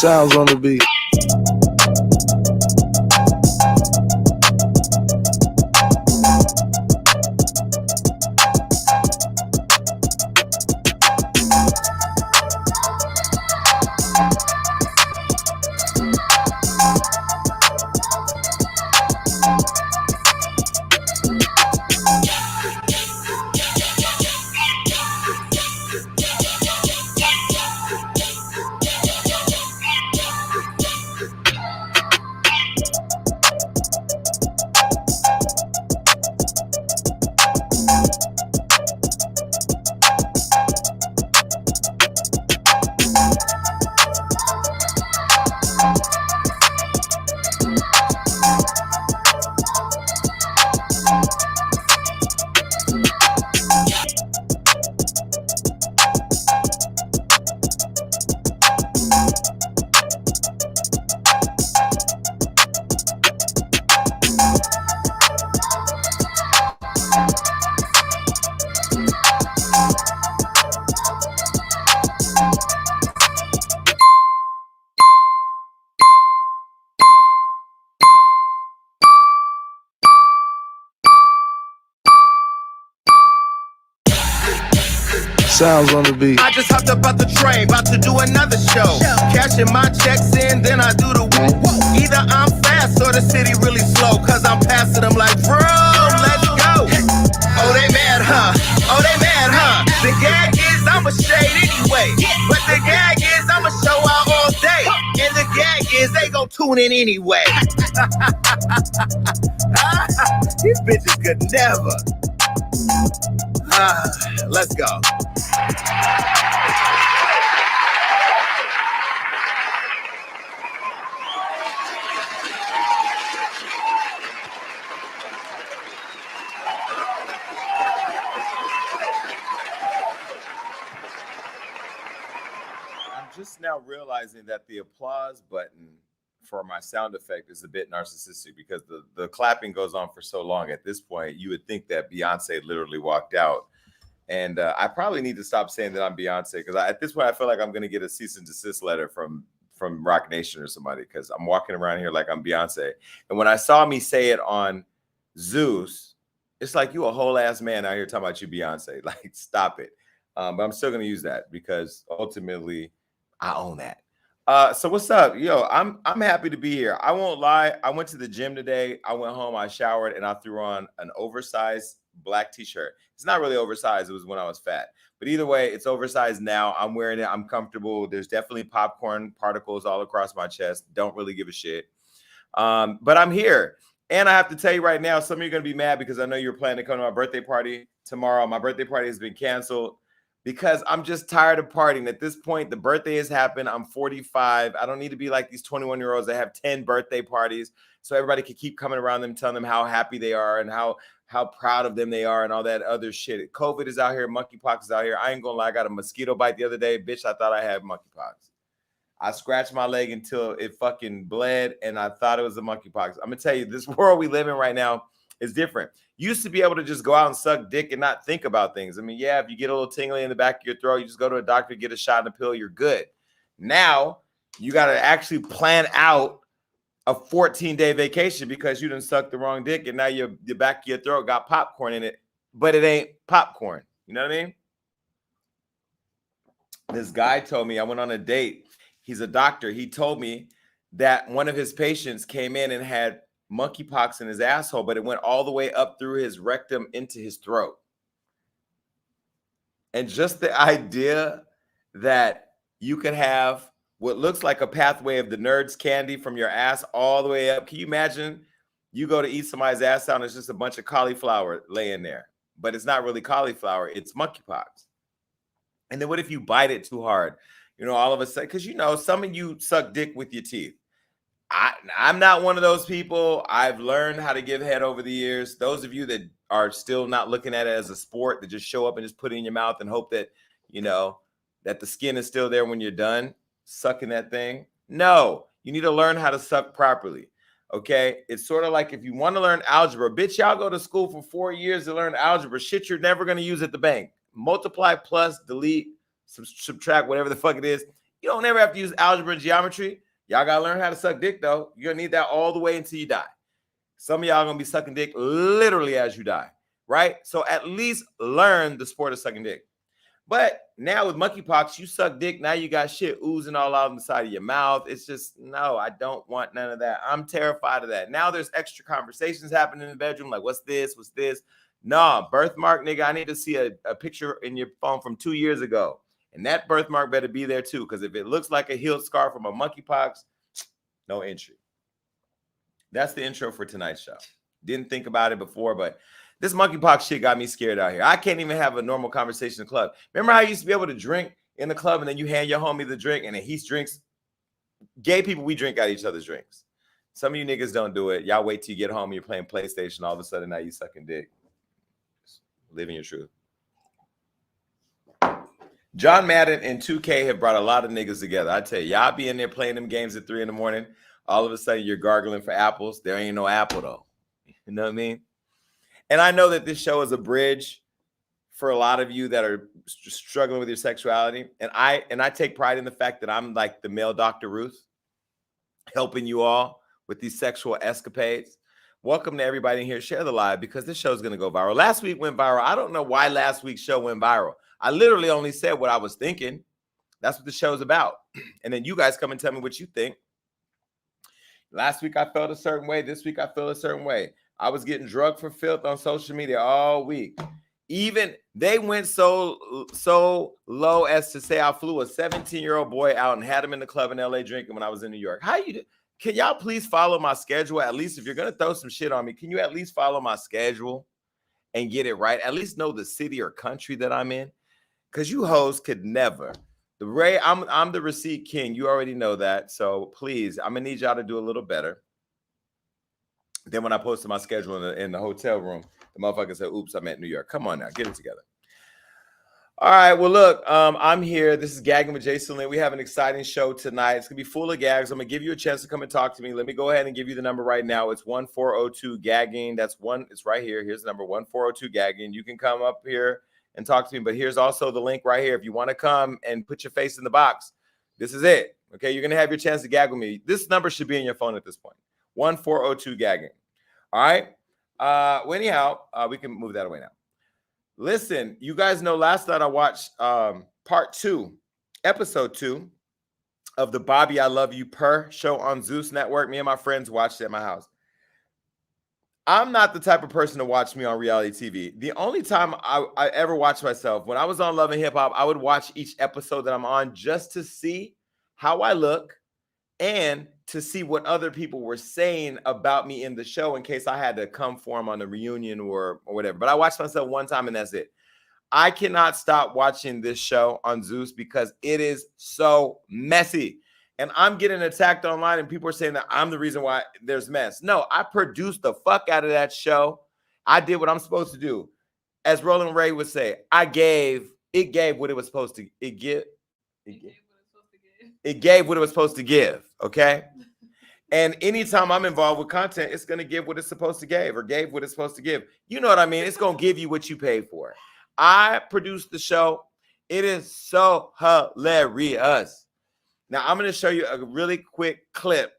Sounds on the beat. Sounds on the beat. I just hopped up out the train, about to do another show. Cashing my checks in, then I do the woo. Either I'm fast or the city really slow, cause I'm passing them like, bro, let's go. Oh, they mad, huh? Oh, they mad, huh? The gag is I'm a shade anyway. But the gag is I'm a show out all day. And the gag is they gon' tune in anyway. These bitches could never. Let's go. I'm just now realizing that the applause button for my sound effect is a bit narcissistic because the clapping goes on for so long. At this point, you would think that Beyonce literally walked out. And I probably need to stop saying that I'm Beyonce because at this point, I feel like I'm going to get a cease and desist letter from Rock Nation or somebody because I'm walking around here like I'm Beyonce. And when I saw me say it on Zeus, it's like you a whole ass man out here talking about you Beyonce. Like, stop it. But I'm still going to use that because ultimately I own that. So what's up? Yo, I'm happy to be here. I won't lie. I went to the gym today. I went home, I showered, and I threw on an oversized black t-shirt. It's not really oversized. It was when I was fat. But either way, it's oversized now. I'm wearing it. I'm comfortable. There's definitely popcorn particles all across my chest. Don't really give a shit. But I'm here. And I have to tell you right now, some of you are going to be mad because I know you're planning to come to my birthday party tomorrow. My birthday party has been canceled because I'm just tired of partying. At this point, the birthday has happened. I'm 45. I don't need to be like these 21-year-olds that have 10 birthday parties so everybody can keep coming around them, telling them how happy they are and how proud of them they are and all that other shit. COVID is out here. Monkeypox is out here. I ain't gonna lie. I got a mosquito bite the other day. Bitch, I thought I had monkeypox. I scratched my leg until it fucking bled and I thought it was the monkeypox. I'm gonna tell you, this world we live in right now is different. You used to be able to just go out and suck dick and not think about things. I mean, yeah, if you get a little tingly in the back of your throat, you just go to a doctor, get a shot and a pill, you're good. Now, you got to actually plan out a 14-day vacation because you done sucked the wrong dick and now the back of your throat got popcorn in it, but it ain't popcorn. You know what I mean? This guy told me, I went on a date. He's a doctor. He told me that one of his patients came in and had monkeypox in his asshole, but it went all the way up through his rectum into his throat. And just the idea that you could have what looks like a pathway of the Nerds candy from your ass all the way up. Can you imagine you go to eat somebody's ass out and it's just a bunch of cauliflower laying there, but it's not really cauliflower, it's monkeypox. And then what if you bite it too hard? You know, all of a sudden, because you know, some of you suck dick with your teeth. I'm not one of those people. I've learned how to give head over the years. Those of you that are still not looking at it as a sport, that just show up and just put it in your mouth and hope that, you know, that the skin is still there when you're done sucking that thing. No, you need to learn how to suck properly. Okay. It's sort of like if you want to learn algebra, bitch, y'all go to school for 4 years to learn algebra. Shit you're never going to use at the bank. Multiply, plus, delete, subtract, whatever the fuck it is. You don't ever have to use algebra and geometry. Y'all got to learn how to suck dick, though. You're going to need that all the way until you die. Some of y'all going to be sucking dick literally as you die, right? So at least learn the sport of sucking dick. But now with monkeypox, you suck dick. Now you got shit oozing all out on the side of your mouth. It's just, no, I don't want none of that. I'm terrified of that. Now there's extra conversations happening in the bedroom. Like, what's this? What's this? Nah, birthmark, nigga. I need to see a picture in your phone from 2 years ago. And that birthmark better be there too. Because if it looks like a healed scar from a monkeypox, no entry. That's the intro for tonight's show. Didn't think about it before, but this monkeypox shit got me scared out here. I can't even have a normal conversation in the club. Remember how I used to be able to drink in the club and then you hand your homie the drink and then he drinks? Gay people, we drink out each other's drinks. Some of you niggas don't do it. Y'all wait till you get home and you're playing PlayStation. All of a sudden now you sucking dick. Just living your truth. John Madden and 2K have brought a lot of niggas together. I tell you, y'all be in there playing them games at 3 in the morning. All of a sudden you're gargling for apples. There ain't no apple though. You know what I mean? And I know that this show is a bridge for a lot of you that are struggling with your sexuality. And I take pride in the fact that I'm like the male Dr. Ruth, helping you all with these sexual escapades. Welcome to everybody in here. Share the live because this show is going to go viral. Last week went viral. I don't know why last week's show went viral. I literally only said what I was thinking. That's what the show's about. And then you guys come and tell me what you think. Last week I felt a certain way. This week I feel a certain way. I was getting drugged for filth on social media all week. Even they went so low as to say I flew a 17-year-old boy out and had him in the club in LA drinking when I was in New York. Can y'all please follow my schedule? At least if you're going to throw some shit on me, can you at least follow my schedule and get it right? At least know the city or country that I'm in. Because you hoes could never. I'm the receipt king. You already know that. So please, I'm going to need y'all to do a little better. Then when I posted my schedule in the hotel room, the motherfucker said, oops, I'm at New York. Come on now, get it together. All right, well, look, I'm here. This is Gagging with Jason Lynn. We have an exciting show tonight. It's going to be full of gags. I'm going to give you a chance to come and talk to me. Let me go ahead and give you the number right now. It's 1402-GAGGING. It's right here. Here's the number, 1402-GAGGING. You can come up here and talk to me, but here's also the link right here. If you want to come and put your face in the box, this is it. Okay, you're going to have your chance to gag with me. This number should be in your phone at this point. 1402-GAGGING. All right. Well, anyhow, we can move that away now. Listen, you guys know last night I watched part 2, episode 2 of the Bobby I Love You Per show on Zeus Network. Me and my friends watched it at my house. I'm not the type of person to watch me on reality TV. The only time I ever watched myself, when I was on Love and Hip Hop, I would watch each episode that I'm on just to see how I look and to see what other people were saying about me in the show in case I had to come for them on the reunion or whatever. But I watched myself one time and that's it. I cannot stop watching this show on Zeus because it is so messy. And I'm getting attacked online and people are saying that I'm the reason why there's mess. No, I produced the fuck out of that show. I did what I'm supposed to do. As Roland Ray would say, it gave what it was supposed to. It gave what it was supposed to give. Okay. And anytime I'm involved with content, it's going to give what it's supposed to give or gave what it's supposed to give. You know what I mean? It's going to give you what you paid for. I produced the show. It is so hilarious. Now, I'm going to show you a really quick clip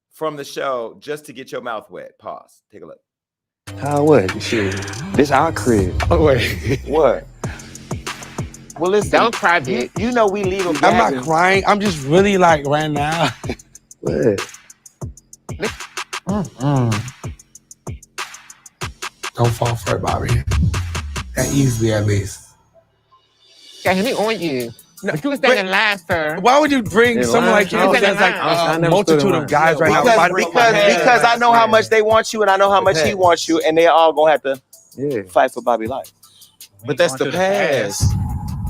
from the show just to get your mouth wet. Pause. Take a look. How what? Shit. This our crib. Oh, wait. What? Well, listen. Don't cry, bitch. You know we legal. I'm not crying. I'm just really like right now. What? Don't fall for it, Bobby. That easily, at least. Yeah, he on you. No, you can stand in line, sir. Why would you bring someone like you? There's like a multitude of guys right now. Because I know how much they want you and I know how much he wants you, and they all gonna have to fight for Bobby life. But that's the past.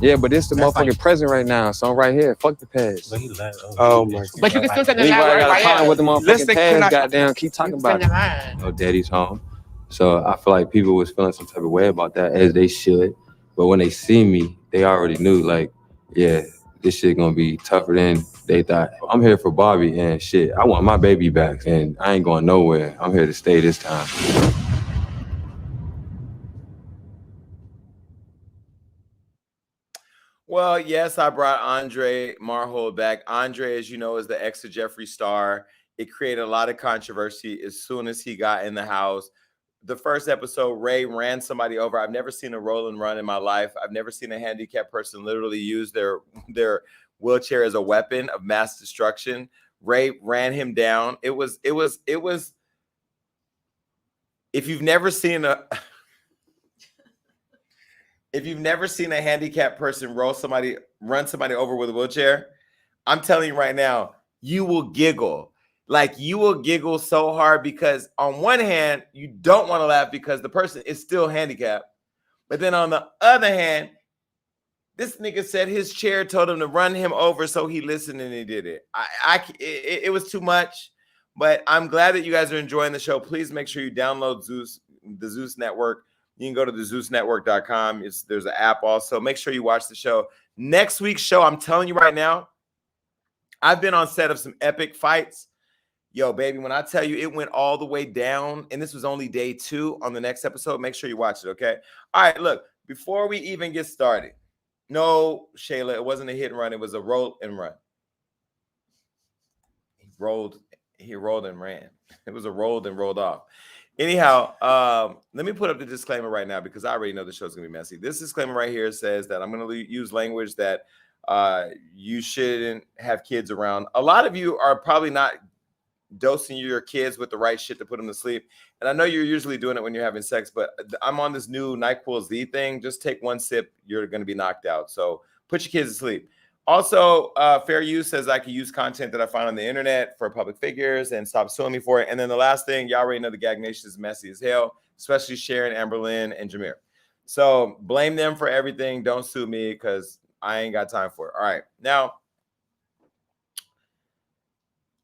Yeah, but this the motherfucking present right now, so I'm right here. Fuck the past. Oh my God. But you can still stand in Anybody line got a right problem here. with the motherfucking past, goddamn, keep talking about it. Oh, daddy's home. So I feel like people was feeling some type of way about that, as they should. But when they see me, they already knew, like, yeah, this shit gonna be tougher than they thought. I'm here for Bobby and shit. I want my baby back and I ain't going nowhere. I'm here to stay this time. Well, yes, I brought Andre Marhold back. Andre, as you know, is the ex of Jeffree Star. It created a lot of controversy as soon as he got in the house. The first episode, Ray ran somebody over. I've never seen a roll and run in my life. I've never seen a handicapped person literally use their wheelchair as a weapon of mass destruction. Ray ran him down. It was. If you've never seen a handicapped person run somebody over with a wheelchair, I'm telling you right now, you will giggle. Like, you will giggle so hard because on one hand, you don't want to laugh because the person is still handicapped. But then on the other hand, this nigga said his chair told him to run him over, so he listened and he did it. It was too much, but I'm glad that you guys are enjoying the show. Please make sure you download the Zeus Network. You can go to thezeusnetwork.com. There's an app also. Make sure you watch the show. Next week's show, I'm telling you right now, I've been on set of some epic fights. Yo, baby, when I tell you it went all the way down, and this was only day 2 on the next episode, make sure you watch it, okay? All right, look, before we even get started, no, Shayla, it wasn't a hit and run. It was a roll and run. He rolled and ran. It was a rolled and rolled off. Anyhow, let me put up the disclaimer right now because I already know the show's going to be messy. This disclaimer right here says that I'm going to use language that you shouldn't have kids around. A lot of you are probably not dosing your kids with the right shit to put them to sleep. And I know you're usually doing it when you're having sex, but I'm on this new NyQuil Z thing. Just take one sip, you're going to be knocked out. So put your kids to sleep. Also, fair use says I can use content that I find on the internet for public figures and stop suing me for it. And then the last thing, y'all already know the Gag Nation is messy as hell, especially Sharon, Amberlynn, and Jameer. So blame them for everything. Don't sue me because I ain't got time for it. All right. Now,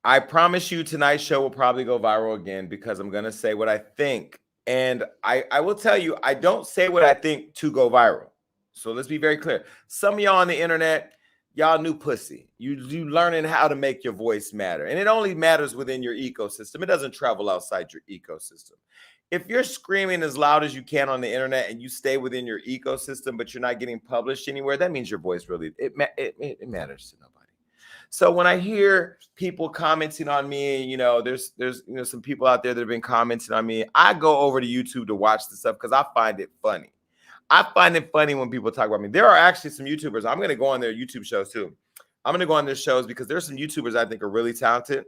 I promise you tonight's show will probably go viral again because I'm going to say what I think. And I will tell you, I don't say what I think to go viral. So let's be very clear. Some of y'all on the internet, y'all new pussy. You learning how to make your voice matter. And it only matters within your ecosystem. It doesn't travel outside your ecosystem. If you're screaming as loud as you can on the internet and you stay within your ecosystem, but you're not getting published anywhere, that means your voice really, it matters to nobody. So when I hear people commenting on me, there's some people out there that have been commenting on me. I go over to YouTube to watch the stuff because I find it funny. I find it funny when people talk about me. There are actually some YouTubers. I'm going to go on their YouTube shows too. I'm going to go on their shows because there's some YouTubers I think are really talented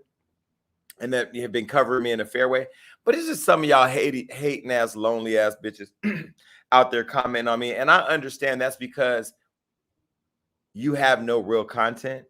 and that have been covering me in a fair way. But it's just some of y'all hating ass, lonely ass bitches out there commenting on me. And I understand that's because you have no real content.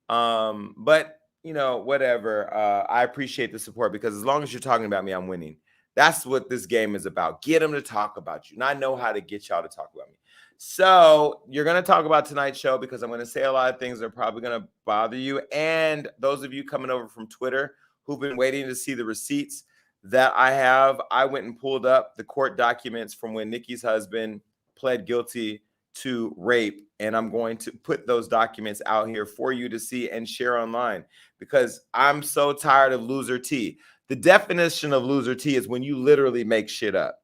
But whatever. I appreciate the support because as long as you're talking about me, I'm winning. That's what this game is about. Get them to talk about you. And I know how to get y'all to talk about me. So you're going to talk about tonight's show because I'm going to say a lot of things that are probably going to bother you. And those of you coming over from Twitter who've been waiting to see the receipts that I have, I went and pulled up the court documents from when Nicki's husband pled guilty to rape. And I'm going to put those documents out here for you to see and share online because I'm so tired of loser tea. The definition of loser tea is when you literally make shit up.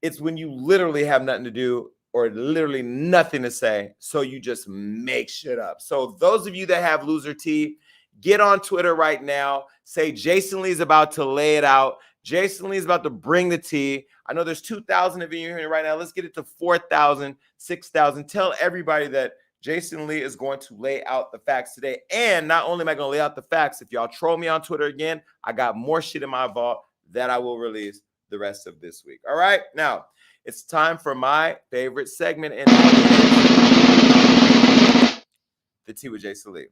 It's when you literally have nothing to do or literally nothing to say, so you just make shit up. So those of you that have loser tea, get on Twitter right now. Say Jason Lee's about to lay it out. Jason Lee's about to bring the tea. I know there's 2,000 of you here right now. Let's get it to 4,000, 6,000. Tell everybody that Jason Lee is going to lay out the facts today. And not only am I going to lay out the facts, if y'all troll me on Twitter again, I got more shit in my vault that I will release the rest of this week. All right. Now, it's time for my favorite segment in the Tea with Jason Lee.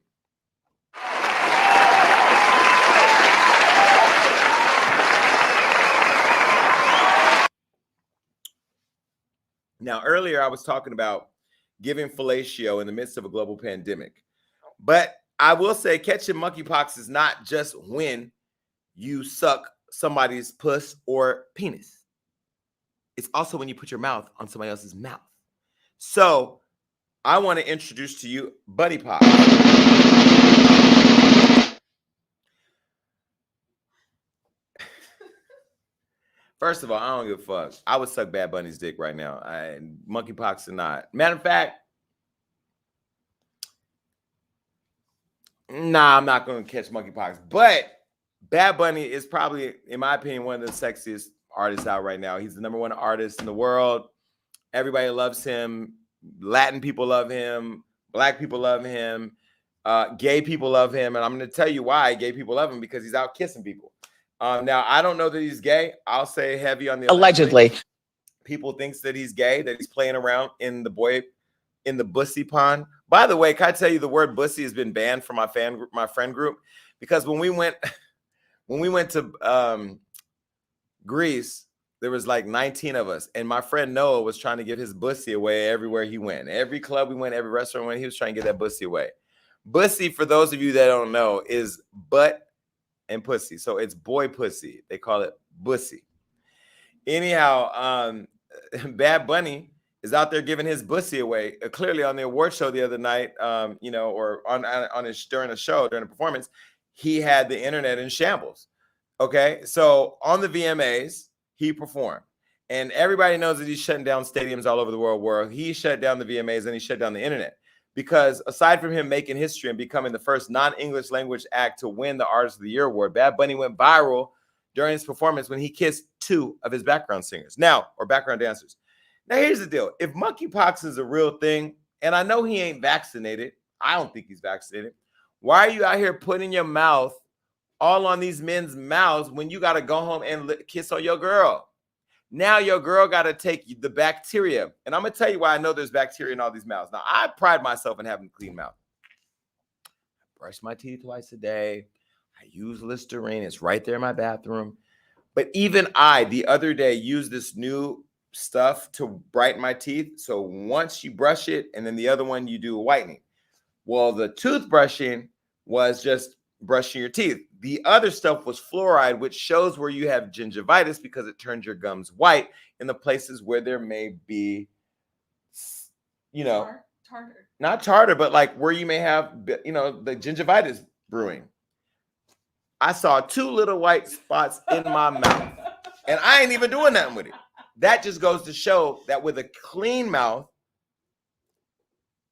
Now, earlier I was talking about giving fellatio in the midst of a global pandemic. But I will say catching monkeypox is not just when you suck somebody's puss or penis. It's also when you put your mouth on somebody else's mouth. So I want to introduce to you Bunny Pop. First of all, I don't give a fuck. I would suck Bad Bunny's dick right now. Monkeypox or not. Matter of fact, Nah, I'm not going to catch monkeypox. But Bad Bunny is probably, in my opinion, one of the sexiest artists out right now. He's the #1 artist in the world. Everybody loves him. Latin people love him. Black people love him. Gay people love him. And I'm going to tell you why gay people love him, because he's out kissing people. Now, I don't know that he's gay. I'll say heavy on the allegedly. People thinks that he's gay, that he's playing around in the bussy pond. By the way, can I tell you the word bussy has been banned from my friend group, because when we went to Greece, there was like 19 of us, and my friend Noah was trying to give his bussy away everywhere he went. Every club we went, every restaurant we went, he was trying to get that bussy away. Bussy, for those of you that don't know, is butt and pussy. So it's boy pussy. They call it bussy. Anyhow, Bad Bunny is out there giving his bussy away. Clearly on the award show the other night, or on his during a performance, he had the internet in shambles. Okay, so on the VMAs, he performed, and everybody knows that he's shutting down stadiums all over the world. Where he shut down the VMAs and he shut down the internet, because aside from him making history and becoming the first non-English language act to win the Artist of the Year award, Bad Bunny went viral during his performance when he kissed 2 of his background singers, or background dancers. Now, here's the deal. If monkeypox is a real thing, and I know he ain't vaccinated, I don't think he's vaccinated, why are you out here putting your mouth all on these men's mouths when you got to go home and kiss on your girl? Now your girl got to take the bacteria. And I'm going to tell you why I know there's bacteria in all these mouths. Now, I pride myself in having a clean mouth. I brush my teeth twice a day. I use Listerine. It's right there in my bathroom. But even I, the other day, used this new stuff to brighten my teeth. So once you brush it, and then the other one, you do a whitening. Well, the toothbrushing was just brushing your teeth. The other stuff was fluoride, which shows where you have gingivitis, because it turns your gums white in the places where there may be, tartar. Not tartar, but like where you may have, the gingivitis brewing. I saw 2 little white spots in my mouth, and I ain't even doing nothing with it. That just goes to show that with a clean mouth,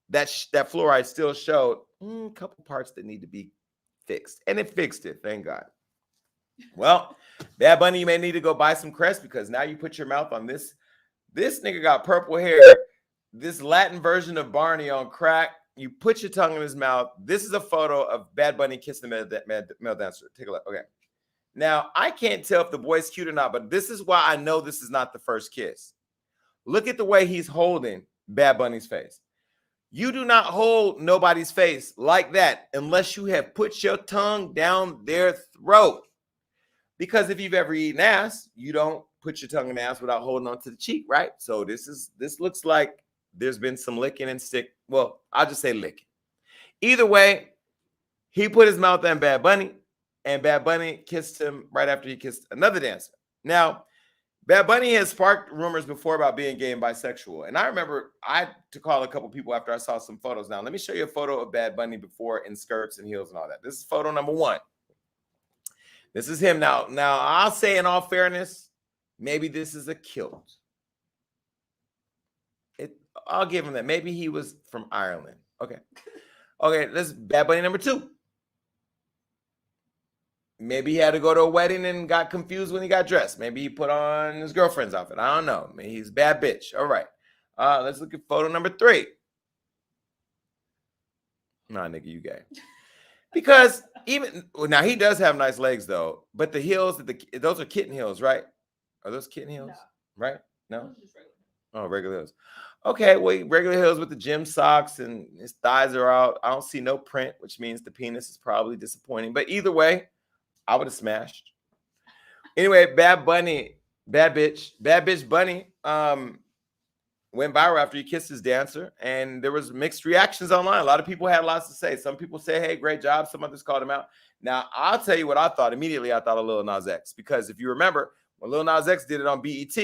that fluoride still showed a couple parts that need to be fixed, and it fixed it, thank God. Well, Bad Bunny, you may need to go buy some Crest, because now you put your mouth on this. This nigga got purple hair, this Latin version of Barney on crack. You put your tongue in his mouth. This is a photo of Bad Bunny kissing the male dancer. Take a look. Okay. Now, I can't tell if the boy's cute or not, but this is why I know this is not the first kiss. Look at the way he's holding Bad Bunny's face. You do not hold nobody's face like that unless you have put your tongue down their throat. Because if you've ever eaten ass, you don't put your tongue in the ass without holding on to the cheek, right? So this looks like there's been some licking and stick. Well, I'll just say licking. Either way, he put his mouth on Bad Bunny, and Bad Bunny kissed him right after he kissed another dancer. Now, Bad Bunny has sparked rumors before about being gay and bisexual. And I remember I had to call a couple people after I saw some photos. Now, let me show you a photo of Bad Bunny before in skirts and heels and all that. This is photo number 1. This is him. Now, I'll say in all fairness, maybe this is a kilt. I'll give him that. Maybe he was from Ireland. Okay. Let's Bad Bunny number 2. Maybe he had to go to a wedding and got confused when he got dressed. Maybe he put on his girlfriend's outfit. I don't know. Maybe he's a bad bitch. All right. Let's look at photo number 3. Nah, nigga, you gay. Because now he does have nice legs though, but the heels, those are kitten heels, right? Are those kitten heels? No. Right? No? Oh, regular heels. Okay, well, regular heels with the gym socks, and his thighs are out. I don't see no print, which means the penis is probably disappointing. But either way, I would have smashed. Anyway, Bad Bunny, bad bitch Bunny went viral after he kissed his dancer, and there was mixed reactions online. A lot of people had lots to say. Some people say, hey, great job. Some others called him out. Now, I'll tell you what I thought. Immediately, I thought of Lil Nas X, because if you remember, when Lil Nas X did it on BET,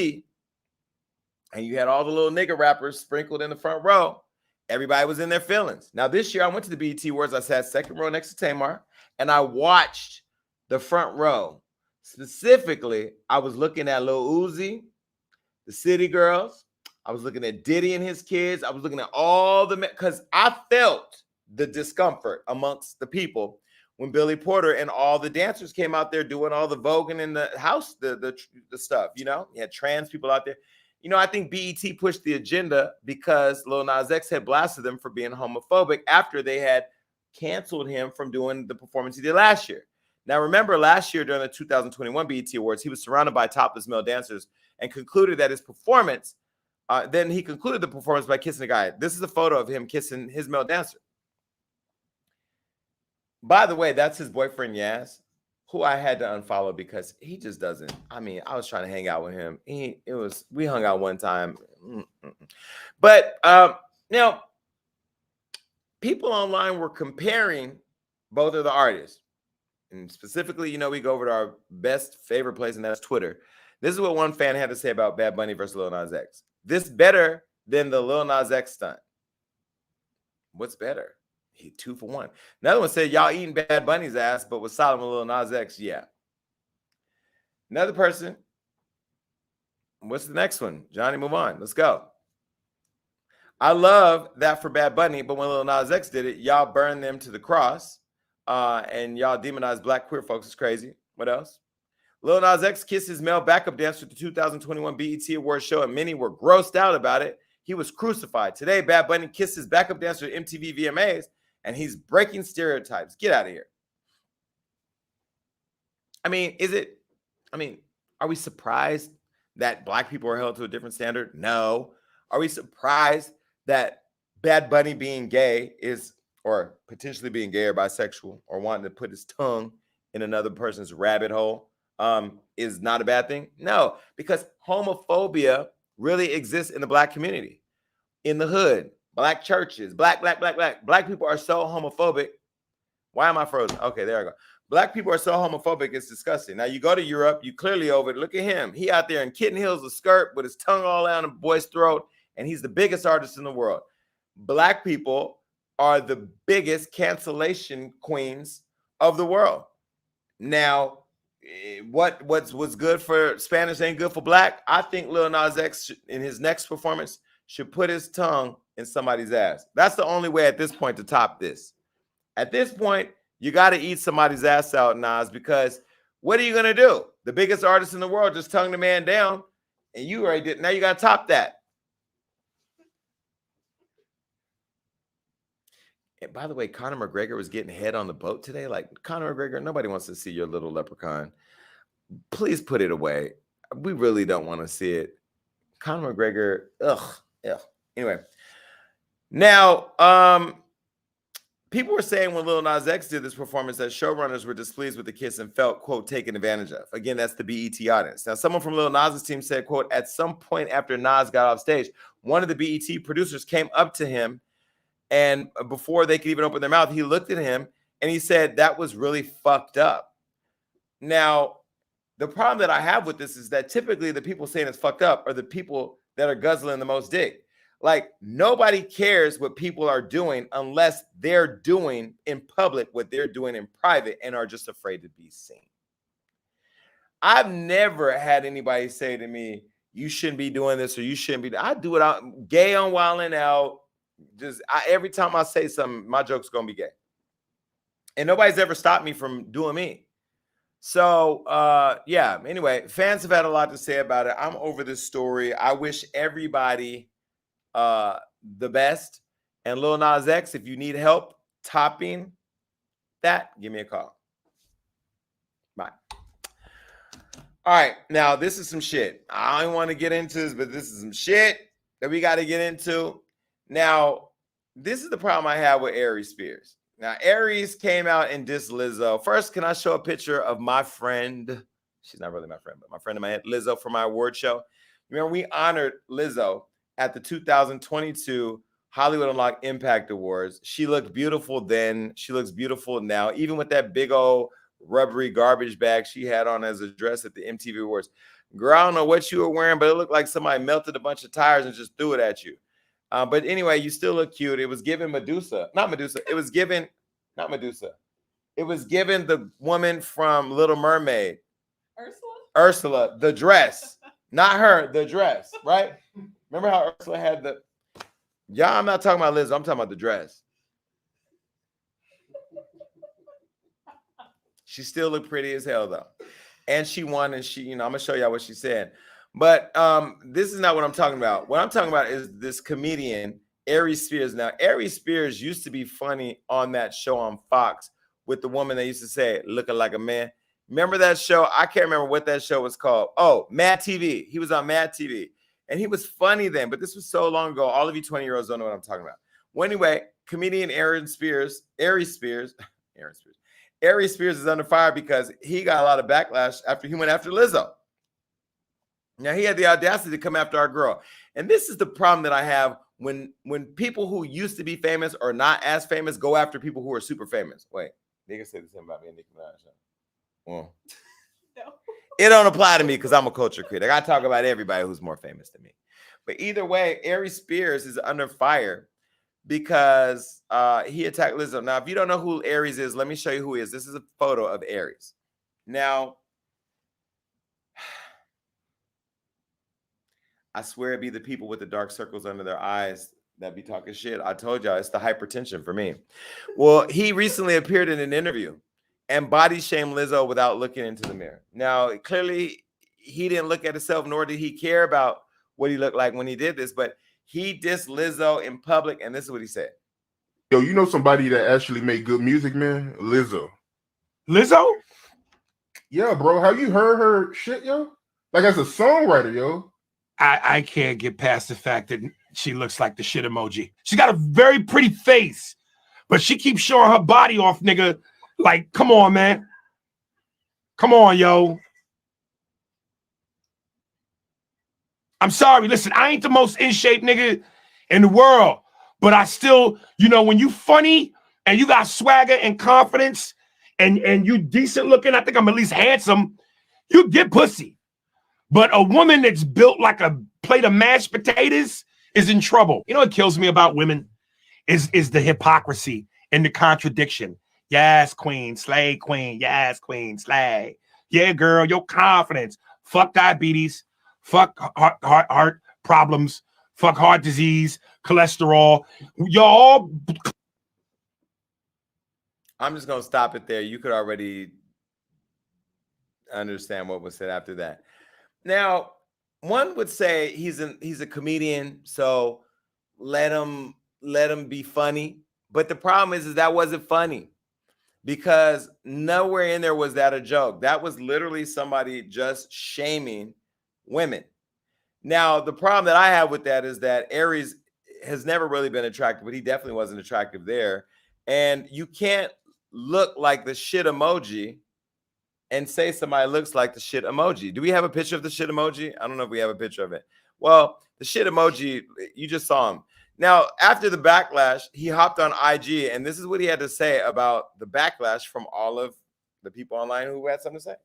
and you had all the little nigga rappers sprinkled in the front row, everybody was in their feelings. Now, this year, I went to the BET Awards. I sat second row next to Tamar, and I watched the front row. Specifically, I was looking at Lil Uzi, the City Girls. I was looking at Diddy and his kids. I was looking at all the, because I felt the discomfort amongst the people when Billy Porter and all the dancers came out there doing all the voguing in the house, the stuff, you know, you had trans people out there. You know, I think BET pushed the agenda because Lil Nas X had blasted them for being homophobic after they had canceled him from doing the performance he did last year. Now, remember last year during the 2021 BET Awards, he was surrounded by topless male dancers and concluded that his performance, then he concluded the performance by kissing a guy. This is a photo of him kissing his male dancer. By the way, that's his boyfriend, Yaz, who I had to unfollow because he just doesn't. I mean, I was trying to hang out with him. We hung out one time. But, you know, people online were comparing both of the artists. And specifically, you know, we go over to our best favorite place, and that's Twitter. This is what one fan had to say about Bad Bunny versus Lil Nas X. This better than the Lil Nas X stunt. What's better? He 2 for 1. Another one said, y'all eating Bad Bunny's ass, but with Solomon Lil Nas X, yeah. Another person. What's the next one? Johnny, move on. Let's go. I love that for Bad Bunny, but when Lil Nas X did it, y'all burned them to the cross. And y'all demonized black queer folks. It's crazy. What else? Lil Nas X kissed his male backup dancer at the 2021 BET Awards show, and many were grossed out about it. He was crucified. Today, Bad Bunny kissed his backup dancer at MTV VMAs, and he's breaking stereotypes. Get out of here. I mean, are we surprised that black people are held to a different standard? No. Are we surprised that Bad Bunny being gay is, or potentially being gay or bisexual, or wanting to put his tongue in another person's rabbit hole, is not a bad thing? No, because homophobia really exists in the black community, in the hood, black churches, black people are so homophobic. Why am I frozen? Okay, there I go. Black people are so homophobic, it's disgusting. Now you go to Europe, you clearly over it. Look at him. He out there in kitten heels, a skirt with his tongue all down a boy's throat, and he's the biggest artist in the world. Black people are the biggest cancellation queens of the world. Now, what's good for Spanish ain't good for black. I think Lil Nas X in his next performance should put his tongue in somebody's ass. That's the only way at this point to top this. At this point, you got to eat somebody's ass out, Nas, because what are you going to do? The biggest artist in the world just tongued the man down, and you already did. Now you got to top that. And by the way, Conor McGregor was getting head on the boat today. Like, Conor McGregor, nobody wants to see your little leprechaun. Please put it away. We really don't want to see it. Conor McGregor, ugh. Anyway, now, people were saying when Lil Nas X did this performance that showrunners were displeased with the kiss and felt, quote, taken advantage of. Again, that's the BET audience. Now, someone from Lil Nas's team said, quote, at some point after Nas got off stage, one of the BET producers came up to him, and before they could even open their mouth, he looked at him and he said, that was really fucked up. Now, the problem that I have with this is that typically the people saying it's fucked up are the people that are guzzling the most dick. Like, nobody cares what people are doing unless they're doing in public what they're doing in private and are just afraid to be seen. I've never had anybody say to me, you shouldn't be doing this or you shouldn't be. I do it out gay on Wildin' Out. Every time I say something, my joke's gonna be gay, and nobody's ever stopped me from doing me. So yeah, anyway, fans have had a lot to say about it. I'm over this story. I wish everybody the best. And Lil Nas X, if you need help topping that, give me a call. Bye. All right, now this is some shit. I don't want to get into this, but this is some shit that we got to get into. Now, this is the problem I have with Aries Spears. Now, Aries came out and dissed Lizzo. First, can I show a picture of my friend? She's not really my friend, but my friend in my head, Lizzo, for my award show. Remember, we honored Lizzo at the 2022 Hollywood Unlocked Impact Awards. She looked beautiful then. She looks beautiful now, even with that big old rubbery garbage bag she had on as a dress at the MTV Awards. Girl, I don't know what you were wearing, but it looked like somebody melted a bunch of tires and just threw it at you. But anyway, you still look cute. It was given Medusa. Not Medusa. It was given, not Medusa. It was given the woman from Little Mermaid. Ursula, the dress. Not her, the dress, right? Remember how Ursula had the... Yeah, I'm not talking about Liz. I'm talking about the dress. She still looked pretty as hell though. And she won, and she, I'm gonna show y'all what she said. But this is not what I'm talking about. What I'm talking about is this comedian, Aries Spears. Now, Aries Spears used to be funny on that show on Fox with the woman that used to say, looking like a man. Remember that show? I can't remember what that show was called. Oh, Mad TV. He was on Mad TV. And he was funny then, but this was so long ago. All of you 20-year-olds don't know what I'm talking about. Well, anyway, comedian Aries Spears is under fire because he got a lot of backlash after he went after Lizzo. Now, he had the audacity to come after our girl. And this is the problem that I have when people who used to be famous or not as famous go after people who are super famous. Wait, nigga said the same about me and Nicki Minaj. Well, no. It don't apply to me because I'm a culture critic. I talk about everybody who's more famous than me. But either way, Aries Spears is under fire because he attacked Lizzo. Now, if you don't know who Aries is, let me show you who he is. This is a photo of Aries. Now, I swear it'd be the people with the dark circles under their eyes that be talking shit. I told y'all it's the hypertension for me. Well, he recently appeared in an interview and body shamed Lizzo without looking into the mirror. Now, clearly, he didn't look at himself, nor did he care about what he looked like when he did this, but he dissed Lizzo in public, and this is what he said. Yo, you know somebody that actually make good music, man? Lizzo. Lizzo? Yeah, bro. Have you heard her shit, yo? Like, as a songwriter, yo. I can't get past the fact that she looks like the shit emoji. She's got a very pretty face, but she keeps showing her body off, nigga. Like, come on, man. Come on, yo. I'm sorry. Listen, I ain't the most in shape nigga in the world, but I still, when you funny and you got swagger and confidence and you decent looking, I think I'm at least handsome, you get pussy. But a woman that's built like a plate of mashed potatoes is in trouble. You know what kills me about women is the hypocrisy and the contradiction. Yes, queen, slay, queen. Yes, queen, slay. Yeah, girl, your confidence. Fuck diabetes. Fuck heart problems. Fuck heart disease, cholesterol. Y'all. I'm just going to stop it there. You could already understand what was said after that. Now, one would say he's a comedian, so let him be funny. But the problem is that wasn't funny because nowhere in there was that a joke. That was literally somebody just shaming women. Now, the problem that I have with that is that Aries has never really been attractive, but he definitely wasn't attractive there. And you can't look like the shit emoji and say somebody looks like the shit emoji. Do we have a picture of the shit emoji? I don't know if we have a picture of it. Well, the shit emoji, you just saw him. Now, after the backlash, he hopped on IG, and this is what he had to say about the backlash from all of the people online who had something to say.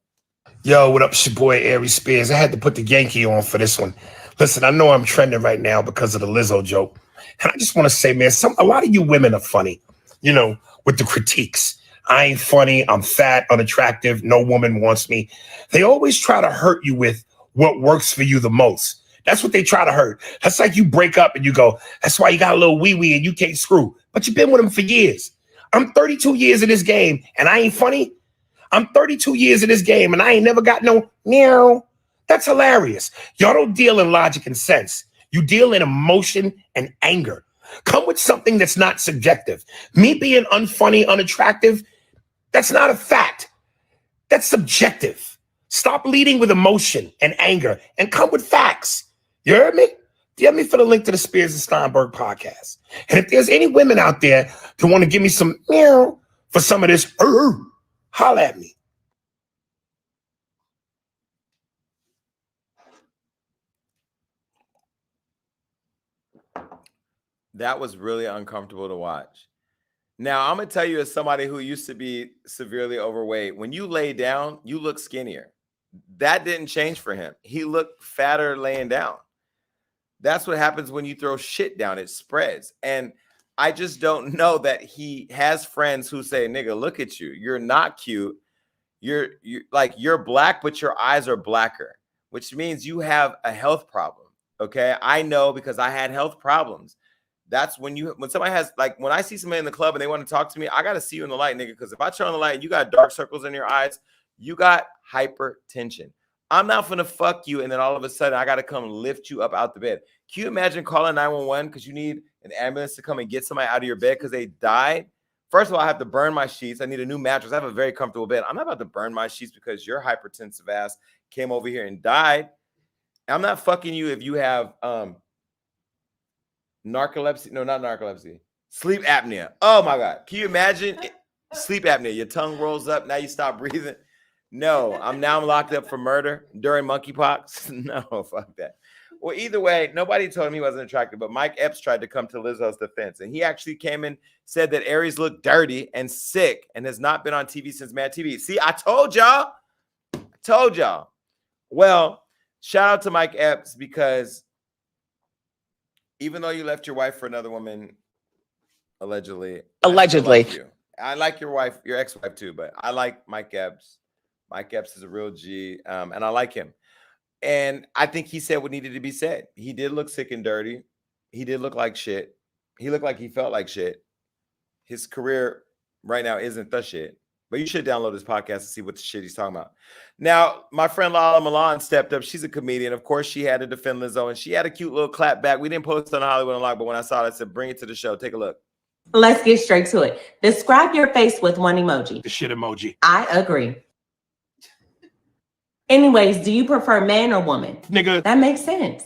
Yo, what up? It's your boy, Aries Spears. I had to put the Yankee on for this one. Listen, I know I'm trending right now because of the Lizzo joke. And I just want to say, man, a lot of you women are funny, with the critiques. I ain't funny. I'm fat, unattractive. No woman wants me. They always try to hurt you with what works for you the most. That's what they try to hurt. That's like you break up and you go, that's why you got a little wee-wee and you can't screw. But you've been with him for years. I'm 32 years in this game and I ain't funny. I'm 32 years in this game and I ain't never got no meow. That's hilarious. Y'all don't deal in logic and sense. You deal in emotion and anger. Come with something that's not subjective. Me being unfunny, unattractive, that's not a fact. That's subjective. Stop leading with emotion and anger and come with facts. You heard me? DM me for the link to the Spears and Steinberg podcast. And if there's any women out there that want to give me some meow for some of this, holla at me. That was really uncomfortable to watch. Now, I'm going to tell you, as somebody who used to be severely overweight, when you lay down, you look skinnier. That didn't change for him. He looked fatter laying down. That's what happens when you throw shit down. It spreads. And I just don't know that he has friends who say, nigga, look at you. You're not cute. You're black, but your eyes are blacker, which means you have a health problem. Okay. I know because I had health problems. That's when somebody has, like, when I see somebody in the club and they want to talk to me, I got to see you in the light, nigga. Because if I turn on the light and you got dark circles in your eyes, you got hypertension. I'm not gonna fuck you, and then all of a sudden I got to come lift you up out the bed. Can you imagine calling 911 because you need an ambulance to come and get somebody out of your bed because they died? First of all, I have to burn my sheets. I need a new mattress. I have a very comfortable bed. I'm not about to burn my sheets because your hypertensive ass came over here and died. I'm not fucking you if you have narcolepsy. No, not narcolepsy. Sleep apnea. Oh my God. Can you imagine sleep apnea? Your tongue rolls up. Now you stop breathing. No, I'm locked up for murder during monkeypox. No, fuck that. Well, either way, nobody told him he wasn't attractive, but Mike Epps tried to come to Lizzo's defense, and he actually came and said that Aries looked dirty and sick and has not been on TV since Mad TV. See, I told y'all. Well, shout out to Mike Epps, because even though you left your wife for another woman, allegedly. I like your wife, your ex-wife too, but I like Mike Epps. Mike Epps is a real G, and I like him. And I think he said what needed to be said. He did look sick and dirty. He did look like shit. He looked like he felt like shit. His career right now isn't the shit. But you should download this podcast and see what the shit he's talking about. Now, my friend Lala Milan stepped up. She's a comedian. Of course, she had to defend Lizzo, and she had a cute little clap back. We didn't post it on Hollywood Unlocked, but when I saw it, I said, bring it to the show. Take a look. Let's get straight to it. Describe your face with one emoji. The shit emoji. I agree. Anyways, do you prefer man or woman? Nigga. That makes sense.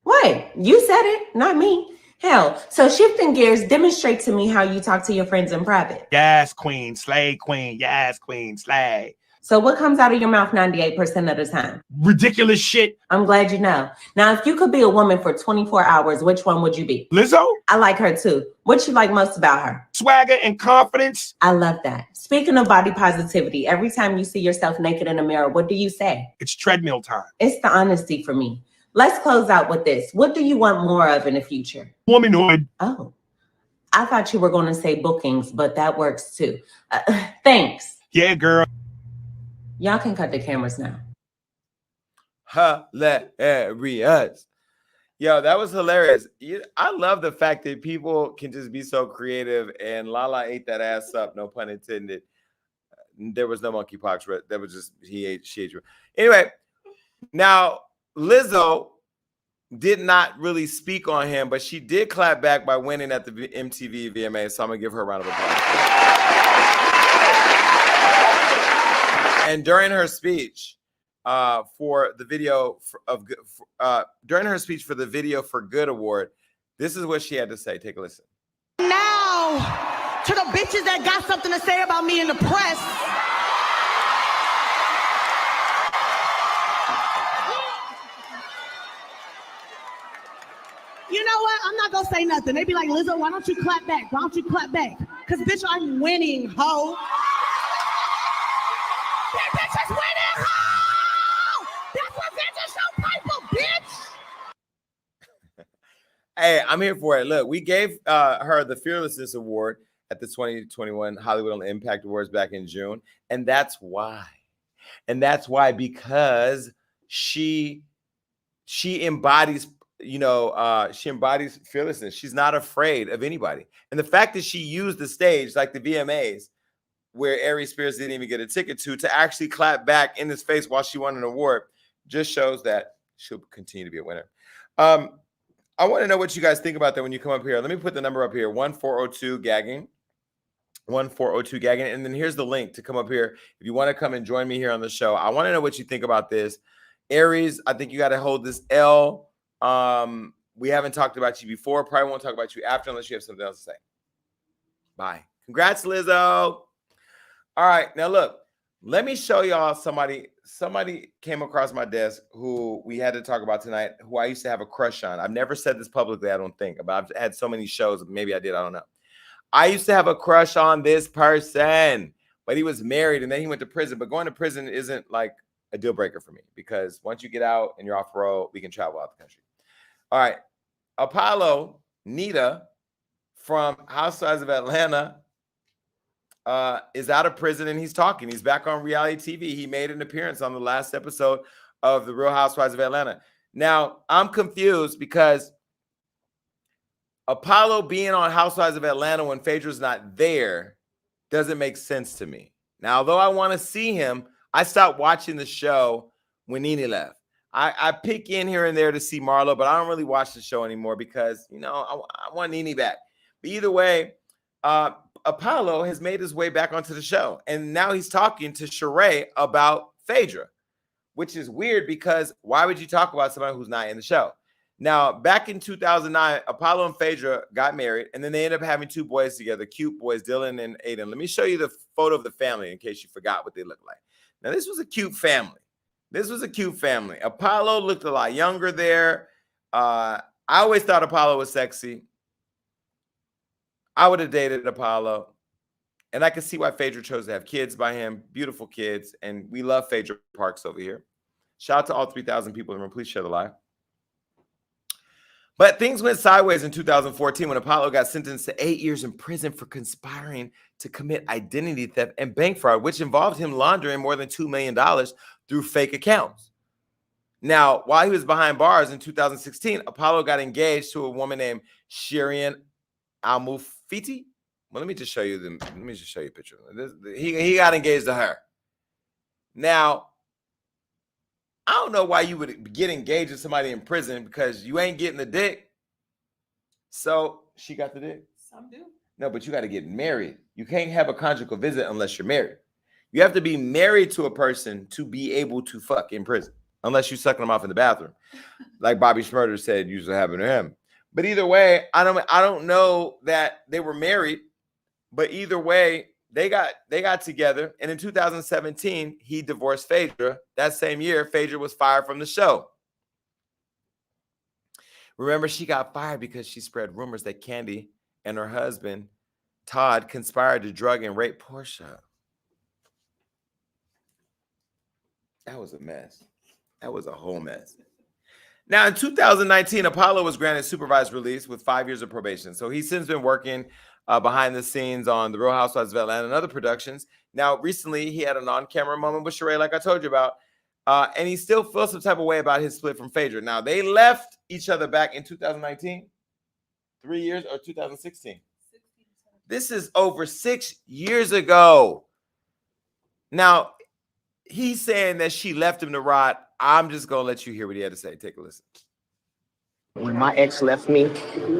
Wait, you said it, not me. Hell, so shifting gears, demonstrate to me how you talk to your friends in private. Yes, queen, slay, queen. Yes, queen, slay. So what comes out of your mouth 98% of the time? Ridiculous shit. I'm glad you know. Now, if you could be a woman for 24 hours, which one would you be? Lizzo? I like her too. What you like most about her? Swagger and confidence. I love that. Speaking of body positivity, every time you see yourself naked in a mirror, what do you say? It's treadmill time. It's the honesty for me. Let's close out with this. What do you want more of in the future? Womanhood. Oh, I thought you were going to say bookings, but that works too. Thanks. Yeah, girl. Y'all can cut the cameras now. Hilarious. Yo, that was hilarious. I love the fact that people can just be so creative, and Lala ate that ass up, no pun intended. There was no monkeypox. That was just, she ate. Anyway, now Lizzo did not really speak on him, but she did clap back by winning at the MTV VMA, so I'm going to give her a round of applause. And during her speech for the Video for Good Award, this is what she had to say. Take a listen. Now, to the bitches that got something to say about me in the press. You know what? I'm not gonna say nothing. They be like, Lizzo, why don't you clap back? Why don't you clap back? Because, bitch, I'm winning, ho. That bitch is winning, ho! That's what vintage show paper, bitch! Hey, I'm here for it. Look, we gave her the Fearlessness Award at the 2021 Hollywood on Impact Awards back in June. And that's why. Because she embodies, she embodies fearlessness. She's not afraid of anybody. And the fact that she used the stage, like the VMAs, where Aries Spears didn't even get a ticket to actually clap back in his face while she won an award, just shows that she'll continue to be a winner. I want to know what you guys think about that when you come up here. Let me put the number up here, 1402 gagging. 1402 gagging. And then here's the link to come up here. If you want to come and join me here on the show, I want to know what you think about this. Aries, I think you got to hold this L. We haven't talked about you before. Probably won't talk about you after unless you have something else to say. Bye. Congrats, Lizzo. All right. Now, look, let me show y'all somebody came across my desk who we had to talk about tonight, who I used to have a crush on. I've never said this publicly, I don't think, but I've had so many shows. Maybe I did. I don't know. I used to have a crush on this person, but he was married and then he went to prison. But going to prison isn't like a deal breaker for me, because once you get out and you're off parole, we can travel out the country. All right. Apollo, Nida from Housewives of Atlanta, is out of prison and he's talking. He's back on reality TV. He made an appearance on the last episode of The Real Housewives of Atlanta. Now, I'm confused because Apollo being on Housewives of Atlanta when Phaedra's not there doesn't make sense to me. Now, although I want to see him, I stopped watching the show when Nene left. I pick in here and there to see Marlo, but I don't really watch the show anymore because, you know, I want Nene back. But either way, Apollo has made his way back onto the show. And now he's talking to Sheree about Phaedra, which is weird because why would you talk about somebody who's not in the show? Now, back in 2009, Apollo and Phaedra got married, and then they ended up having 2 boys together, cute boys, Dylan and Aiden. Let me show you the photo of the family in case you forgot what they look like. Now, this was a cute family. This was a cute family. Apollo looked a lot younger there. I always thought Apollo was sexy. I would have dated Apollo. And I can see why Phaedra chose to have kids by him. Beautiful kids. And we love Phaedra Parks over here. Shout out to all 3,000 people in the room. Please share the live. But things went sideways in 2014 when Apollo got sentenced to 8 years in prison for conspiring to commit identity theft and bank fraud, which involved him laundering more than $2 million through fake accounts. Now, while he was behind bars in 2016, Apollo got engaged to a woman named Shireen Al-Mufiti. Well, let me just show you a picture. He got engaged to her. Now, I don't know why you would get engaged to somebody in prison because you ain't getting the dick. So she got the dick. Some do. No, but you got to get married. You can't have a conjugal visit unless you're married. You have to be married to a person to be able to fuck in prison, unless you're sucking them off in the bathroom, like Bobby Schmurder said usually happened to him. But either way, I don't know that they were married, but either way, they got together. And in 2017, he divorced Phaedra. That same year, Phaedra was fired from the show. Remember, she got fired because she spread rumors that Candy and her husband, Todd, conspired to drug and rape Portia. That was a mess. That was a whole mess. Now, in 2019, Apollo was granted supervised release with 5 years of probation. So he's since been working behind the scenes on The Real Housewives of Atlanta and other productions. Now, recently, he had an on-camera moment with Sheree, like I told you about, and he still feels some type of way about his split from Phaedra. Now, they left each other back in 2019, 3 years, or 2016. This is over 6 years ago. Now, he's saying that she left him to rot. I'm just going to let you hear what he had to say. Take a listen. When my ex left me,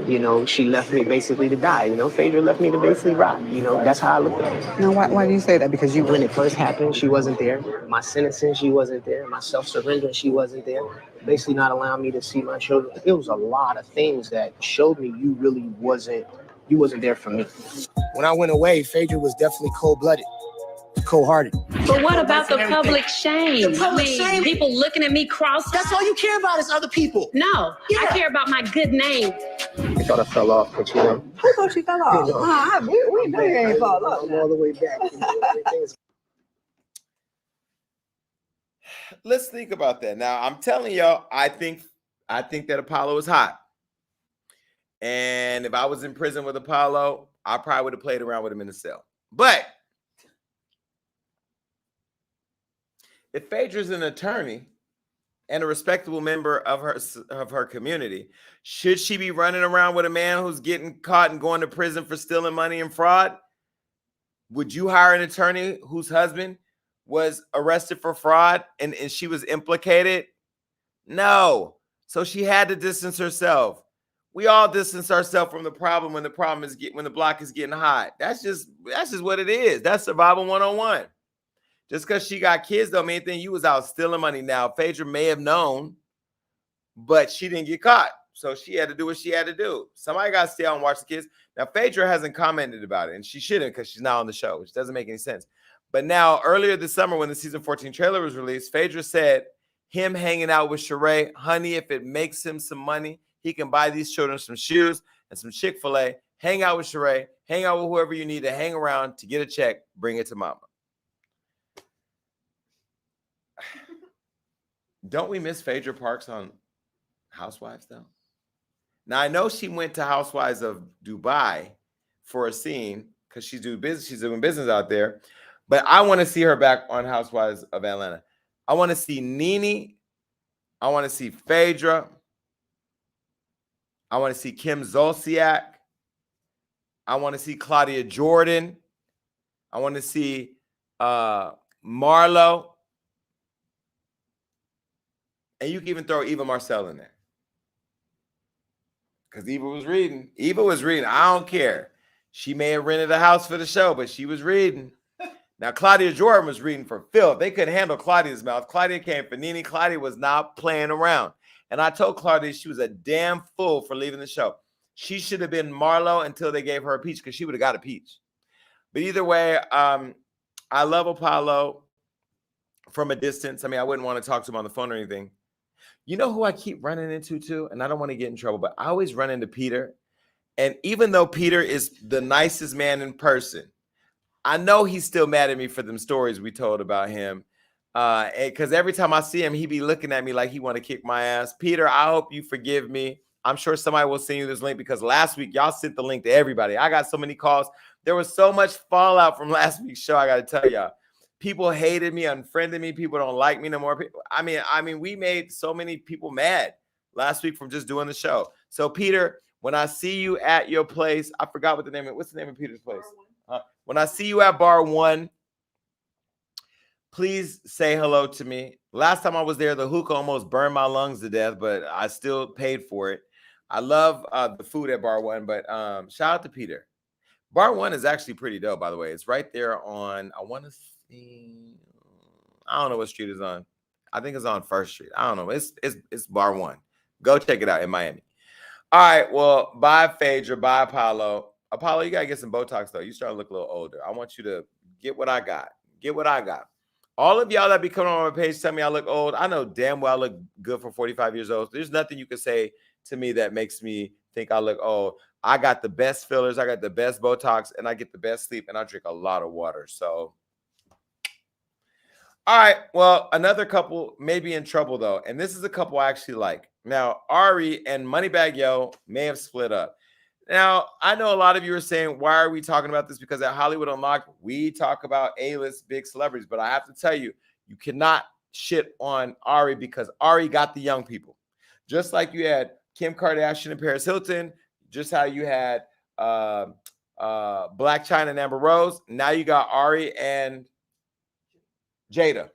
you know, she left me basically to die. You know, Phaedra left me to basically rot. You know, that's how I look at it. Now, why do you say that? Because When it first happened, she wasn't there. My sentencing, she wasn't there. My self-surrender, she wasn't there. Basically not allowing me to see my children. It was a lot of things that showed me you really wasn't there for me. When I went away, Phaedra was definitely cold-blooded, cold-hearted. But what about the public shame? The public shame? People looking at me cross. That's all you care about is other people. No, Yeah. I care about my good name. I thought I fell off, but you know. Who thought she fell off? We know you ain't fall off. I'm all the way back. Let's think about that. Now, I'm telling y'all, I think that Apollo is hot. And if I was in prison with Apollo, I probably would have played around with him in the cell. But if Phaedra's an attorney and a respectable member of her community, should she be running around with a man who's getting caught and going to prison for stealing money and fraud? Would you hire an attorney whose husband was arrested for fraud and she was implicated? No. So she had to distance herself. We all distance ourselves from the problem when the block is getting hot. That's just what it is. That's survival 101. Just because she got kids don't mean anything. You was out stealing money. Now, Phaedra may have known, but she didn't get caught. So she had to do what she had to do. Somebody got to stay out and watch the kids. Now, Phaedra hasn't commented about it, and she shouldn't because she's not on the show, which doesn't make any sense. But now, earlier this summer, when the season 14 trailer was released, Phaedra said him hanging out with Sheree, honey, if it makes him some money, he can buy these children some shoes and some Chick-fil-A, hang out with Sheree, hang out with whoever you need to hang around to get a check, bring it to mama. Don't we miss Phaedra Parks on Housewives, though? Now, I know she went to Housewives of Dubai for a scene because she's doing business out there. But I want to see her back on Housewives of Atlanta. I want to see Nene. I want to see Phaedra. I want to see Kim Zolciak. I want to see Claudia Jordan. I want to see Marlo. And you can even throw Eva Marcel in there. Because Eva was reading. I don't care. She may have rented a house for the show, but she was reading. Now, Claudia Jordan was reading for filth. They couldn't handle Claudia's mouth. Claudia came for Nene. Claudia was not playing around. And I told Claudia she was a damn fool for leaving the show. She should have been Marlo until they gave her a peach, because she would have got a peach. But either way, I love Apollo from a distance. I mean, I wouldn't want to talk to him on the phone or anything. You know who I keep running into too? And I don't want to get in trouble, but I always run into Peter. And even though Peter is the nicest man in person, I know he's still mad at me for them stories we told about him. Because every time I see him, he be looking at me like he want to kick my ass. Peter, I hope you forgive me. I'm sure somebody will send you this link, because last week y'all sent the link to everybody. I got so many calls. There was so much fallout from last week's show. I got to tell y'all. People hated me, unfriended me. People don't like me no more. I mean, we made so many people mad last week from just doing the show. So, Peter, when I see you at your place, I forgot what the name is. What's the name of Peter's place? When I see you at Bar 1, please say hello to me. Last time I was there, the hookah almost burned my lungs to death, but I still paid for it. I love the food at Bar 1, but shout out to Peter. Bar 1 is actually pretty dope, by the way. It's right there on, I want to see, I don't know what street it's on. I think it's on 1st Street. I don't know. It's Bar 1. Go check it out in Miami. All right, well, bye, Phaedra. Bye, Apollo. Apollo, you got to get some Botox, though. You starting to look a little older. I want you to get what I got. Get what I got. All of y'all that be coming on my page tell me I look old. I know damn well I look good for 45 years old. There's nothing you can say to me that makes me think I look old. I got the best fillers. I got the best Botox, and I get the best sleep, and I drink a lot of water. So, all right. Well, another couple may be in trouble, though. And this is a couple I actually like. Now, Ari and Moneybagg Yo may have split up. Now, I know a lot of you are saying, why are we talking about this? Because at Hollywood Unlocked, we talk about A-list big celebrities. But I have to tell you, you cannot shit on Ari, because Ari got the young people. Just like you had Kim Kardashian and Paris Hilton, just how you had Black China and Amber Rose. Now you got Ari and Jada.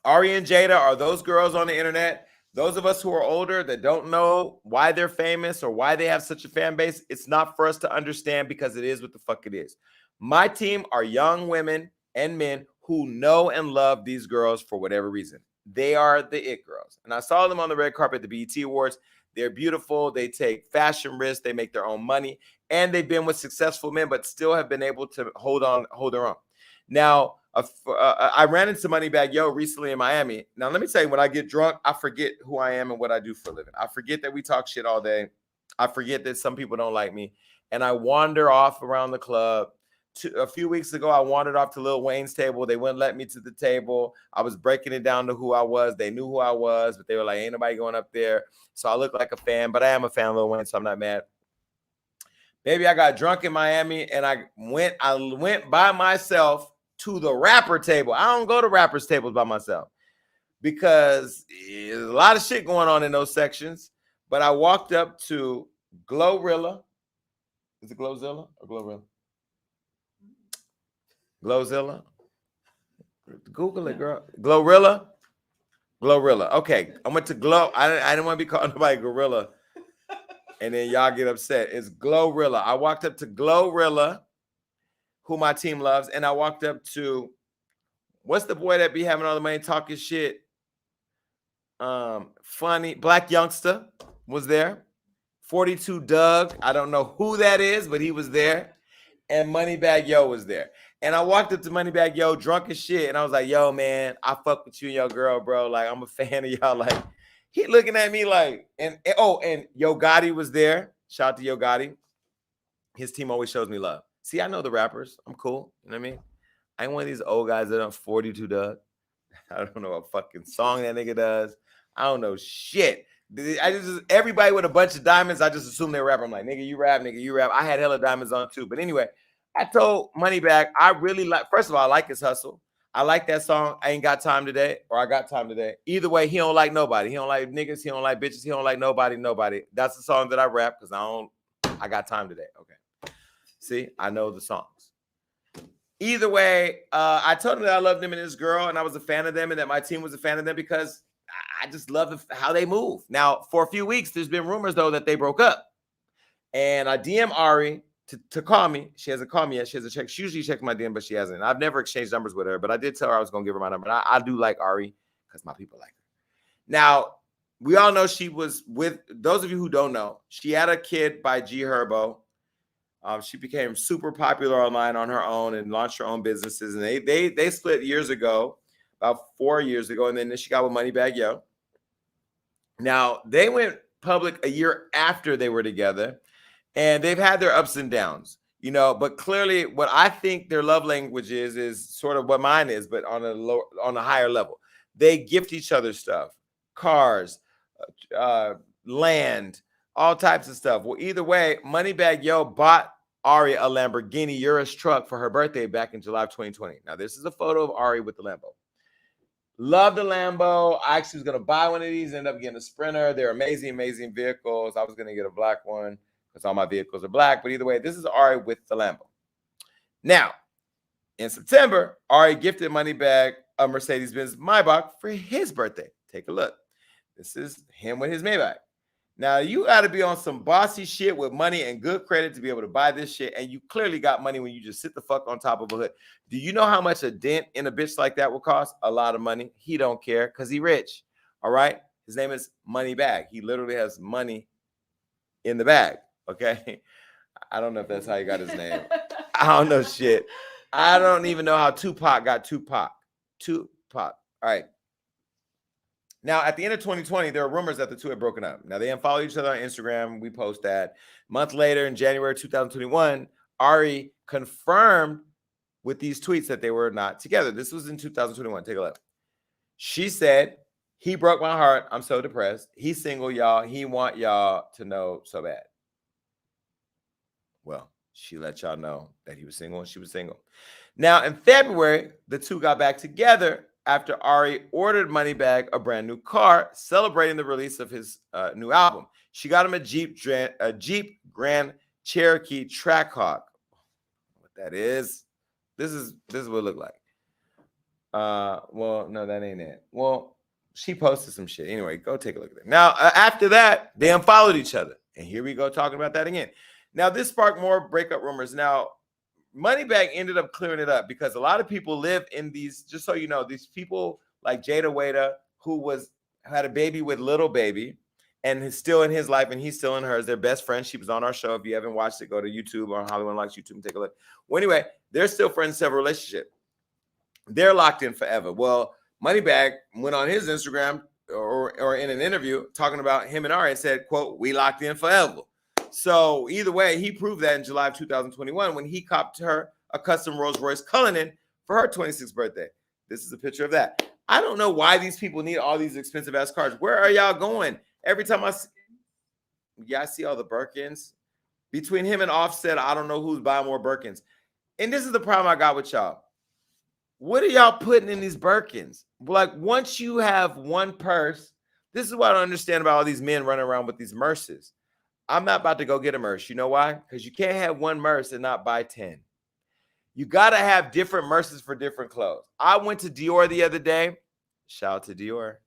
Ari and Jada are those girls on the internet. Those of us who are older that don't know why they're famous or why they have such a fan base, it's not for us to understand, because it is what the fuck it is. My team are young women and men who know and love these girls for whatever reason. They are the it girls. And I saw them on the red carpet at the BET Awards. They're beautiful. They take fashion risks. They make their own money. And they've been with successful men, but still have been able to hold their own. Now, I ran into Moneybagg Yo recently in Miami. Now, let me tell you, when I get drunk, I forget who I am and what I do for a living. I forget that we talk shit all day. I forget that some people don't like me. And I wander off around the club. A few weeks ago, I wandered off to Lil Wayne's table. They wouldn't let me to the table. I was breaking it down to who I was. They knew who I was, but they were like, ain't nobody going up there. So I look like a fan, but I am a fan of Lil Wayne, so I'm not mad. Baby, I got drunk in Miami, and I went by myself to the rapper table. I don't go to rappers' tables by myself because there's a lot of shit going on in those sections. But I walked up to Glorilla. Is it Glowzilla or Glorilla? Glowzilla? Google it, girl. Glorilla? Glorilla. Okay, I went to Glow. I didn't want to be called nobody Gorilla. And then y'all get upset. It's Glorilla. I walked up to Glorilla, who my team loves, and I walked up to, what's the boy that be having all the money talking shit? Funny Black Youngster was there. 42 Doug. I don't know who that is, but he was there. And Moneybagg Yo was there. And I walked up to Moneybagg Yo drunk as shit, and I was like, yo, man, I fuck with you and your girl, bro. Like, I'm a fan of y'all. Like, he looking at me like, and Yo Gotti was there. Shout out to Yo Gotti. His team always shows me love. See, I know the rappers. I'm cool. You know what I mean? I ain't one of these old guys that are 42 Doug. I don't know what fucking song that nigga does. I don't know shit. Everybody with a bunch of diamonds, I just assume they rap. I'm like, nigga, you rap, nigga, you rap. I had hella diamonds on too. But anyway, I told Moneybagg, I really like, first of all, I like his hustle. I like that song. I ain't got time today, or I got time today. Either way, he don't like nobody. He don't like niggas. He don't like bitches. He don't like nobody. That's the song that I rap because I got time today. Okay. See, I know the songs. Either way, I told him that I loved him and his girl, and I was a fan of them, and that my team was a fan of them because I just love how they move. Now, for a few weeks, there's been rumors, though, that they broke up. And I DM Ari to call me. She hasn't called me yet. She hasn't checked. She usually checks my DM, but she hasn't. I've never exchanged numbers with her, but I did tell her I was going to give her my number. And I do like Ari because my people like her. Now, we all know she was with, those of you who don't know, she had a kid by G Herbo. She became super popular online on her own and launched her own businesses. And they split years ago, about 4 years ago. And then she got with Moneybagg Yo. Now, they went public a year after they were together. And they've had their ups and downs, you know, but clearly what I think their love language is sort of what mine is, but on a higher level. They gift each other stuff, cars, land, all types of stuff. Well, either way, Moneybagg Yo bought Ari a Lamborghini Urus truck for her birthday back in July of 2020. Now, this is a photo of Ari with the Lambo. Love the Lambo. I actually was going to buy one of these, ended up getting a Sprinter. They're amazing, amazing vehicles. I was going to get a black one because all my vehicles are black. But either way, this is Ari with the Lambo. Now, in September, Ari gifted Moneybagg a Mercedes-Benz Maybach for his birthday. Take a look. This is him with his Maybach. Now, you got to be on some bossy shit with money and good credit to be able to buy this shit. And you clearly got money when you just sit the fuck on top of a hood. Do you know how much a dent in a bitch like that will cost? A lot of money. He don't care because he rich. All right? His name is Moneybagg. He literally has money in the bag. Okay? I don't know if that's how he got his name. I don't know shit. I don't even know how Tupac got Tupac. Tupac. All right. Now, at the end of 2020, there were rumors that the two had broken up. Now, they unfollowed each other on Instagram. We post that. A month later, in January 2021, Ari confirmed with these tweets that they were not together. This was in 2021. Take a look. She said, he broke my heart. I'm so depressed. He's single, y'all. He want y'all to know so bad. Well, she let y'all know that he was single and she was single. Now, in February, the two got back together after Ari ordered Moneybagg a brand new car, celebrating the release of his new album. She got him a Jeep Grand Cherokee Trackhawk. What that is? This is what it looked like. Well, no, that ain't it. Well, she posted some shit. Anyway, go take a look at it. Now, after that, they unfollowed each other. And here we go talking about that again. Now, this sparked more breakup rumors. Now, Moneybagg ended up clearing it up because a lot of people live in these, just so you know, these people like Jada Wada, who had a baby with Little Baby and is still in his life and he's still in hers. They're best friends. She was on our show. If you haven't watched it, go to YouTube or Hollywood Likes YouTube and take a look. Well, anyway, they're still friends, have a relationship. They're locked in forever. Well, Moneybagg went on his Instagram or in an interview talking about him and Ari and said, quote, "We locked in forever." So either way, he proved that in July of 2021 when he copped her a custom Rolls-Royce Cullinan for her 26th birthday. This is a picture of that. I don't know why these people need all these expensive ass cars. Where are y'all going? Every time I see all the Birkins. Between him and Offset, I don't know who's buying more Birkins. And this is the problem I got with y'all. What are y'all putting in these Birkins? Like, once you have one purse, this is what I don't understand about all these men running around with these Merces. I'm not about to go get a Merce. You know why? Because you can't have one Merce and not buy 10. You got to have different Merces for different clothes. I went to Dior the other day. Shout out to Dior.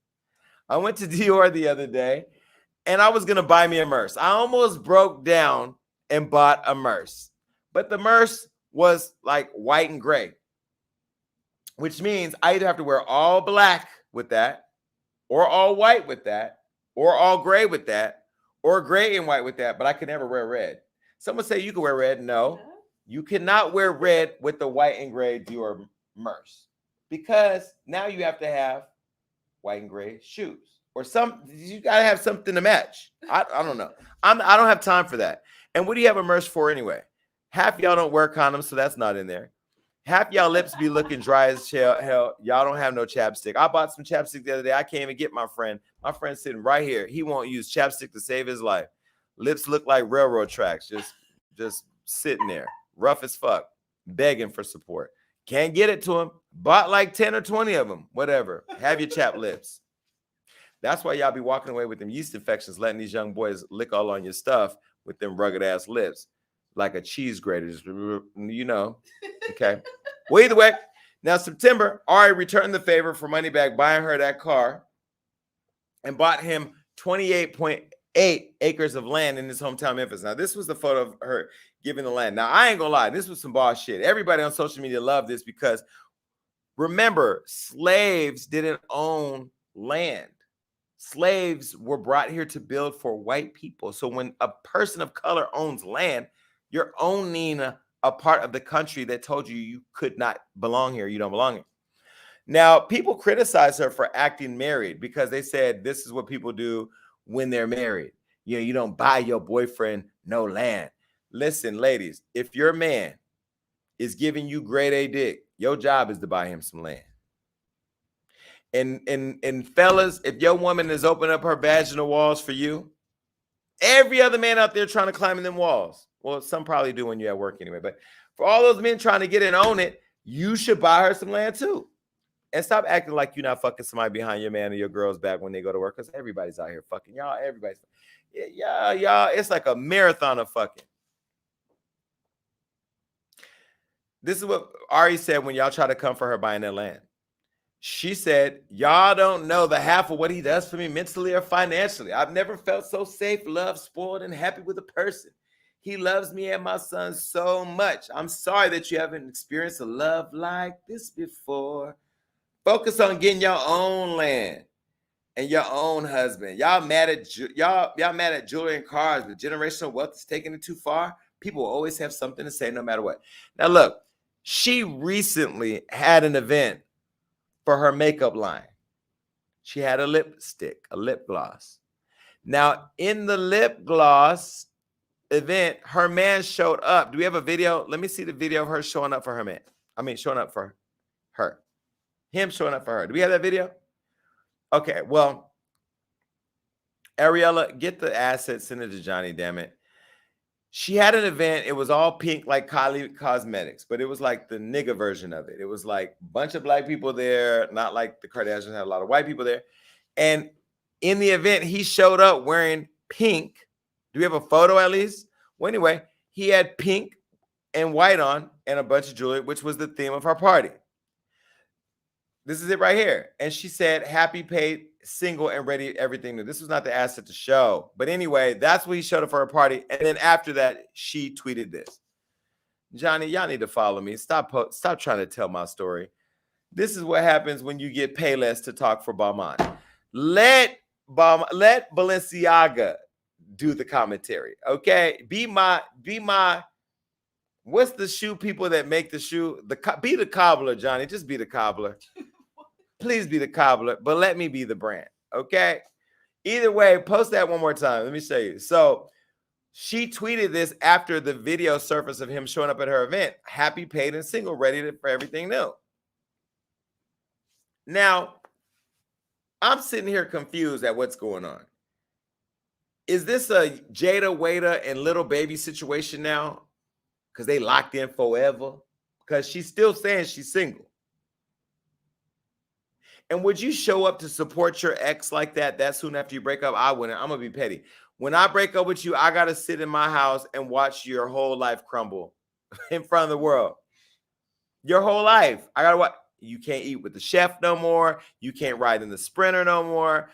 I went to Dior the other day, and I was going to buy me a Merce. I almost broke down and bought a Merce. But the Merce was like white and gray, which means I either have to wear all black with that, or all white with that, or all gray with that, or gray and white with that, but I could never wear red. Someone say you can wear red. No, you cannot wear red with the white and gray Dior Merce because now you have to have white and gray shoes or you got to have something to match. I don't know. I don't have time for that. And what do you have a Merce for anyway? Half y'all don't wear condoms, so that's not in there. Half y'all lips be looking dry as hell. Y'all don't have no chapstick. I bought some chapstick the other day. I can't even get my friend. My friend's sitting right here. He won't use chapstick to save his life. Lips look like railroad tracks, just sitting there, rough as fuck, begging for support. Can't get it to him. Bought like 10 or 20 of them. Whatever. Have your chapped lips. That's why y'all be walking away with them yeast infections, letting these young boys lick all on your stuff with them rugged ass lips, like a cheese grater. Just, you know. Okay. Well, either way, now September, Ari returned the favor for Moneybagg, buying her that car, and bought him 28.8 acres of land in his hometown, Memphis. Now, this was the photo of her giving the land. Now, I ain't gonna lie, this was some boss shit. Everybody on social media loved this because, remember, slaves didn't own land. Slaves were brought here to build for white people. So when a person of color owns land, you're owning a part of the country that told you you could not belong here. You don't belong here. Now, people criticize her for acting married because they said this is what people do when they're married. You know, you don't buy your boyfriend no land. Listen, ladies, if your man is giving you grade A dick, your job is to buy him some land. And fellas, if your woman is opening up her vaginal walls for you, every other man out there trying to climb in them walls, well, some probably do when you're at work anyway, but for all those men trying to get and own it, you should buy her some land too. And stop acting like you're not fucking somebody behind your man or your girl's back when they go to work, because everybody's out here fucking. Y'all, everybody's, y'all, it's like a marathon of fucking. This is what Ari said when y'all try to come for her buying that land. She said, y'all don't know the half of what he does for me mentally or financially. I've never felt so safe, loved, spoiled, and happy with a person. He loves me and my son so much. I'm sorry that you haven't experienced a love like this before. Focus on getting your own land and your own husband. Y'all mad at y'all mad at jewelry and cars, but generational wealth is taking it too far. People will always have something to say no matter what. Now look, she recently had an event for her makeup line. She had a lipstick, a lip gloss. Now, in the lip gloss event, her man showed up. Do we have a video? Let me see the video of her showing up for her man. I mean, showing up for her. Him showing up for her. Do we have that video? Okay, well, Ariella, get the assets, send it to Johnny, damn it. She had an event. It was all pink, like Kylie Cosmetics, but it was like the nigga version of it. It was like a bunch of black people there, not like the Kardashians had a lot of white people there. And in the event, he showed up wearing pink. Do we have a photo at least? Well, anyway, he had pink and white on and a bunch of jewelry, which was the theme of her party. This is it right here. And she said, happy, paid, single, and ready, everything new. This was not the asset to show. But anyway, that's what he showed up for her party. And then after that, she tweeted this. Johnny, y'all need to follow me. Stop trying to tell my story. This is what happens when you get Payless to talk for Balmain. Let Balenciaga do the commentary, okay? Be my, what's the shoe people that make the shoe? Be the cobbler, Johnny. Just be the cobbler. Please be the cobbler, but let me be the brand, okay? Either way, post that one more time. Let me show you. So she tweeted this after the video surfaced of him showing up at her event, happy, paid, and single, ready for everything new. Now, I'm sitting here confused at what's going on. Is this a Jada, Wada, and Little Baby situation now? Because they locked in forever? Because she's still saying she's single. And would you show up to support your ex like that soon after you break up? I wouldn't. I'm going to be petty. When I break up with you, I got to sit in my house and watch your whole life crumble in front of the world. Your whole life. I got to watch. You can't eat with the chef no more. You can't ride in the Sprinter no more.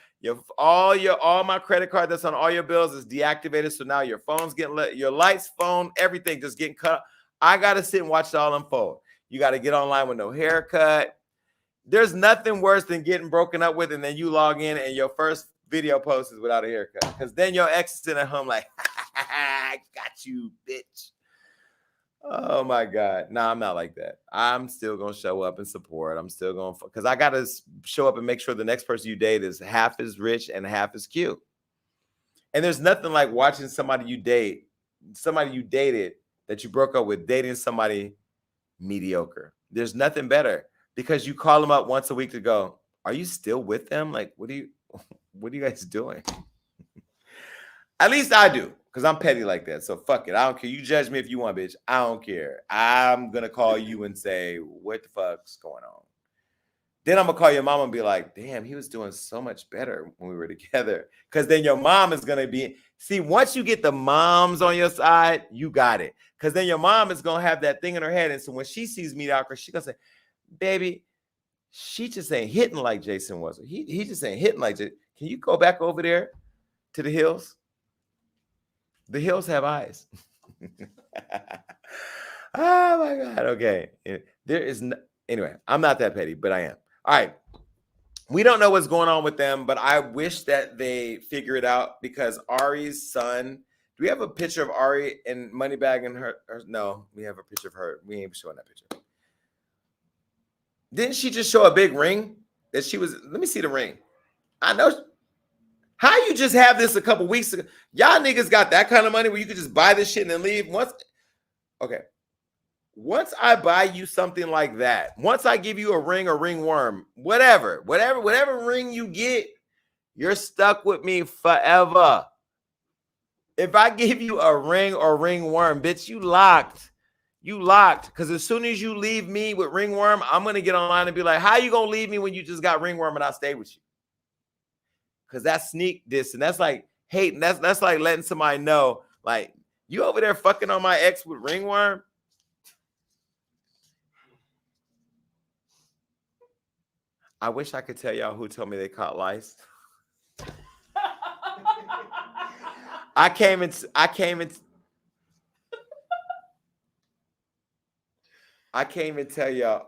All my credit card that's on all your bills is deactivated. So now your phone's getting your lights, phone, everything just getting cut. I got to sit and watch it all unfold. You got to get online with no haircut. There's nothing worse than getting broken up with and then you log in and your first video post is without a haircut. Because then your ex is sitting at home like, I got you, bitch. Oh, my God. No, I'm not like that. I'm still going to show up and support. I'm still going to, because I got to show up and make sure the next person you date is half as rich and half as cute. And there's nothing like watching somebody you dated that you broke up with, dating somebody mediocre. There's nothing better. Because you call them up once a week to go, are you still with them? Like, what are you guys doing? At least I do. Because I'm petty like that. So fuck it. I don't care. You judge me if you want, bitch. I don't care. I'm going to call you and say, what the fuck's going on? Then I'm going to call your mom and be like, damn, he was doing so much better when we were together. Because then your mom is going to be, see, once you get the moms on your side, you got it. Because then your mom is going to have that thing in her head. And so when she sees mediocre, she's going to say, baby, she just ain't hitting like Jason was. He just ain't hitting like Jason. Can you go back over there to the hills? The hills have eyes. Oh my God. Okay. There is no, anyway, I'm not that petty, but I am. All right. We don't know what's going on with them, but I wish that they figure it out because Ari's son. Do we have a picture of Ari and Moneybagg and her? No, we have a picture of her. We ain't showing that picture. Didn't she just show a big ring that she was? Let me see the ring. I know. How you just have this a couple weeks ago? Y'all niggas got that kind of money where you could just buy this shit and then leave. Once I buy you something like that, once I give you a ring or ringworm, whatever ring you get, you're stuck with me forever. If I give you a ring or ringworm, bitch, you locked. You locked. Because as soon as you leave me with ringworm, I'm going to get online and be like, how you going to leave me when you just got ringworm and I stay with you? Because that's sneak diss. And that's like hating. That's like letting somebody know, like, you over there fucking on my ex with ringworm? I wish I could tell y'all who told me they caught lice. I came and tell y'all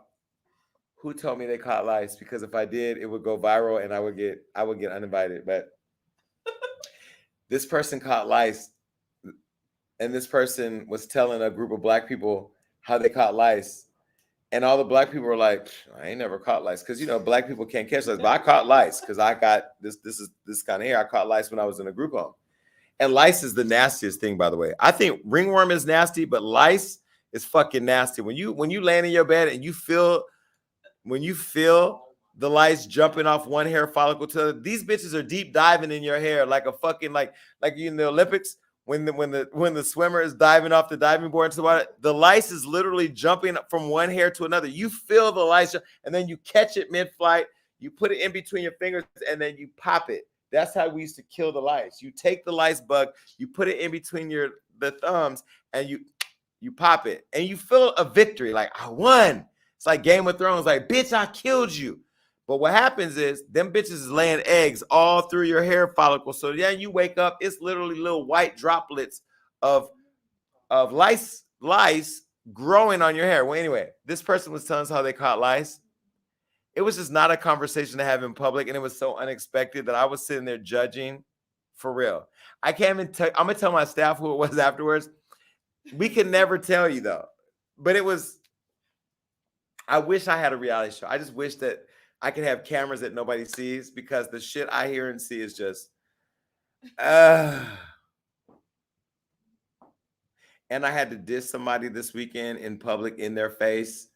who told me they caught lice, because if I did, it would go viral and I would get uninvited. But this person caught lice, and this person was telling a group of black people how they caught lice. And all the black people were like, I ain't never caught lice. Because, you know, black people can't catch lice. But I caught lice because I got this kind of hair. I caught lice when I was in a group home. And lice is the nastiest thing, by the way. I think ringworm is nasty, but lice is fucking nasty. When you land in your bed and you feel the lice jumping off one hair follicle to the other, these bitches are deep diving in your hair like a fucking like you in the Olympics. When the swimmer is diving off the diving board into the water, the lice is literally jumping from one hair to another. You feel the lice, and then you catch it mid-flight. You put it in between your fingers, and then you pop it. That's how we used to kill the lice. You take the lice bug, you put it in between the thumbs, and you pop it, and you feel a victory, like I won. It's like Game of Thrones, like bitch, I killed you. But what happens is them bitches is laying eggs all through your hair follicle. So yeah, you wake up, it's literally little white droplets of lice growing on your hair. Well, anyway, this person was telling us how they caught lice. It was just not a conversation to have in public, and it was so unexpected that I was sitting there judging for real. I can't even tell. I'm gonna tell my staff who it was afterwards. We can never tell you though, but it was. I wish I had a reality show. I just wish that I could have cameras that nobody sees, because the shit I hear and see is just, and I had to diss somebody this weekend in public in their face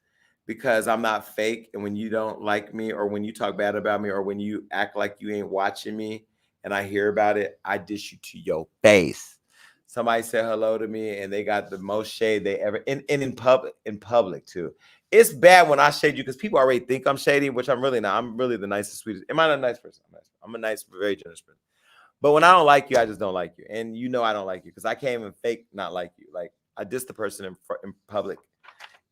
because I'm not fake. And when you don't like me, or when you talk bad about me, or when you act like you ain't watching me and I hear about it, I dish you to your face. Somebody said hello to me and they got the most shade they ever, and in public too. It's bad when I shade you because people already think I'm shady, which I'm really not. I'm really the nicest, sweetest. Am I not a nice person? I'm a nice, very generous person. But when I don't like you, I just don't like you. And you know I don't like you because I can't even fake not like you. Like, I dissed the person in public.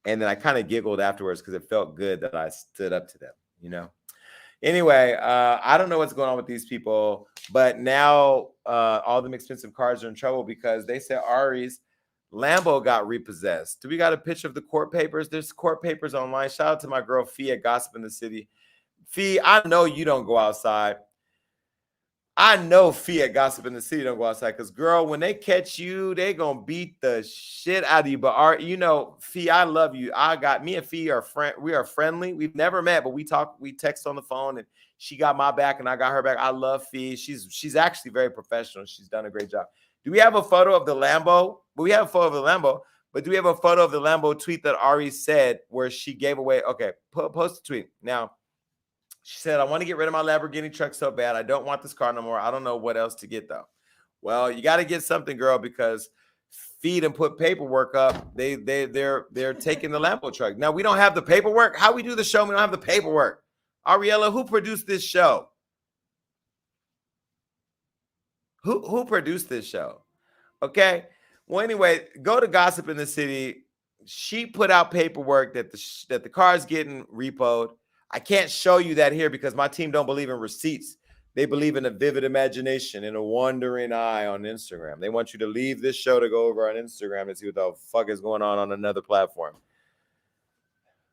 And then I kind of giggled afterwards because it felt good that I stood up to them, you know? Anyway, I don't know what's going on with these people. But now all them expensive cars are in trouble because they said Aries Lambo got repossessed. Do we got a picture of the court papers? There's court papers online. Shout out to my girl Fee at Gossip in the City. Fee, I know you don't go outside. I know Fee at Gossip in the City don't go outside because, girl, when they catch you, they going to beat the shit out of you. But, you know, Fee, I love you. Me and Fee are friend. We are friendly. We've never met, but we text on the phone, and she got my back and I got her back. I love Fee. She's actually very professional. She's done a great job. Do we have a photo of the Lambo? Well, we have a photo of the Lambo, but do we have a photo of the Lambo tweet that Ari said where she gave away? Okay, post the tweet. Now, she said, I want to get rid of my Lamborghini truck so bad. I don't want this car no more. I don't know what else to get, though. Well, you got to get something, girl, because feed and put paperwork up. They're taking the Lambo truck. Now we don't have the paperwork. How we do the show? We don't have the paperwork. Ariella, who produced this show? Who produced this show? Okay. Well, anyway, go to Gossip in the City. She put out paperwork that the car's getting repoed. I can't show you that here because my team don't believe in receipts. They believe in a vivid imagination and a wandering eye on Instagram. They want you to leave this show to go over on Instagram and see what the fuck is going on another platform.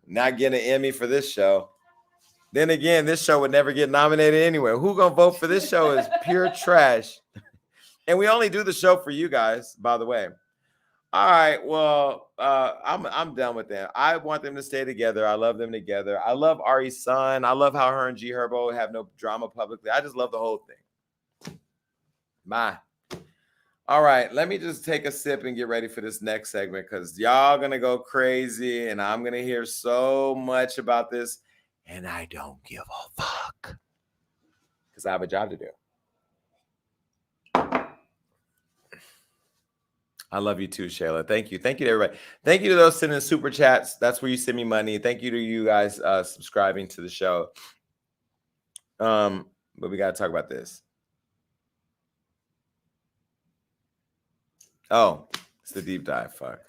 Not getting an Emmy for this show. Then again, this show would never get nominated anywhere. Who gonna vote for this show is pure trash. And we only do the show for you guys, by the way. All right, well, I'm done with them. I want them to stay together. I love them together. I love Ari's son. I love how her and G Herbo have no drama publicly. I just love the whole thing. Bye. All right, let me just take a sip and get ready for this next segment because y'all gonna go crazy and I'm gonna hear so much about this and I don't give a fuck because I have a job to do. I love you too, Shayla. Thank you. Thank you to everybody. Thank you to those sending super chats. That's where you send me money. Thank you to you guys subscribing to the show. But we got to talk about this. Oh, it's the deep dive. Fuck.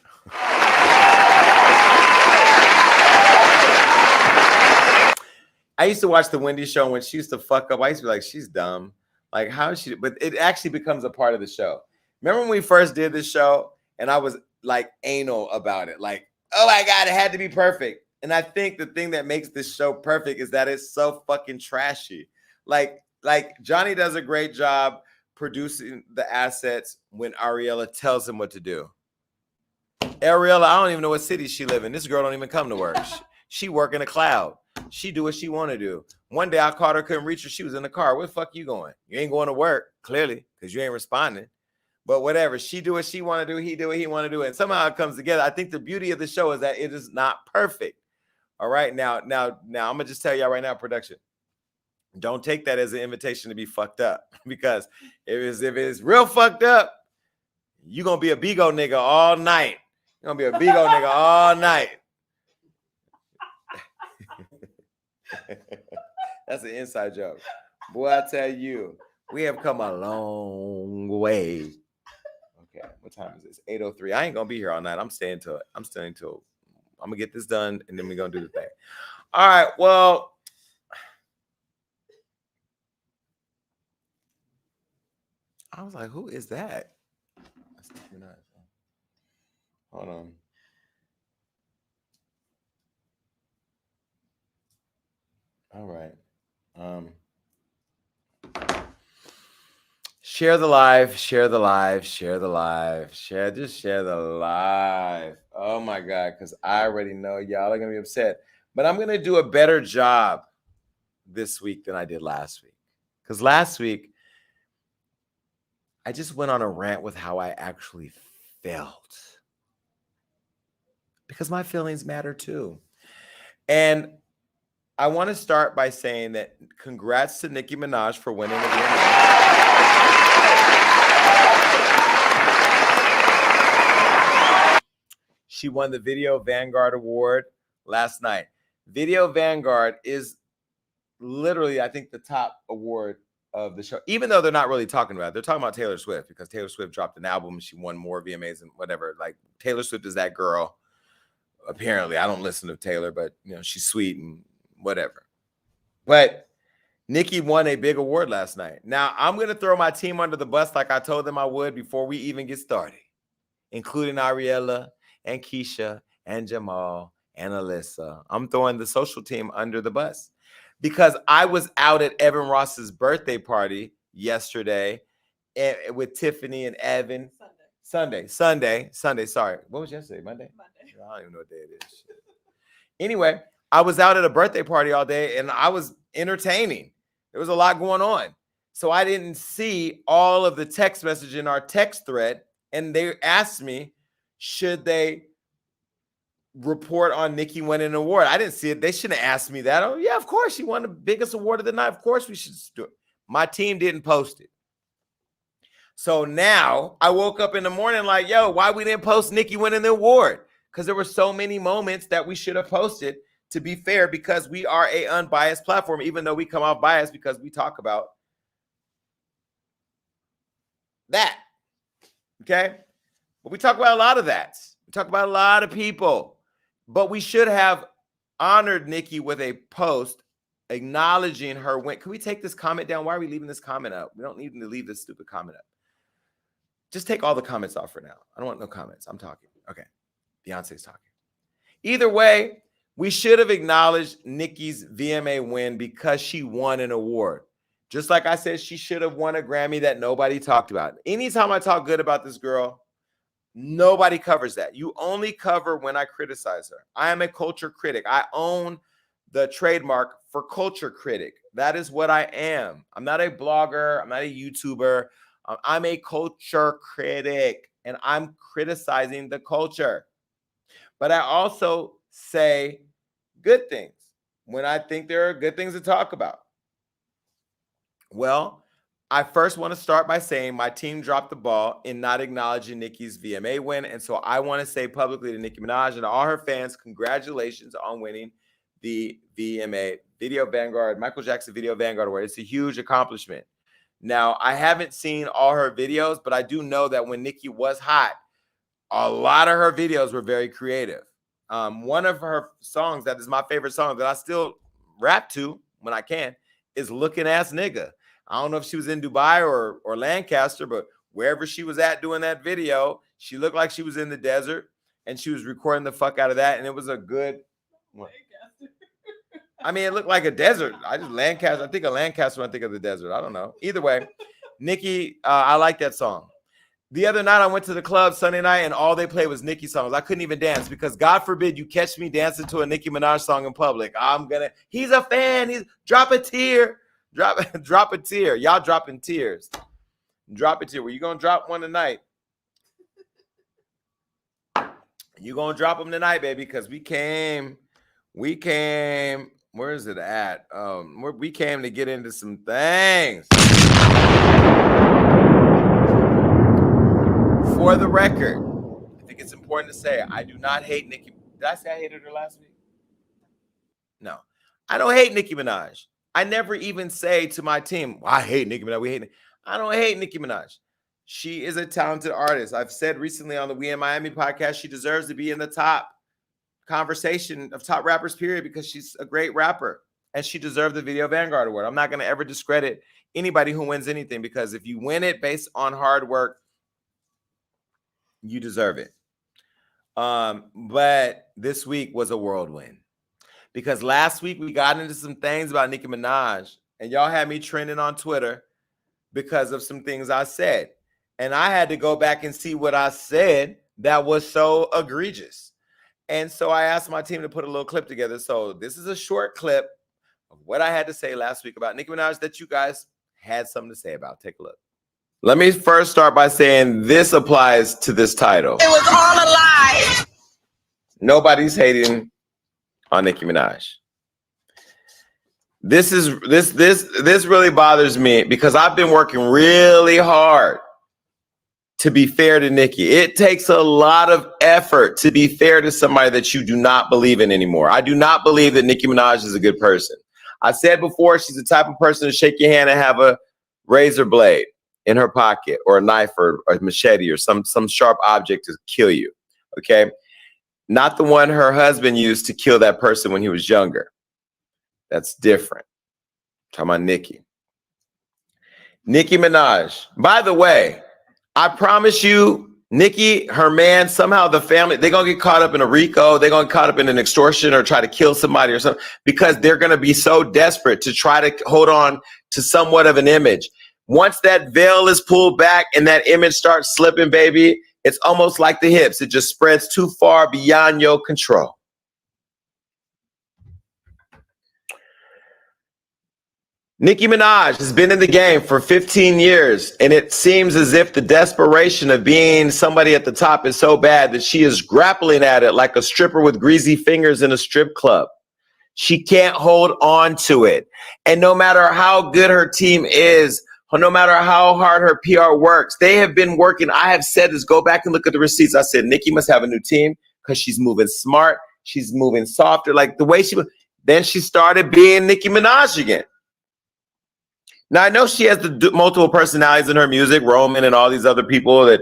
I used to watch the Wendy show when she used to fuck up. I used to be like, she's dumb. Like, how is she? But it actually becomes a part of the show. Remember when we first did this show and I was like anal about it? Like, oh my God, it had to be perfect. And I think the thing that makes this show perfect is that it's so fucking trashy. Like Johnny does a great job producing the assets when Ariella tells him what to do. Ariella, I don't even know what city she live in. This girl don't even come to work. She work in a cloud. She do what she want to do. One day I called her, couldn't reach her. She was in the car. Where the fuck you going? You ain't going to work, clearly, because you ain't responding. But whatever, she do what she want to do, he do what he want to do, and somehow it comes together. I think the beauty of the show is that it is not perfect. All right, now, I'm gonna just tell y'all right now, production, don't take that as an invitation to be fucked up because if it's real fucked up, you gonna be a bigo nigga all night. You're gonna be a bigo nigga all night. That's an inside joke, boy. I tell you, we have come a long way. Okay, what time is this? 8:03. I ain't gonna be here all night. I'm staying till I'm gonna get this done and then we're gonna do the thing. All right, well. I was like, who is that? That's Nicki Minaj. Hold on. All right. Share the live, share the live, share the live, just share the live. Oh my God, because I already know y'all are gonna be upset. But I'm gonna do a better job this week than I did last week. Because last week, I just went on a rant with how I actually felt. Because my feelings matter too. And I want to start by saying that congrats to Nicki Minaj for winning the VMA. She won the Video Vanguard Award last night. Video Vanguard is literally, I think, the top award of the show, even though they're not really talking about it. They're talking about Taylor Swift because Taylor Swift dropped an album and she won more VMAs and whatever. Like, Taylor Swift is that girl. Apparently, I don't listen to Taylor, but you know, she's sweet and whatever. But Nicki won a big award last night. Now, I'm going to throw my team under the bus like I told them I would before we even get started, including Ariella and Keisha and Jamal and Alyssa. I'm throwing the social team under the bus because I was out at Evan Ross's birthday party yesterday with Tiffany and Evan. Sunday. Sorry. What was yesterday? Monday? I don't even know what day it is. Anyway, I was out at a birthday party all day and I was entertaining. There was a lot going on. So I didn't see all of the text message in our text thread. And they asked me, should they report on Nicki winning an award? I didn't see it. They shouldn't have asked me that. Oh, yeah, of course. She won the biggest award of the night. Of course we should do it. My team didn't post it. So now I woke up in the morning like, yo, why we didn't post Nicki winning the award? Because there were so many moments that we should have posted, to be fair, because we are a unbiased platform, even though we come off biased because we talk about that. Okay? But we talk about a lot of that. We talk about a lot of people. But we should have honored Nicki with a post acknowledging her win. Can we take this comment down? Why are we leaving this comment up? We don't need to leave this stupid comment up. Just take all the comments off for now. I don't want no comments. I'm talking. Okay. Beyonce's talking. Either way, we should have acknowledged Nicki's VMA win because she won an award. Just like I said, she should have won a Grammy that nobody talked about. Anytime I talk good about this girl, nobody covers that. You only cover when I criticize her. I am a culture critic. I own the trademark for culture critic. That is what I am. I'm not a blogger. I'm not a YouTuber. I'm a culture critic, and I'm criticizing the culture. But I also say good things when I think there are good things to talk about. Well, I first want to start by saying my team dropped the ball in not acknowledging Nicki's VMA win. And so I want to say publicly to Nicki Minaj and all her fans, congratulations on winning the VMA Video Vanguard, Michael Jackson Video Vanguard Award. It's a huge accomplishment. Now, I haven't seen all her videos, but I do know that when Nicki was hot, a lot of her videos were very creative. One of her songs that is my favorite song that I still rap to when I can is Looking Ass Nigga. I don't know if she was in Dubai or Lancaster, but wherever she was at doing that video, she looked like she was in the desert and she was recording the fuck out of that. And it was a good one. I mean, it looked like a desert. I think of Lancaster when I think of the desert. I don't know. Either way, Nicki, I like that song. The other night I went to the club Sunday night and all they played was Nicki songs. I couldn't even dance because God forbid you catch me dancing to a Nicki Minaj song in public. He's a fan. Drop a tear. Drop a tear. Y'all dropping tears. Drop a tear. Well, you going to drop one tonight. You going to drop them tonight, baby, because we came. Where is it at? We came to get into some things. For the record, I think it's important to say I do not hate Nicki. Did I say I hated her last week? No. I don't hate Nicki Minaj. I never even say to my team, well, I hate Nicki Minaj. I don't hate Nicki Minaj. She is a talented artist. I've said recently on the We in Miami podcast, she deserves to be in the top conversation of top rappers, period, because she's a great rapper and she deserved the Video Vanguard Award. I'm not going to ever discredit anybody who wins anything because if you win it based on hard work, you deserve it. But this week was a whirlwind because last week we got into some things about Nicki Minaj and y'all had me trending on Twitter because of some things I said. And I had to go back and see what I said that was so egregious. And so I asked my team to put a little clip together. So this is a short clip of what I had to say last week about Nicki Minaj that you guys had something to say about. Take a look. Let me first start by saying this applies to this title. It was all a lie. Nobody's hating on Nicki Minaj. This really bothers me because I've been working really hard to be fair to Nicki. It takes a lot of effort to be fair to somebody that you do not believe in anymore. I do not believe that Nicki Minaj is a good person. I said before, she's the type of person to shake your hand and have a razor blade in her pocket or a knife or a machete or some sharp object to kill you, okay? Not the one her husband used to kill that person when he was younger. That's different. I'm talking about Nicki. Nicki Minaj. By the way, I promise you, Nicki, her man, somehow the family, they're going to get caught up in a RICO. They're going to get caught up in an extortion or try to kill somebody or something because they're going to be so desperate to try to hold on to somewhat of an image. Once that veil is pulled back and that image starts slipping, baby, it's almost like the hips. It just spreads too far beyond your control. Nicki Minaj has been in the game for 15 years, and it seems as if the desperation of being somebody at the top is so bad that she is grappling at it like a stripper with greasy fingers in a strip club. She can't hold on to it. And no matter how good her team is, no matter how hard her PR works, they have been working. I have said this, go back and look at the receipts. I said, Nicki must have a new team because she's moving smart. She's moving softer. Like the way then she started being Nicki Minaj again. Now, I know she has the multiple personalities in her music, Roman and all these other people that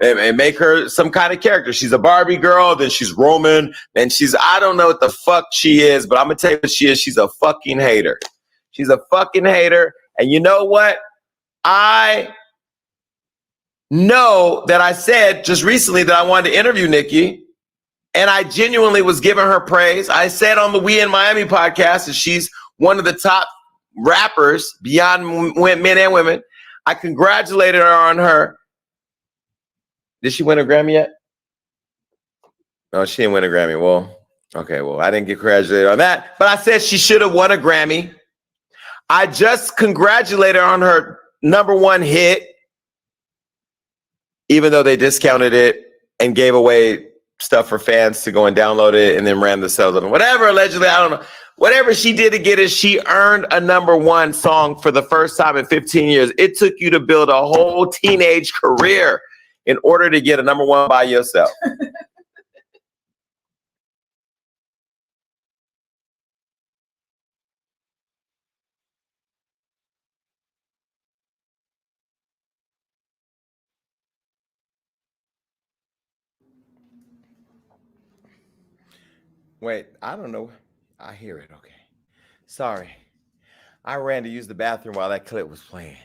and make her some kind of character. She's a Barbie girl, then she's Roman, and I don't know what the fuck she is, but I'm going to tell you what she is. She's a fucking hater. She's a fucking hater. And you know what? I know that I said just recently that I wanted to interview Nicki, and I genuinely was giving her praise. I said on the We in Miami podcast that she's one of the top rappers beyond men and women. I congratulated her on her. Did she win a Grammy yet? No, she didn't win a Grammy. Well, okay, well, I didn't get congratulated on that, but I said she should have won a Grammy. I just congratulated her on her #1 hit, even though they discounted it and gave away stuff for fans to go and download it and then ran the sales of it. Whatever, allegedly, I don't know. Whatever she did to get it, she earned a #1 song for the first time in 15 years. It took you to build a whole teenage career in order to get a #1 by yourself. Wait, I don't know. I hear it. Okay. Sorry. I ran to use the bathroom while that clip was playing.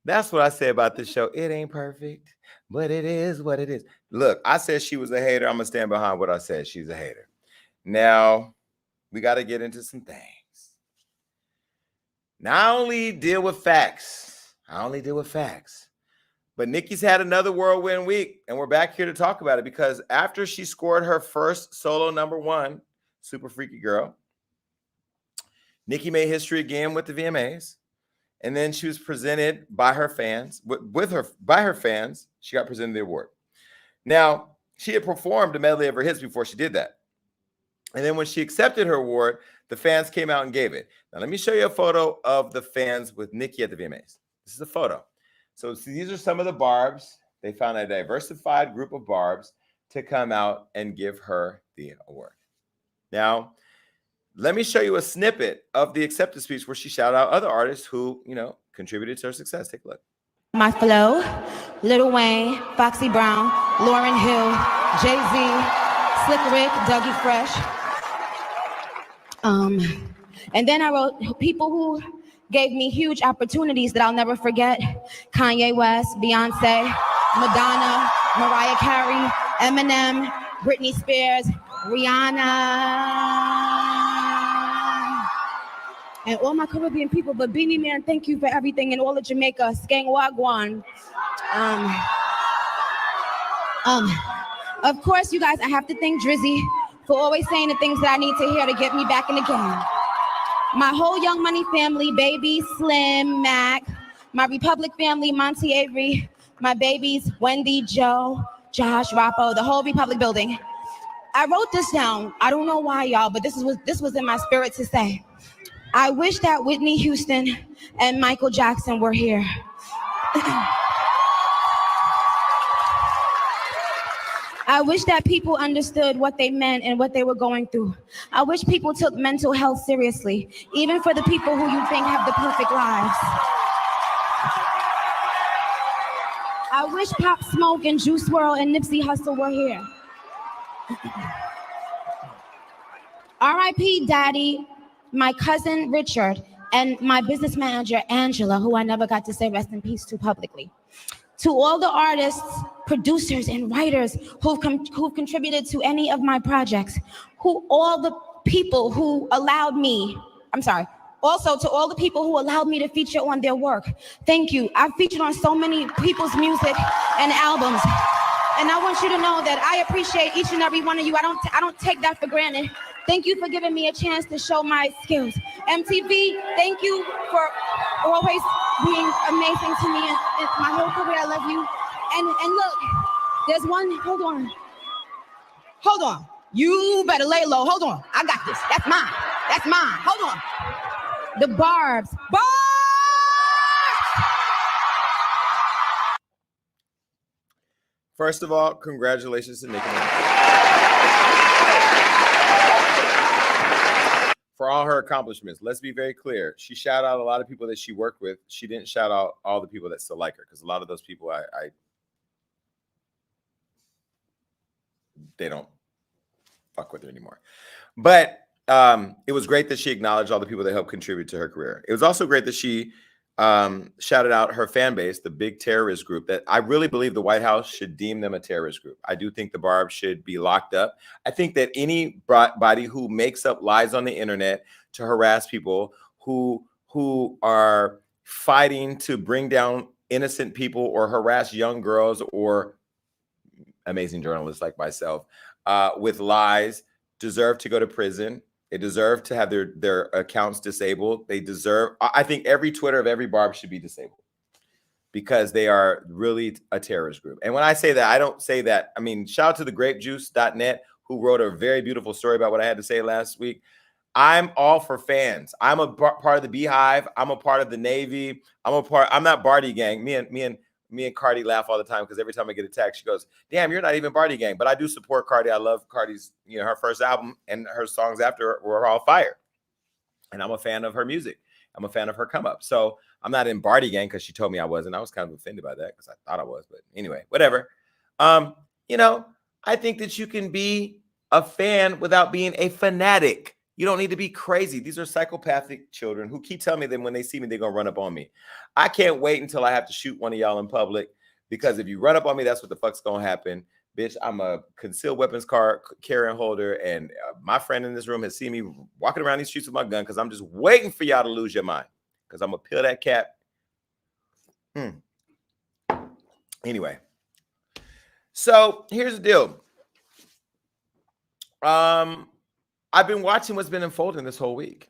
That's what I say about this show. It ain't perfect, but it is what it is. Look, I said she was a hater. I'm going to stand behind what I said. She's a hater. Now, we got to get into some things. Not only deal with facts. But Nicki's had another whirlwind week, and we're back here to talk about it because after she scored her first solo #1, Super Freaky Girl, Nicki made history again with the VMAs, and then she was presented by her fans. By her fans, she got presented the award. Now, she had performed a medley of her hits before she did that. And then when she accepted her award, the fans came out and gave it. Now, let me show you a photo of the fans with Nicki at the VMAs. This is a photo. So these are some of the Barbs. They found a diversified group of Barbs to come out and give her the award. Now, let me show you a snippet of the acceptance speech where she shouted out other artists who, contributed to her success. Take a look. My Flow, Lil Wayne, Foxy Brown, Lauryn Hill, Jay-Z, Slick Rick, Dougie Fresh. And then I wrote people who gave me huge opportunities that I'll never forget. Kanye West, Beyonce, Madonna, Mariah Carey, Eminem, Britney Spears, Rihanna. And all my Caribbean people, but Beanie Man, thank you for everything, and all of Jamaica, Skang Wagwan. Of course, you guys, I have to thank Drizzy for always saying the things that I need to hear to get me back in the game. My whole Young Money family, Baby, Slim, Mac, my Republic family, Monty Avery, my babies, Wendy, Joe, Josh, Rappo, the whole Republic building. I wrote this down. I don't know why, y'all, but this was in my spirit to say. I wish that Whitney Houston and Michael Jackson were here. I wish that people understood what they meant and what they were going through. I wish people took mental health seriously, even for the people who you think have the perfect lives. I wish Pop Smoke and Juice WRLD and Nipsey Hussle were here. R.I.P. Daddy, my cousin Richard, and my business manager Angela, who I never got to say rest in peace to publicly. To all the artists, producers, and writers who've contributed to any of my projects, all the people who allowed me, also to all the people who allowed me to feature on their work. Thank you. I've featured on so many people's music and albums. And I want you to know that I appreciate each and every one of you. I don't take that for granted. Thank you for giving me a chance to show my skills. MTV, thank you for always being amazing to me in my whole career. I love you. And look, there's one, hold on. You better lay low. Hold on, I got this. That's mine. Hold on. The Barbs. First of all, congratulations to Nicki Minaj for all her accomplishments. Let's be very clear. She shouted out a lot of people that she worked with. She didn't shout out all the people that still like her, because a lot of those people they don't fuck with her anymore. But it was great that she acknowledged all the people that helped contribute to her career. It was also great that she shouted out her fan base, the big terrorist group that I really believe the White House should deem them a terrorist group. I do think the Barbs should be locked up. I think that anybody who makes up lies on the internet to harass people, who are fighting to bring down innocent people or harass young girls or amazing journalists like myself with lies, deserve to go to prison. They deserve to have their accounts disabled. They deserve, I think every Twitter of every Barb should be disabled because they are really a terrorist group. And when I say that, I don't say that, I mean, shout out to the grapejuice.net who wrote a very beautiful story about what I had to say last week. I'm all for fans. I'm a part of the Beehive. I'm a part of the Navy. I'm not Barty Gang. Me and Cardi laugh all the time because every time I get a text, she goes, damn, you're not even Barty Gang. But I do support Cardi. I love Cardi's, her first album, and her songs after were all fire. And I'm a fan of her music. I'm a fan of her come up. So I'm not in Barty Gang because she told me I wasn't. I was kind of offended by that because I thought I was. But anyway, whatever. I think that you can be a fan without being a fanatic. You don't need to be crazy. These are psychopathic children who keep telling me that when they see me, they're going to run up on me. I can't wait until I have to shoot one of y'all in public, because if you run up on me, that's what the fuck's going to happen. Bitch, I'm a concealed weapons carrying holder, and my friend in this room has seen me walking around these streets with my gun because I'm just waiting for y'all to lose your mind, because I'm going to peel that cap. Anyway, so here's the deal. I've been watching what's been unfolding this whole week.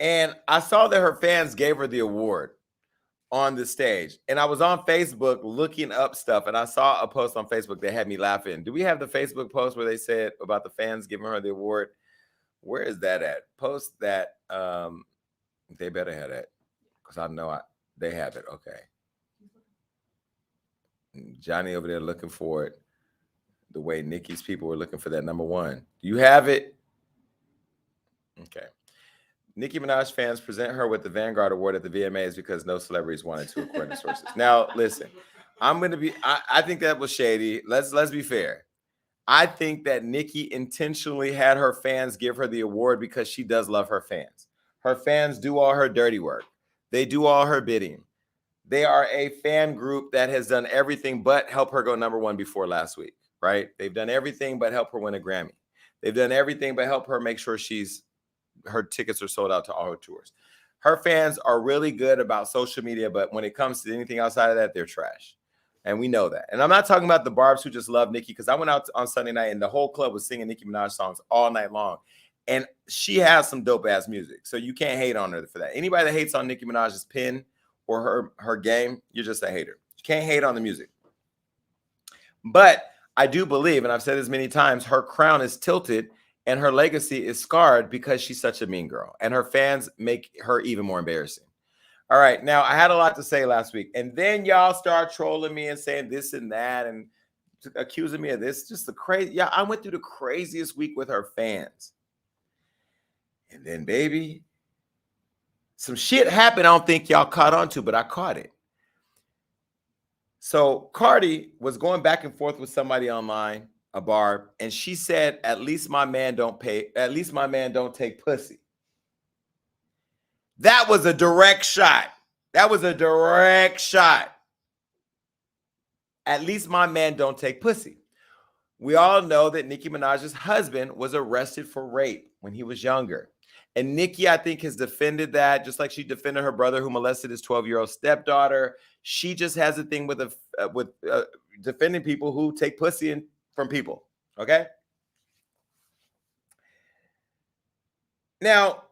And I saw that her fans gave her the award on the stage. And I was on Facebook looking up stuff, and I saw a post on Facebook that had me laughing. Do we have the Facebook post where they said about the fans giving her the award? Where is that at? Post that. They better have that, because I know they have it. Okay. Johnny over there looking for it. The way Nicki's people were looking for that number one. Do you have it? Okay. Nicki Minaj fans present her with the Vanguard Award at the VMAs because no celebrities wanted to, according to sources. Now, listen, I think that was shady. Let's be fair. I think that Nicki intentionally had her fans give her the award because she does love her fans. Her fans do all her dirty work. They do all her bidding. They are a fan group that has done everything but help her go number one before last week. Right? They've done everything but help her win a Grammy. They've done everything but help her make sure her tickets are sold out to all her tours. Her fans are really good about social media, but when it comes to anything outside of that, they're trash. And we know that. And I'm not talking about the Barbs who just love Nicki, because I went out on Sunday night and the whole club was singing Nicki Minaj songs all night long. And she has some dope ass music. So you can't hate on her for that. Anybody that hates on Nicki Minaj's pen or her game, you're just a hater. You can't hate on the music. But I do believe, and I've said this many times, her crown is tilted and her legacy is scarred because she's such a mean girl. And her fans make her even more embarrassing. All right. Now, I had a lot to say last week. And then y'all start trolling me and saying this and that and accusing me of this. Just the crazy. Yeah, I went through the craziest week with her fans. And then, baby, some shit happened I don't think y'all caught on to, but I caught it. So Cardi was going back and forth with somebody online, a Barb, and she said, at least my man don't take pussy. That was a direct shot. At least my man don't take pussy. We all know that Nicki Minaj's husband was arrested for rape when he was younger. And Nicki, I think, has defended that, just like she defended her brother who molested his 12-year-old stepdaughter. She just has a thing with defending people who take pussy from people. Okay. Now,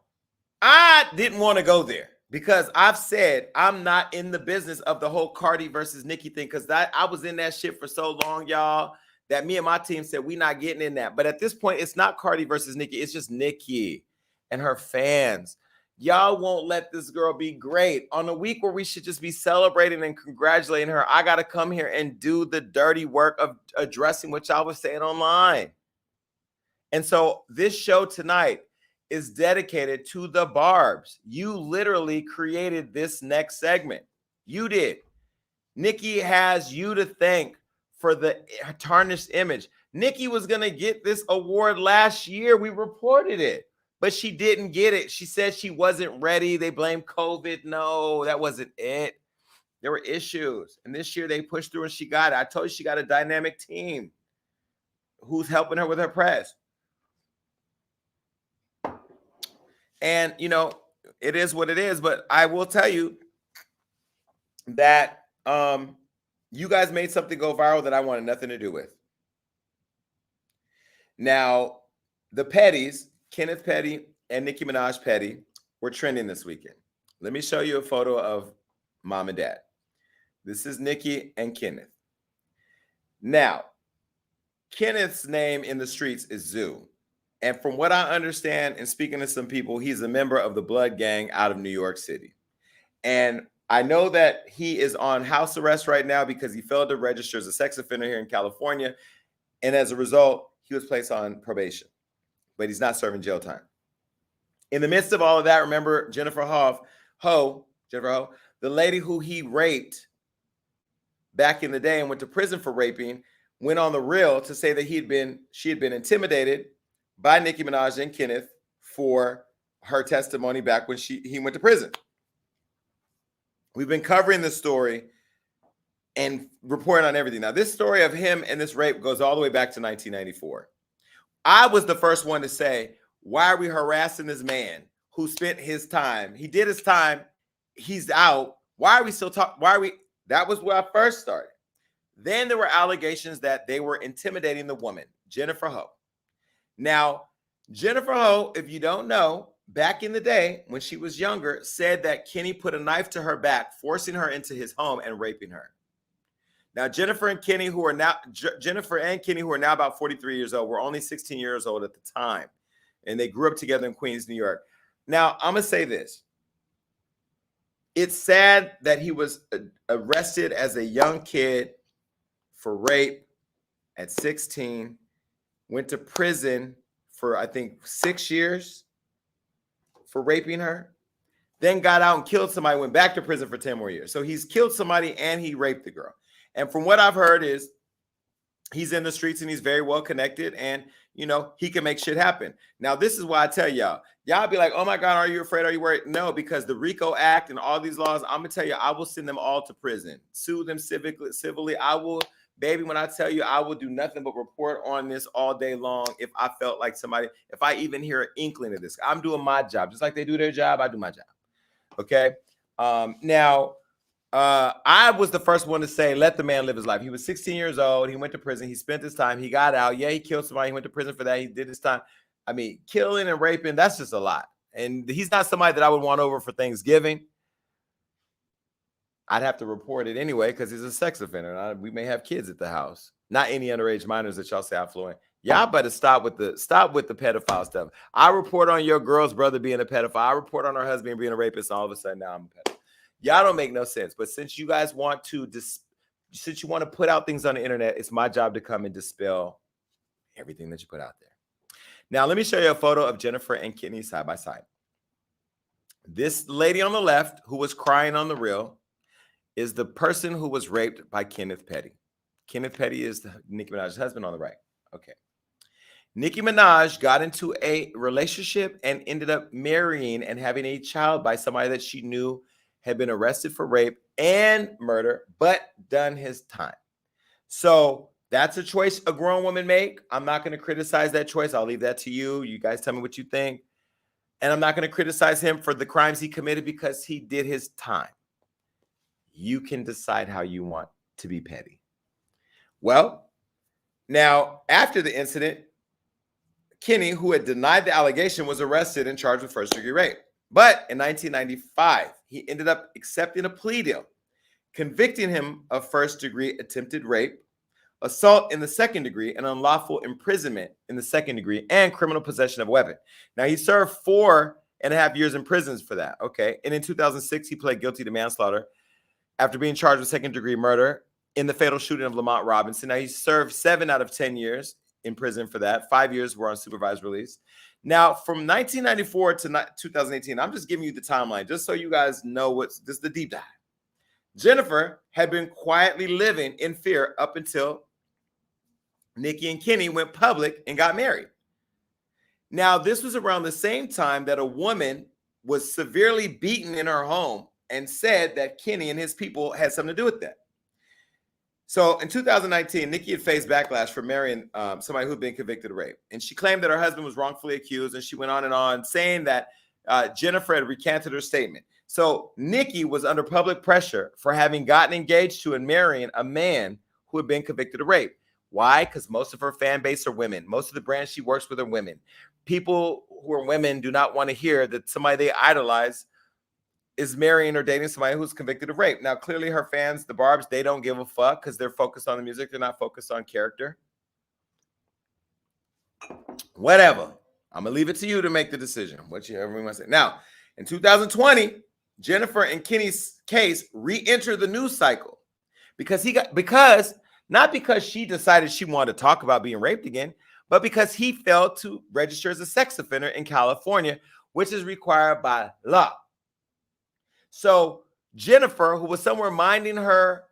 I didn't want to go there because I've said I'm not in the business of the whole Cardi versus Nicki thing, because I was in that shit for so long, y'all, that me and my team said we're not getting in that. But at this point, it's not Cardi versus Nicki. It's just Nicki and her fans Y'all won't let this girl be great. On a week where we should just be celebrating and congratulating her, I got to come here and do the dirty work of addressing what y'all was saying online. And so this show tonight is dedicated to the Barbs. You literally created this next segment. You did. Nicki has you to thank for the tarnished image. Nicki was going to get this award last year. We reported it, but she didn't get it. She said she wasn't ready. They blamed COVID. No, that wasn't it. There were issues. And this year they pushed through and she got it. I told you she got a dynamic team who's helping her with her press. And, you know, it is what it is. But I will tell you that you guys made something go viral that I wanted nothing to do with. Now, the Pettys, Kenneth Petty and Nicki Minaj Petty, were trending this weekend. Let me show you a photo of mom and dad. This is Nicki and Kenneth. Now, Kenneth's name in the streets is Zoo. And from what I understand, and speaking to some people, he's a member of the Blood Gang out of New York City. And I know that he is on house arrest right now because he failed to register as a sex offender here in California. And as a result, he was placed on probation, but he's not serving jail time. In the midst of all of that, remember Jennifer Hough, the lady who he raped back in the day and went to prison for raping, went on the Real to say that she had been intimidated by Nicki Minaj and Kenneth for her testimony back when he went to prison. We've been covering this story and reporting on everything. Now, this story of him and this rape goes all the way back to 1994. I was the first one to say, why are we harassing this man who spent his time? He did his time. He's out. Why are we still talking? That was where I first started. Then there were allegations that they were intimidating the woman, Jennifer Hough. Now, Jennifer Hough, if you don't know, back in the day when she was younger, said that Kenny put a knife to her back, forcing her into his home and raping her. Now, Jennifer and Kenny, who are now about 43 years old, were only 16 years old at the time. And they grew up together in Queens, New York. Now, I'm going to say this. It's sad that he was arrested as a young kid for rape at 16, went to prison for, I think, 6 years for raping her, then got out and killed somebody, went back to prison for 10 more years. So he's killed somebody and he raped the girl. And from what I've heard is he's in the streets and he's very well connected and, you know, he can make shit happen. Now, this is why I tell y'all be like, oh my God, are you afraid? Are you worried? No, because the RICO Act and all these laws, I'm going to tell you, I will send them all to prison, sue them civilly. I will, baby, when I tell you, I will do nothing but report on this all day long. If I felt like somebody, if I even hear an inkling of this, I'm doing my job. Just like they do their job, I do my job. Okay. Now, I was the first one to say, let the man live his life. He was 16 years old. He went to prison. He spent his time. He got out. Yeah, he killed somebody. He went to prison for that. He did his time. I mean, killing and raping, that's just a lot. And he's not somebody that I would want over for Thanksgiving. I'd have to report it anyway because he's a sex offender. We may have kids at the house. Not any underage minors that y'all say affluent. Y'all better stop with the pedophile stuff. I report on your girl's brother being a pedophile. I report on her husband being a rapist. And all of a sudden now I'm a pedophile. Y'all don't make no sense. But since you guys want to, since you want to put out things on the internet, it's my job to come and dispel everything that you put out there. Now, let me show you a photo of Jennifer and Kenny side by side. This lady on the left who was crying on the Real is the person who was raped by Kenneth Petty. Kenneth Petty is Nicki Minaj's husband on the right. Okay. Nicki Minaj got into a relationship and ended up marrying and having a child by somebody that she knew had been arrested for rape and murder, but done his time. So that's a choice a grown woman make. I'm not going to criticize that choice. I'll leave that to you. You guys tell me what you think. And I'm not going to criticize him for the crimes he committed because he did his time. You can decide how you want to be petty. Well, now, after the incident, Kenny, who had denied the allegation, was arrested and charged with first-degree rape. But in 1995, he ended up accepting a plea deal, convicting him of first-degree attempted rape, assault in the second degree, and unlawful imprisonment in the second degree, and criminal possession of a weapon. Now, he served 4 2.5 years in prison for that. Okay. And in 2006, he pled guilty to manslaughter after being charged with second-degree murder in the fatal shooting of Lamont Robinson. Now, he served 7 out of 10 years in prison for that. 5 years were on supervised release. Now, from 1994 to 2018, I'm just giving you the timeline, just so you guys know this is the deep dive. Jennifer had been quietly living in fear up until Nicki and Kenny went public and got married. Now, this was around the same time that a woman was severely beaten in her home and said that Kenny and his people had something to do with that. So in 2019, Nicki had faced backlash for marrying somebody who had been convicted of rape. And she claimed that her husband was wrongfully accused. And she went on saying that Jennifer had recanted her statement. So Nicki was under public pressure for having gotten engaged to and marrying a man who had been convicted of rape. Why? Because most of her fan base are women. Most of the brands she works with are women. People who are women do not want to hear that somebody they idolize is marrying or dating somebody who's convicted of rape. Now, clearly her fans, the Barbs, they don't give a fuck because they're focused on the music. They're not focused on character. Whatever. I'm going to leave it to you to make the decision. Whatever you want to say. Now, in 2020, Jennifer and Kenny's case re-entered the news cycle not because she decided she wanted to talk about being raped again, but because he failed to register as a sex offender in California, which is required by law. So Jennifer, who was somewhere minding her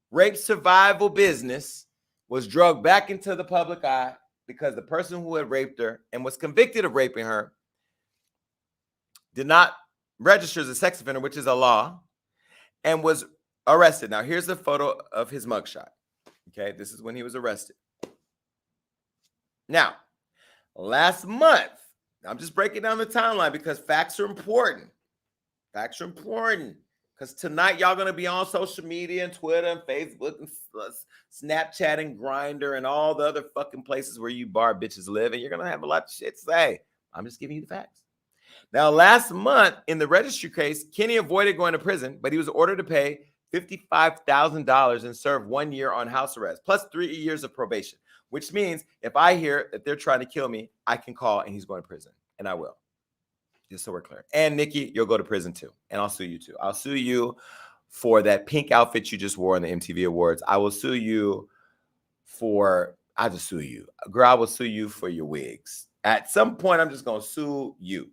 rape survival business, was drugged back into the public eye because the person who had raped her and was convicted of raping her did not register as a sex offender, which is a law, and was arrested. Now, here's a photo of his mugshot. Okay, this is when he was arrested. Now, last month, I'm just breaking down the timeline because facts are important. Facts are important because tonight y'all going to be on social media and Twitter and Facebook and Snapchat and Grindr and all the other fucking places where you bar bitches live, and you're going to have a lot of shit to say. I'm just giving you the facts. Now, last month in the registry case, Kenny avoided going to prison, but he was ordered to pay $55,000 and serve 1 year on house arrest, plus 3 years of probation, which means if I hear that they're trying to kill me, I can call and he's going to prison, and I will. Just so we're clear. And Nicki, you'll go to prison too, and I'll sue you too. I'll sue you for that pink outfit you just wore on the MTV Awards. I will sue you I'll just sue you. Girl, I will sue you for your wigs. At some point, I'm just going to sue you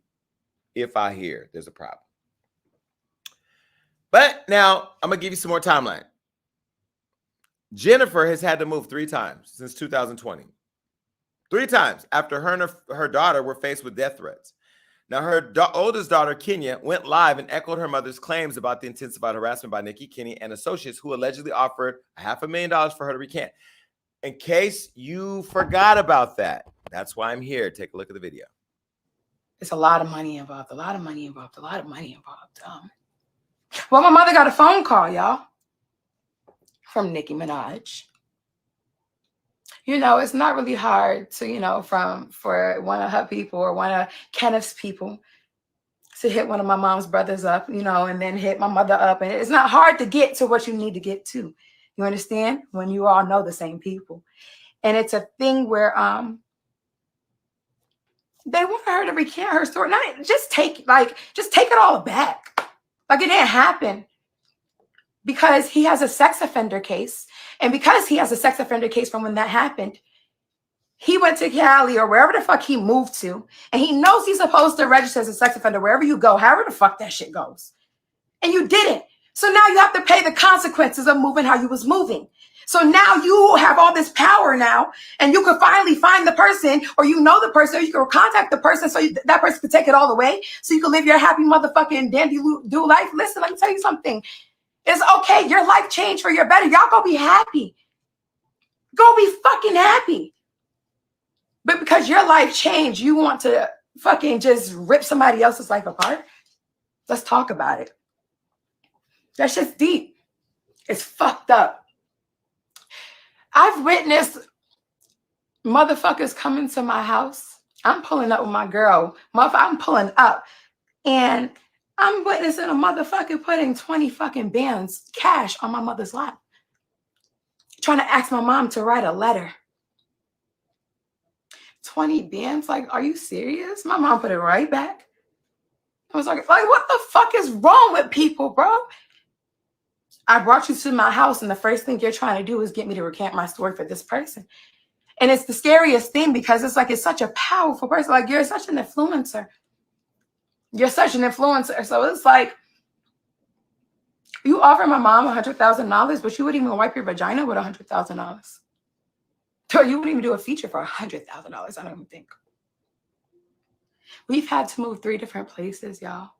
if I hear there's a problem. But now I'm going to give you some more timeline. Jennifer has had to move 3 times since 2020. 3 times after her and her daughter were faced with death threats. Now, her oldest daughter, Kenya, went live and echoed her mother's claims about the intensified harassment by Nicki, Kenny, and associates who allegedly offered $500,000 for her to recant. In case you forgot about that, that's why I'm here. Take a look at the video. It's a lot of money involved, Well, my mother got a phone call, y'all, from Nicki Minaj. You know, it's not really hard to, for one of her people or one of Kenneth's people to hit one of my mom's brothers up, and then hit my mother up. And it's not hard to get to what you need to get to. You understand? When you all know the same people. And it's a thing where they want her to recant her story. Not just take it all back. Like it didn't happen. Because he has a sex offender case. And because he has a sex offender case from when that happened, he went to Cali or wherever the fuck he moved to. And he knows he's supposed to register as a sex offender wherever you go, however the fuck that shit goes. And you didn't. So now you have to pay the consequences of moving how you was moving. So now you have all this power now, and you can finally find the person, or the person, or you can contact the person so that person can take it all away, so you can live your happy motherfucking dandy-do life. Listen, let me tell you something. It's okay. Your life changed for your better. Y'all go be happy. Go be fucking happy. But because your life changed, you want to fucking just rip somebody else's life apart? Let's talk about it. That shit's deep. It's fucked up. I've witnessed motherfuckers coming to my house. I'm pulling up with my girl. I'm pulling up. And I'm witnessing a motherfucker putting 20 fucking bands cash on my mother's lap. Trying to ask my mom to write a letter. 20 bands? Like, are you serious? My mom put it right back. I was like, what the fuck is wrong with people, bro? I brought you to my house, and the first thing you're trying to do is get me to recant my story for this person. And it's the scariest thing because it's like, it's such a powerful person. Like, you're such an influencer. You're such an influencer. So it's like, you offer my mom $100,000, but you wouldn't even wipe your vagina with $100,000. Or you wouldn't even do a feature for $100,000. I don't even think. We've had to move 3 different places, y'all.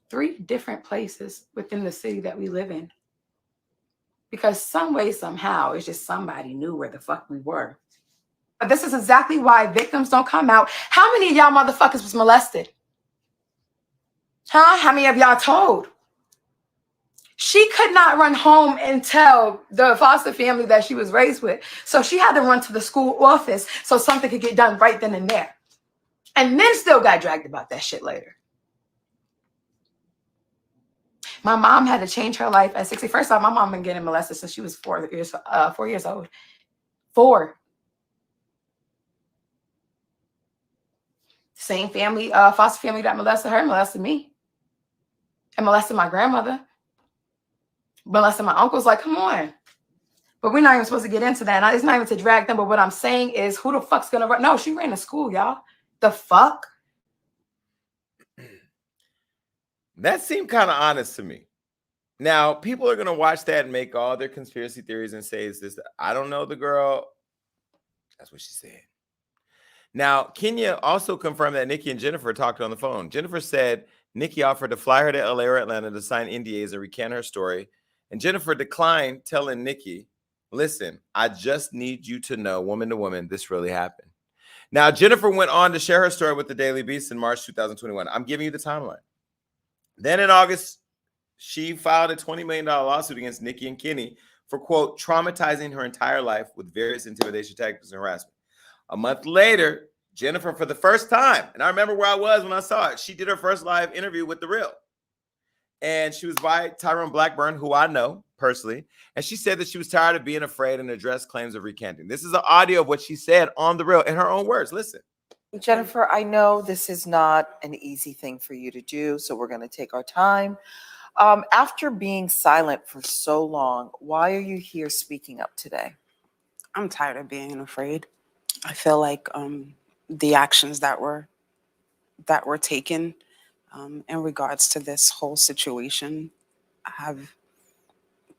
3 different places within the city that we live in. Because some way, somehow, it's just somebody knew where the fuck we were. But this is exactly why victims don't come out. How many of y'all motherfuckers was molested? Huh? How many of y'all told? She could not run home and tell the foster family that she was raised with. So she had to run to the school office so something could get done right then and there. And then still got dragged about that shit later. My mom had to change her life at 60. First off, my mom been getting molested since she was 4 years old. 4. Same family, foster family that molested her, molested me. And molested my grandmother. Molested my uncles. Like, come on. But we're not even supposed to get into that. And it's not even to drag them. But what I'm saying is, who the fuck's going to run? No, she ran to school, y'all. The fuck? That seemed kind of honest to me. Now, people are going to watch that and make all their conspiracy theories and say, is this, I don't know the girl. That's what she said. Now, Kenya also confirmed that Nicki and Jennifer talked on the phone. Jennifer said Nicki offered to fly her to LA or Atlanta to sign NDAs and recant her story. And Jennifer declined, telling Nicki, listen, I just need you to know, woman to woman, this really happened. Now, Jennifer went on to share her story with the Daily Beast in March 2021. I'm giving you the timeline. Then in August, she filed a $20 million lawsuit against Nicki and Kenny for, quote, traumatizing her entire life with various intimidation tactics and harassment. A month later, Jennifer, for the first time, and I remember where I was when I saw it, she did her first live interview with The Real. And she was by Tyrone Blackburn, who I know personally. And she said that she was tired of being afraid and addressed claims of recanting. This is an audio of what she said on The Real in her own words. Listen. Jennifer, I know this is not an easy thing for you to do, so we're going to take our time. After being silent for so long, why are you here speaking up today? I'm tired of being afraid. I feel like the actions that were taken in regards to this whole situation have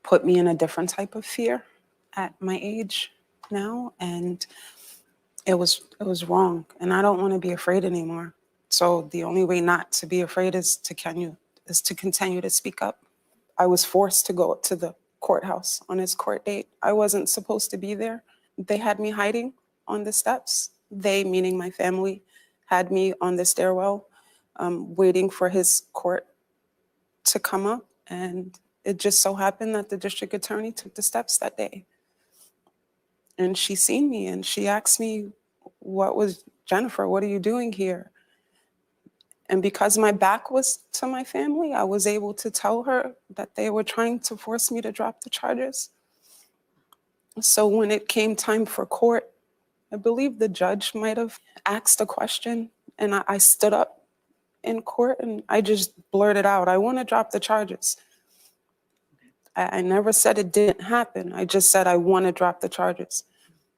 put me in a different type of fear at my age now, and it was wrong, and I don't want to be afraid anymore. So the only way not to be afraid is to continue to speak up. I was forced to go up to the courthouse on his court date. I wasn't supposed to be there. They had me hiding on the steps. They, meaning my family, had me on the stairwell waiting for his court to come up. And it just so happened that the district attorney took the steps that day. And she seen me and she asked me, Jennifer, what are you doing here? And because my back was to my family, I was able to tell her that they were trying to force me to drop the charges. So when it came time for court, I believe the judge might have asked a question, and I stood up in court and I just blurted out, I want to drop the charges. I never said it didn't happen. I just said, I want to drop the charges.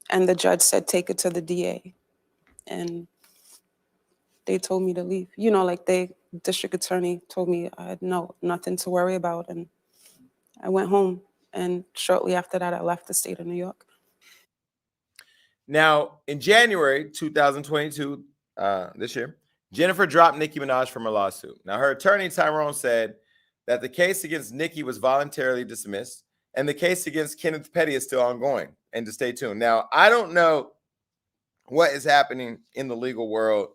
And the judge said, take it to the DA. And they told me to leave. You know, like district attorney told me I had nothing to worry about. And I went home. And shortly after that, I left the state of New York. Now, in January 2022, this year, Jennifer dropped Nicki Minaj from her lawsuit. Now, her attorney, Tyrone, said that the case against Nicki was voluntarily dismissed and the case against Kenneth Petty is still ongoing, and to stay tuned. Now, I don't know what is happening in the legal world.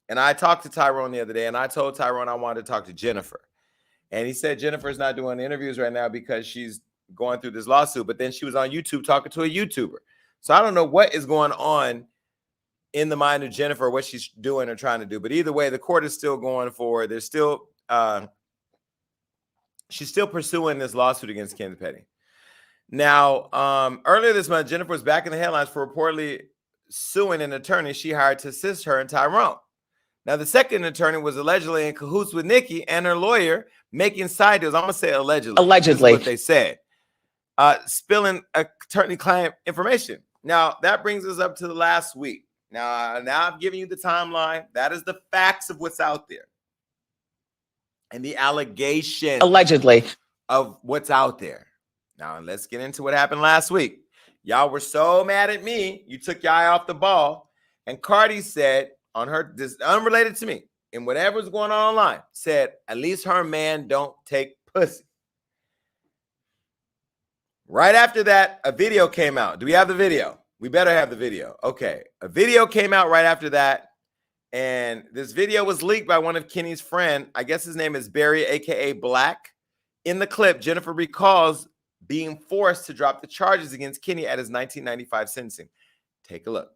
And I talked to Tyrone the other day, and I told Tyrone I wanted to talk to Jennifer. And he said Jennifer's not doing interviews right now because she's going through this lawsuit. But then she was on YouTube talking to a YouTuber. So I don't know what is going on in the mind of Jennifer, what she's doing or trying to do. But either way, the court is still going forward. There's still she's still pursuing this lawsuit against Kenneth Petty. Now, earlier this month, Jennifer was back in the headlines for reportedly suing an attorney she hired to assist her and Tyrone. Now, the second attorney was allegedly in cahoots with Nicki and her lawyer, making side deals. I'm going to say allegedly. Allegedly. This is what they said. Spilling attorney-client information. Now, that brings us up to the last week. Now I've given you the timeline. That is the facts of what's out there. And the allegation. Allegedly. Of what's out there. Now, let's get into what happened last week. Y'all were so mad at me. You took your eye off the ball. And Cardi said on her, this unrelated to me, and whatever's going on online, said, at least her man don't take pussy. Right after that, a video came out. Do we have the video? We better have the video. Okay. A video came out right after that. And this video was leaked by one of Kenny's friend. I guess his name is Barry, a.k.a. Black. In the clip, Jennifer recalls being forced to drop the charges against Kenny at his 1995 sentencing. Take a look.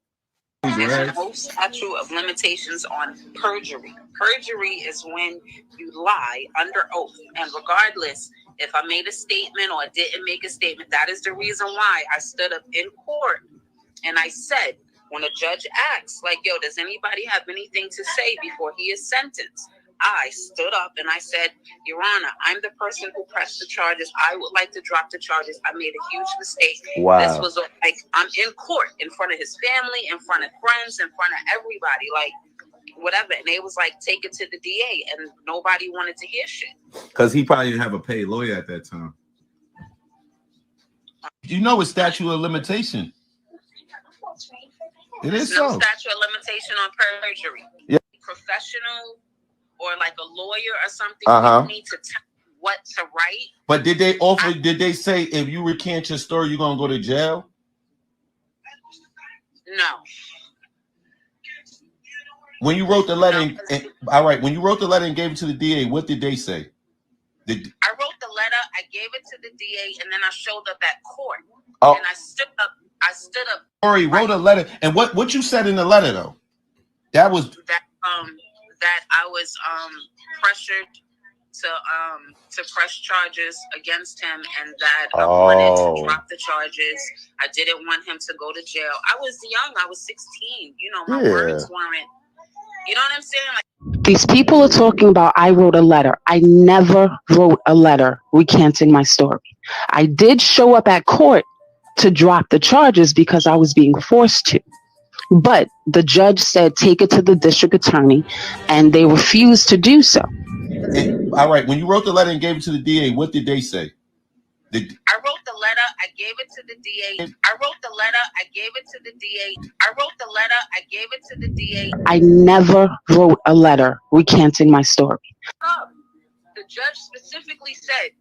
There's no statute of limitations on perjury. Perjury is when you lie under oath. And regardless if I made a statement or I didn't make a statement, that is the reason why I stood up in court and I said, when a judge asks, like, yo, does anybody have anything to say before he is sentenced? I stood up and I said, Your Honor, I'm the person who pressed the charges. I would like to drop the charges. I made a huge mistake. Wow. This was like, I'm in court in front of his family, in front of friends, in front of everybody, like whatever. And they was like, take it to the DA. And nobody wanted to hear shit. Because he probably didn't have a paid lawyer at that time. You know it's statute of limitation. It is no so. statute of limitation on perjury. Yeah. Professional or like a lawyer or something, Uh-huh. you need to tell what to write. But did they offer? Did they say if you recant your story, you're gonna go to jail? No. When you wrote the letter, all right. When you wrote the letter and gave it to the DA, what did they say? I wrote the letter, I gave it to the DA, and then I showed up at court. Oh. And I stood up. Corey wrote a letter, and what you said in the letter though? That was That I was pressured to press charges against him, and that I wanted to drop the charges. I didn't want him to go to jail. I was young. I was 16. You know, my words weren't. You know what I'm saying? Like, These people are talking about I wrote a letter. I never wrote a letter recanting my story. I did show up at court to drop the charges because I was being forced to. But the judge said, take it to the district attorney, and they refused to do so. all right. When you wrote the letter and gave it to the DA, what did they say? I wrote the letter, I gave it to the DA. I wrote the letter, I gave it to the DA. I wrote the letter, I gave it to the DA. I never wrote a letter recanting my story. The judge specifically said,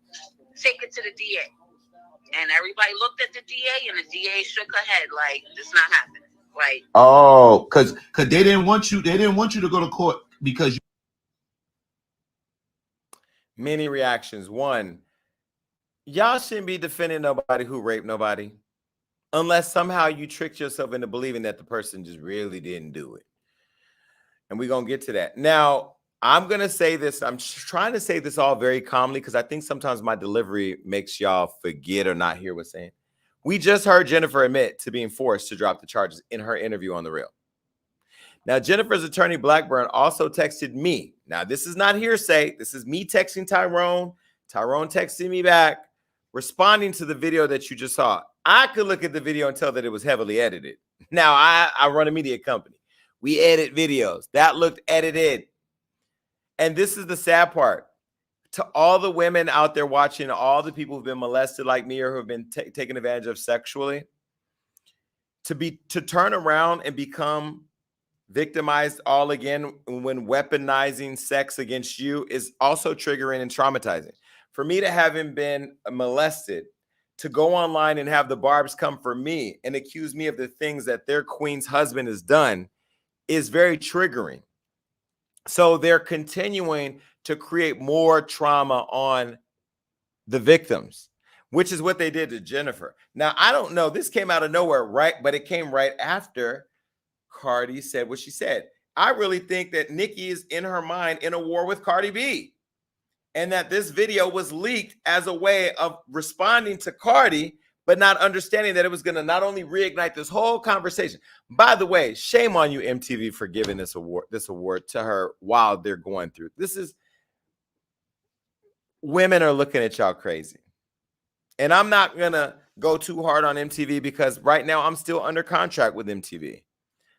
take it to the DA. And everybody looked at the DA, and the DA shook her head like, it's not happening. Like, Oh, because they didn't want you. They didn't want you to go to court because. Many reactions. One, y'all shouldn't be defending nobody who raped nobody unless somehow you tricked yourself into believing that the person just really didn't do it. And we're going to get to that. Now, I'm going to say this. I'm trying to say this all very calmly because I think sometimes my delivery makes y'all forget or not hear what's saying. We just heard Jennifer admit to being forced to drop the charges in her interview on The Real. Now, Jennifer's attorney, Blackburn, also texted me. Now, this is not hearsay. This is me texting Tyrone. Tyrone texting me back, responding to the video that you just saw. I could look at the video and tell that it was heavily edited. Now, I run a media company. We edit videos. That looked edited. And this is the sad part. To all the women out there watching, all the people who've been molested like me or who have been taken advantage of sexually, to turn around and become victimized all again when weaponizing sex against you is also triggering and traumatizing. For me to having been molested, to go online and have the barbs come for me and accuse me of the things that their queen's husband has done is very triggering. So they're continuing to create more trauma on the victims, which is what they did to Jennifer. Now, I don't know. This came out of nowhere, right? But it came right after Cardi said what she said. I really think that Nicki is in her mind in a war with Cardi B, and that this video was leaked as a way of responding to Cardi but not understanding that it was going to not only reignite this whole conversation. By the way, shame on you, MTV, for giving this award to her while they're going through. This is, women are looking at y'all crazy. And I'm not going to go too hard on MTV because right now I'm still under contract with MTV.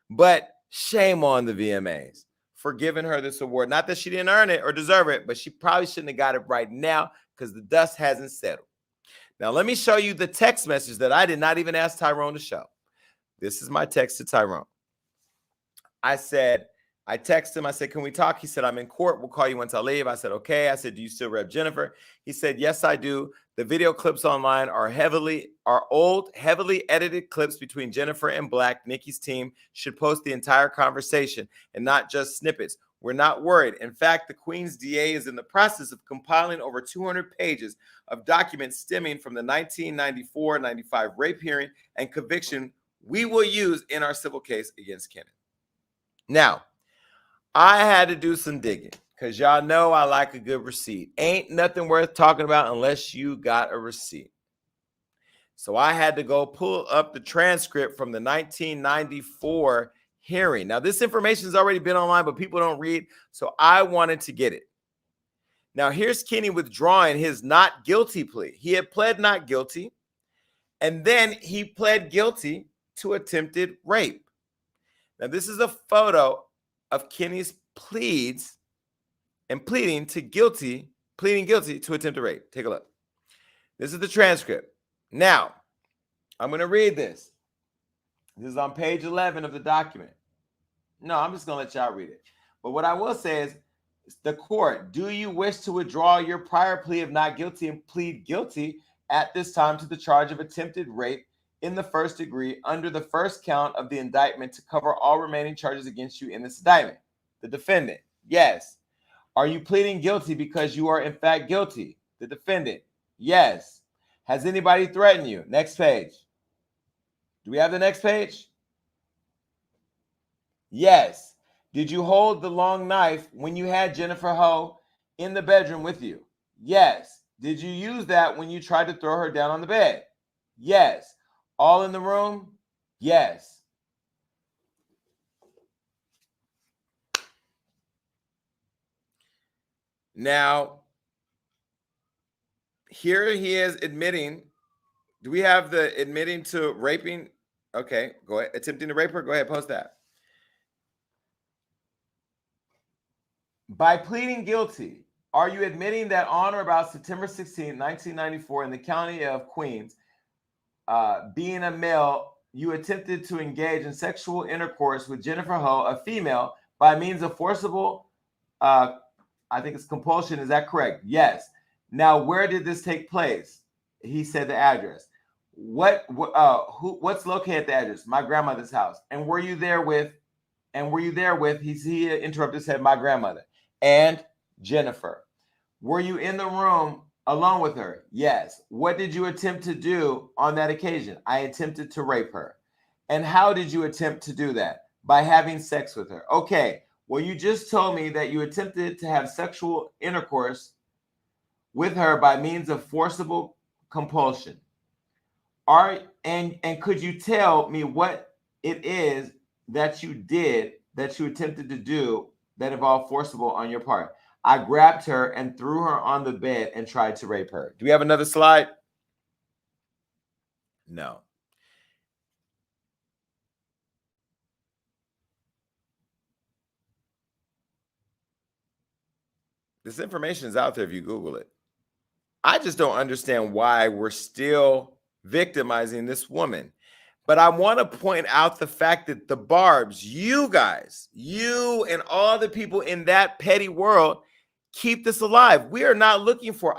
But shame on the VMAs for giving her this award. Not that she didn't earn it or deserve it, but she probably shouldn't have got it right now because the dust hasn't settled. Now, let me show you the text message that I did not even ask Tyrone to show. This is my text to Tyrone. I texted him. I said, can we talk? He said, I'm in court. We'll call you once I leave. I said, okay. I said, do you still rep Jennifer? He said, yes, I do. The video clips online are old, heavily edited clips between Jennifer and Black. Nicki's team should post the entire conversation and not just snippets. We're not worried. In fact, the Queen's DA is in the process of compiling over 200 pages of documents stemming from the 1994-95 rape hearing and conviction we will use in our civil case against Kenneth. Now, I had to do some digging because y'all know I like a good receipt. Ain't nothing worth talking about unless you got a receipt. So I had to go pull up the transcript from the 1994 hearing. Now, this information has already been online, but people don't read, so I wanted to get it. Now, here's Kenny withdrawing his not guilty plea. He had pled not guilty, and then he pled guilty to attempted rape. Now, this is a photo of Kenny's pleading guilty to attempted rape. Take a look. This is the transcript. Now, I'm going to read this. This is on page 11 of the document. No, I'm just going to let y'all read it. But what I will say is, the court, do you wish to withdraw your prior plea of not guilty and plead guilty at this time to the charge of attempted rape in the first degree under the first count of the indictment to cover all remaining charges against you in this indictment? The defendant, yes. Are you pleading guilty because you are in fact guilty? The defendant, yes. Has anybody threatened you? Next page. Do we have the next page? Yes. Did you hold the long knife when you had Jennifer Hough in the bedroom with you? Yes. Did you use that when you tried to throw her down on the bed? Yes. All in the room? Yes. Now, here he is admitting. Do we have the admitting to raping? Okay, go ahead. Attempting to rape her? Go ahead, post that. By pleading guilty, are you admitting that on or about September 16, 1994, in the county of Queens, being a male, you attempted to engage in sexual intercourse with Jennifer Hough, a female, by means of forcible, I think it's compulsion. Is that correct? Yes. Now, where did this take place? He said the address. What's located at the address? My grandmother's house. And were you there with, he interrupted, said my grandmother and Jennifer. Were you in the room alone with her? Yes. What did you attempt to do on that occasion? I attempted to rape her. And how did you attempt to do that? By having sex with her. Okay. Well, you just told me that you attempted to have sexual intercourse with her by means of forcible compulsion. And could you tell me what it is that you did, that you attempted to do that involved forcible on your part? I grabbed her and threw her on the bed and tried to rape her. Do we have another slide? No. This information is out there if you Google it. I just don't understand why we're still victimizing this woman. But I want to point out the fact that the Barbs, you guys, you and all the people in that petty world keep this alive. I'm not looking for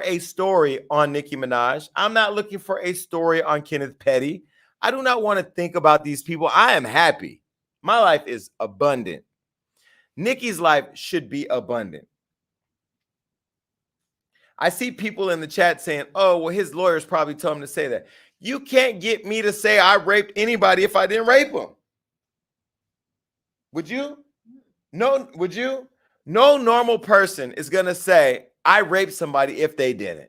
a story on Nicki Minaj. I'm not looking for a story on Kenneth Petty. I do not want to think about these people. I am happy. My life is abundant. Nicki's life should be abundant. I see people in the chat saying, oh, well, his lawyers probably told him to say that. You can't get me to say I raped anybody if I didn't rape them. Would you? No, would you? No normal person is going to say I raped somebody if they didn't.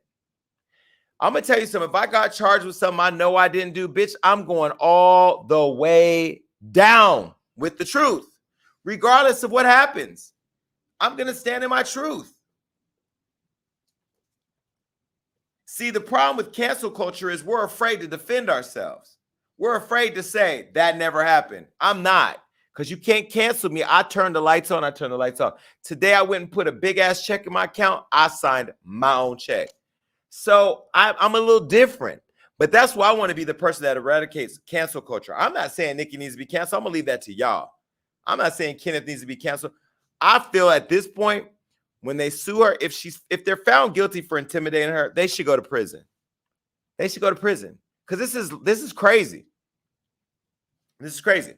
I'm gonna tell you something. If I got charged with something I know I didn't do, bitch, I'm going all the way down with the truth, regardless of what happens. I'm gonna stand in my truth. See, the problem with cancel culture is we're afraid to defend ourselves. We're afraid to say that never happened. I'm not, because you can't cancel me. I turned the lights on. I turned the lights off. Today, I went and put a big ass check in my account. I signed my own check. So I'm a little different, but that's why I want to be the person that eradicates cancel culture. I'm not saying Nicki needs to be canceled. I'm gonna leave that to y'all. I'm not saying Kenneth needs to be canceled. I feel at this point, when they sue her, if they're found guilty for intimidating her, they should go to prison. They should go to prison, because this is crazy. This is crazy.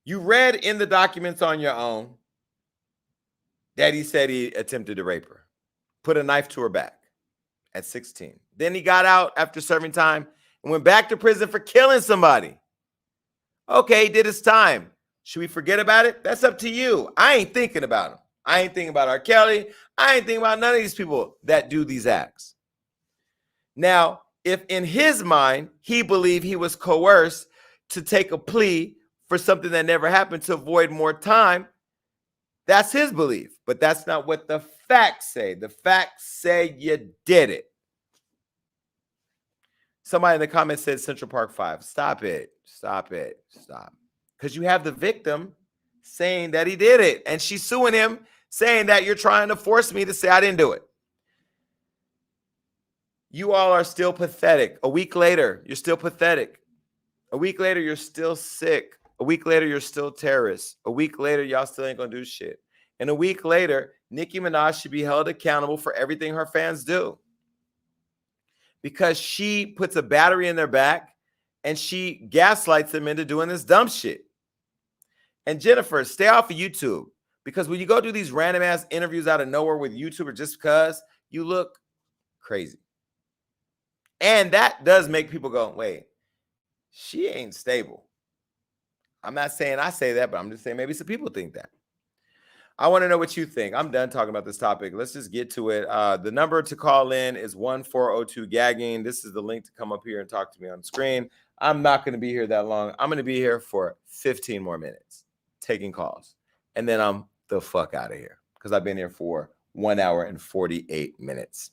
You read in the documents on your own that he said he attempted to rape her, put a knife to her back at 16. Then he got out after serving time and went back to prison for killing somebody. Okay, he did his time. Should we forget about it? That's up to you. I ain't thinking about him. I ain't thinking about R. Kelly. I ain't thinking about none of these people that do these acts. Now, if in his mind, he believed he was coerced to take a plea for something that never happened to avoid more time, that's his belief. But that's not what the facts say. The facts say you did it. Somebody in the comments said Central Park 5. Stop it. Stop it. Stop. Because you have the victim saying that he did it, and she's suing him, saying that you're trying to force me to say I didn't do it. You all are still pathetic. A week later, you're still pathetic. A week later, you're still sick. A week later, you're still terrorists. A week later, y'all still ain't gonna do shit. And a week later, Nicki Minaj should be held accountable for everything her fans do, because she puts a battery in their back and she gaslights them into doing this dumb shit. And Jennifer, stay off of YouTube, because when you go do these random ass interviews out of nowhere with YouTubers just because, you look crazy. And that does make people go, wait, she ain't stable. I'm not saying I say that, but I'm just saying maybe some people think that. I want to know what you think. I'm done talking about this topic. Let's just get to it. The number to call in is 1402-GAGGING. This is the link to come up here and talk to me on screen. I'm not going to be here that long. I'm going to be here for 15 more minutes taking calls. And then I'm the fuck out of here, because I've been here for 1 hour and 48 minutes.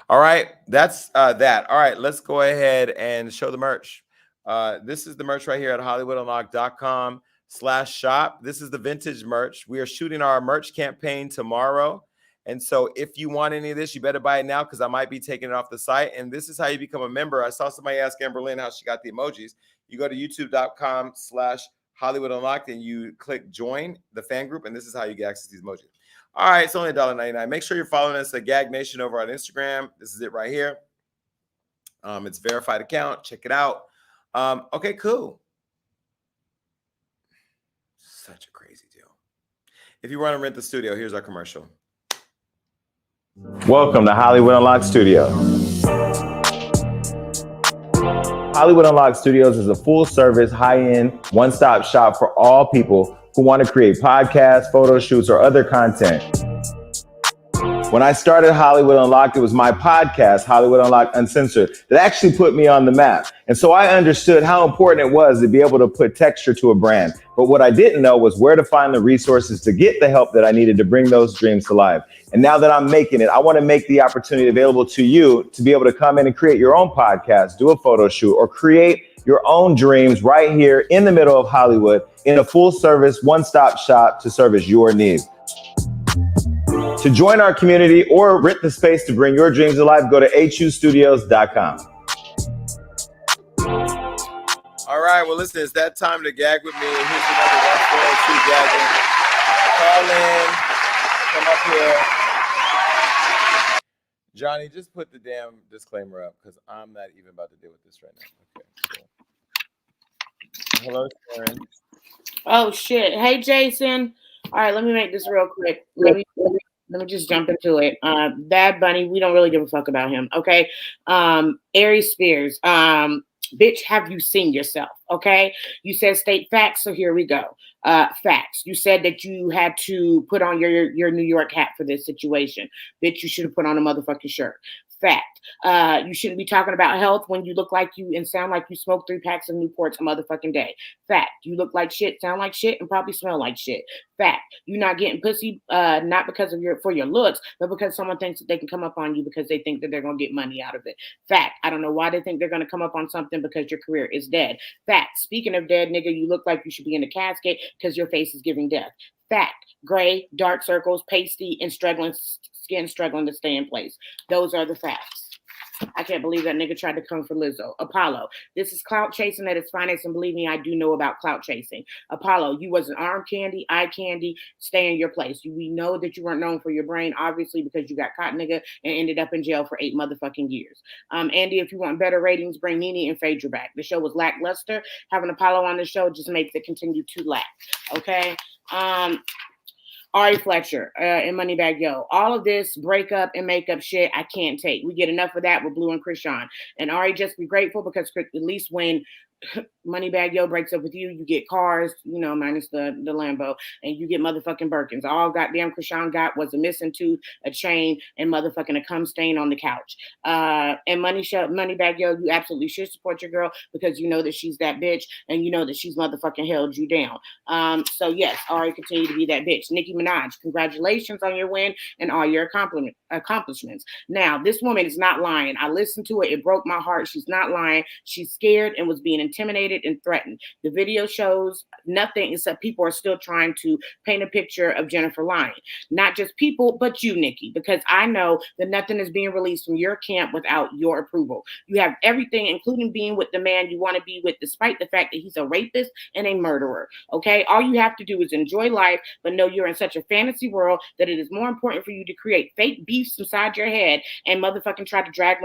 All right, that's that. All right, let's go ahead and show the merch. This is the merch right here at HollywoodUnlocked.com/shop. This is the vintage merch. We are shooting our merch campaign tomorrow. And so if you want any of this, you better buy it now, because I might be taking it off the site. And this is how you become a member. I saw somebody ask Amber Lynn how she got the emojis. You go to youtube.com/HollywoodUnlocked and you click join the fan group. And this is how you get access to these emojis. All right, it's only $1.99. Make sure you're following us at Gag Nation over on Instagram. This is it right here. It's a verified account. Check it out. Okay, cool. Such a crazy deal. If you want to rent the studio, here's our commercial. Welcome to Hollywood Unlocked Studio. Hollywood Unlocked Studios is a full-service, high-end, one-stop shop for all people who want to create podcasts, photo shoots, or other content. When I started Hollywood Unlocked, it was my podcast, Hollywood Unlocked Uncensored, that actually put me on the map. And so I understood how important it was to be able to put texture to a brand. But what I didn't know was where to find the resources to get the help that I needed to bring those dreams to life. And now that I'm making it, I want to make the opportunity available to you to be able to come in and create your own podcast, do a photo shoot, or create your own dreams right here in the middle of Hollywood in a full service, one-stop shop to service your needs. To join our community or rent the space to bring your dreams to life, go to hustudios.com. All right, well, listen, it's that time to gag with me. Here's the number 1402 gagging. Call in, come up here. Johnny, just put the damn disclaimer up, because I'm not even about to deal with this right now. Okay, cool. Hello, Sharon. Oh, shit. Hey, Jason. All right, let me make this real quick. Let me just jump into it. Bad Bunny, we don't really give a fuck about him, okay? Aries Spears, bitch, have you seen yourself, okay? You said state facts, so here we go. Facts. You said that you had to put on your New York hat for this situation. Bitch, you should have put on a motherfucking shirt. Fact. You shouldn't be talking about health when you look like you and sound like you smoke 3 packs of Newports a motherfucking day. Fact. You look like shit, sound like shit, and probably smell like shit. Fact. You're not getting pussy, not because of for your looks, but because someone thinks that they can come up on you because they think that they're gonna get money out of it. Fact. I don't know why they think they're gonna come up on something because your career is dead. Fact. Speaking of dead, nigga, you look like you should be in a casket because your face is giving death. Fact. Gray, dark circles, pasty, and struggling to stay in place. Those are the facts. I can't believe that nigga tried to come for Lizzo. Apollo, this is clout chasing at its finest, and believe me, I do know about clout chasing. Apollo, you wasn't arm candy, eye candy. Stay in your place. We know that you weren't known for your brain, obviously, because you got caught, nigga, and ended up in jail for 8 motherfucking years. Andy, if you want better ratings, bring Nene and Phaedra back. The show was lackluster. Having Apollo on the show just makes it continue to lack. Okay. Ari Fletcher and Moneybagg Yo. All of this breakup and makeup shit, I can't take. We get enough of that with Blue and Krishan. And Ari, just be grateful because at least when Moneybagg Yo breaks up with you, you get cars, you know, minus the Lambo, and you get motherfucking Birkins. All goddamn Krishan got was a missing tooth, a chain, and motherfucking a cum stain on the couch. And Moneybagg Yo, you absolutely should support your girl because you know that she's that bitch, and you know that she's motherfucking held you down. So yes, Ari, continue to be that bitch. Nicki Minaj, congratulations on your win and all your accomplishments. Now, this woman is not lying. I listened to it. It broke my heart. She's not lying. She's scared and was being intimidated and threatened. The video shows nothing except people are still trying to paint a picture of Jennifer lying. Not just people, but you, Nicki, because I know that nothing is being released from your camp without your approval. You have everything, including being with the man you want to be with, despite the fact that he's a rapist and a murderer. Okay? All you have to do is enjoy life, but know you're in such a fantasy world that it is more important for you to create fake beefs inside your head and motherfucking try to drag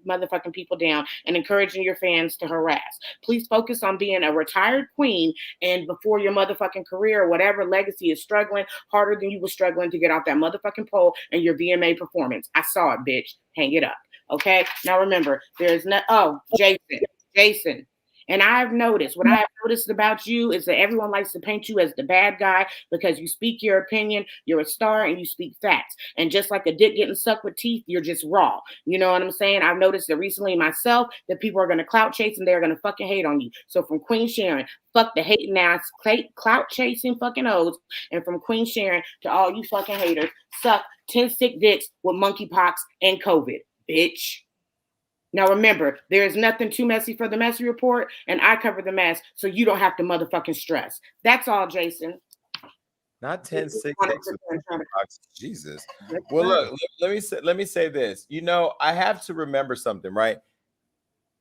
motherfucking people down and encouraging your fans to harass. Please focus on being a retired queen, and before your motherfucking career or whatever legacy is struggling harder than you were struggling to get off that motherfucking pole and your VMA performance. I saw it, bitch. Hang it up. Okay? Now remember, there's no Jason. And I've noticed, what I've noticed about you is that everyone likes to paint you as the bad guy because you speak your opinion, you're a star, and you speak facts. And just like a dick getting sucked with teeth, you're just raw. You know what I'm saying? I've noticed that recently myself, that people are going to clout chase and they're going to fucking hate on you. So from Queen Sharon, fuck the hating ass, clout chasing fucking hoes. And from Queen Sharon to all you fucking haters, suck 10 sick dicks with monkeypox and COVID, bitch. Now remember, there is nothing too messy for the messy report, and I cover the mess so you don't have to motherfucking stress. That's all, Jason. Not 10 6 Jesus. Well, look, let me say this. You know, I have to remember something, right?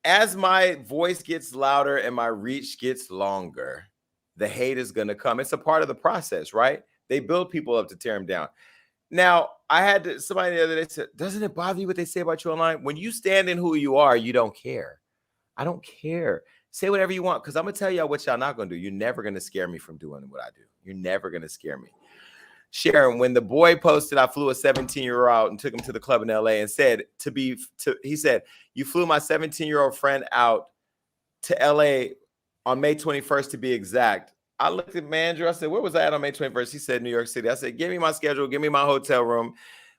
As my voice gets louder and my reach gets longer, the hate is gonna come. It's a part of the process, right? They build people up to tear them down. Now, I had somebody the other day said, doesn't it bother you what they say about you online? When you stand in who you are, you don't care. I don't care. Say whatever you want, because I'm going to tell y'all what y'all not going to do. You're never going to scare me from doing what I do. You're never going to scare me. Sharon, when the boy posted, I flew a 17-year-old out and took him to the club in LA and said, he said, you flew my 17-year-old friend out to LA on May 21st to be exact. I looked at the manager. I said, where was I at on May 21st? He said, New York City. I said, give me my schedule. Give me my hotel room.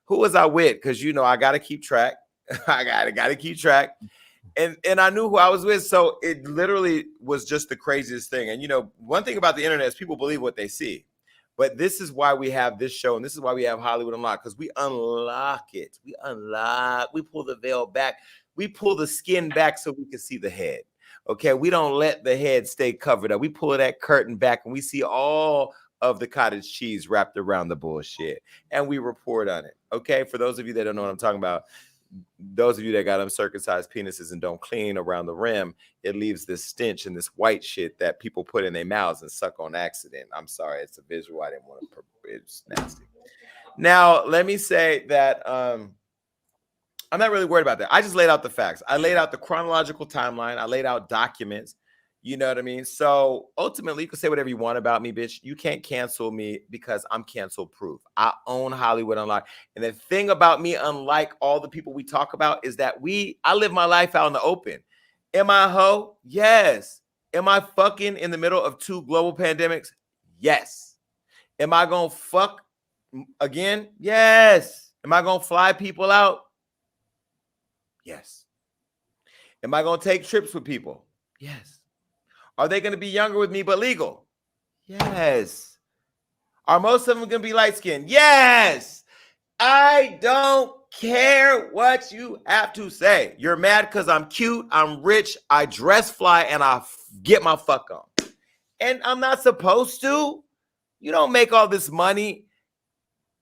Who was I with? Because, you know, I got to keep track. I got to keep track. And I knew who I was with. So it literally was just the craziest thing. And, you know, one thing about the internet is people believe what they see. But this is why we have this show. And this is why we have Hollywood Unlocked, because we unlock it. We pull the veil back. We pull the skin back so we can see the head. Okay, we don't let the head stay covered up. We pull that curtain back and we see all of the cottage cheese wrapped around the bullshit. And we report on it. Okay, for those of you that don't know what I'm talking about, those of you that got uncircumcised penises and don't clean around the rim, it leaves this stench and this white shit that people put in their mouths and suck on accident. I'm sorry, it's a visual. I didn't want to, it's nasty. Now, let me say that I'm not really worried about that. I just laid out the facts. I laid out the chronological timeline. I laid out documents. You know what I mean? So ultimately, you can say whatever you want about me, bitch. You can't cancel me because I'm cancel proof. I own Hollywood Unlocked. And the thing about me, unlike all the people we talk about, is that I live my life out in the open. Am I a hoe? Yes. Am I fucking in the middle of 2 global pandemics? Yes. Am I going to fuck again? Yes. Am I going to fly people out? Yes. Am I going to take trips with people? Yes. Are they going to be younger with me but legal? Yes. Are most of them going to be light-skinned? Yes. I don't care what you have to say. You're mad because I'm cute, I'm rich, I dress fly, and I get my fuck on. And I'm not supposed to. You don't make all this money,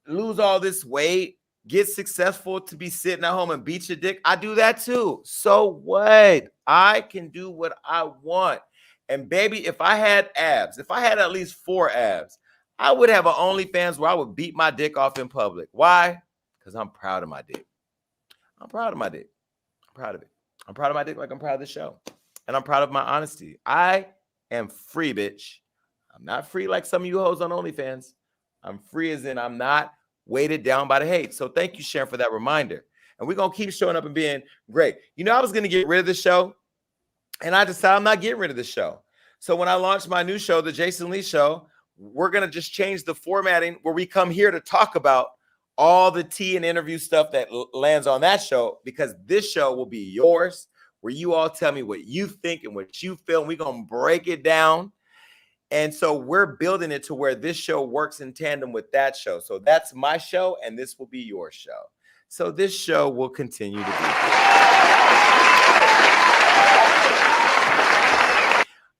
lose all this weight, get successful to be sitting at home and beat your dick. I do that too. So what? I can do what I want. And baby, if I had abs, if I had at least 4 abs, I would have an OnlyFans where I would beat my dick off in public. Why? Because I'm proud of my dick. I'm proud of my dick. I'm proud of it. I'm proud of my dick like I'm proud of the show. And I'm proud of my honesty. I am free, bitch. I'm not free like some of you hoes on OnlyFans. I'm free as in I'm not weighted down by the hate. So thank you, Sharon, for that reminder. And we're going to keep showing up and being great. You know, I was going to get rid of the show, and I decided I'm not getting rid of the show. So when I launched my new show, The Jason Lee Show, we're going to just change the formatting where we come here to talk about all the tea and interview stuff that lands on that show, because this show will be yours, where you all tell me what you think and what you feel, and we're going to break it down. And so we're building it to where this show works in tandem with that show. So that's my show, and this will be your show. So this show will continue to be.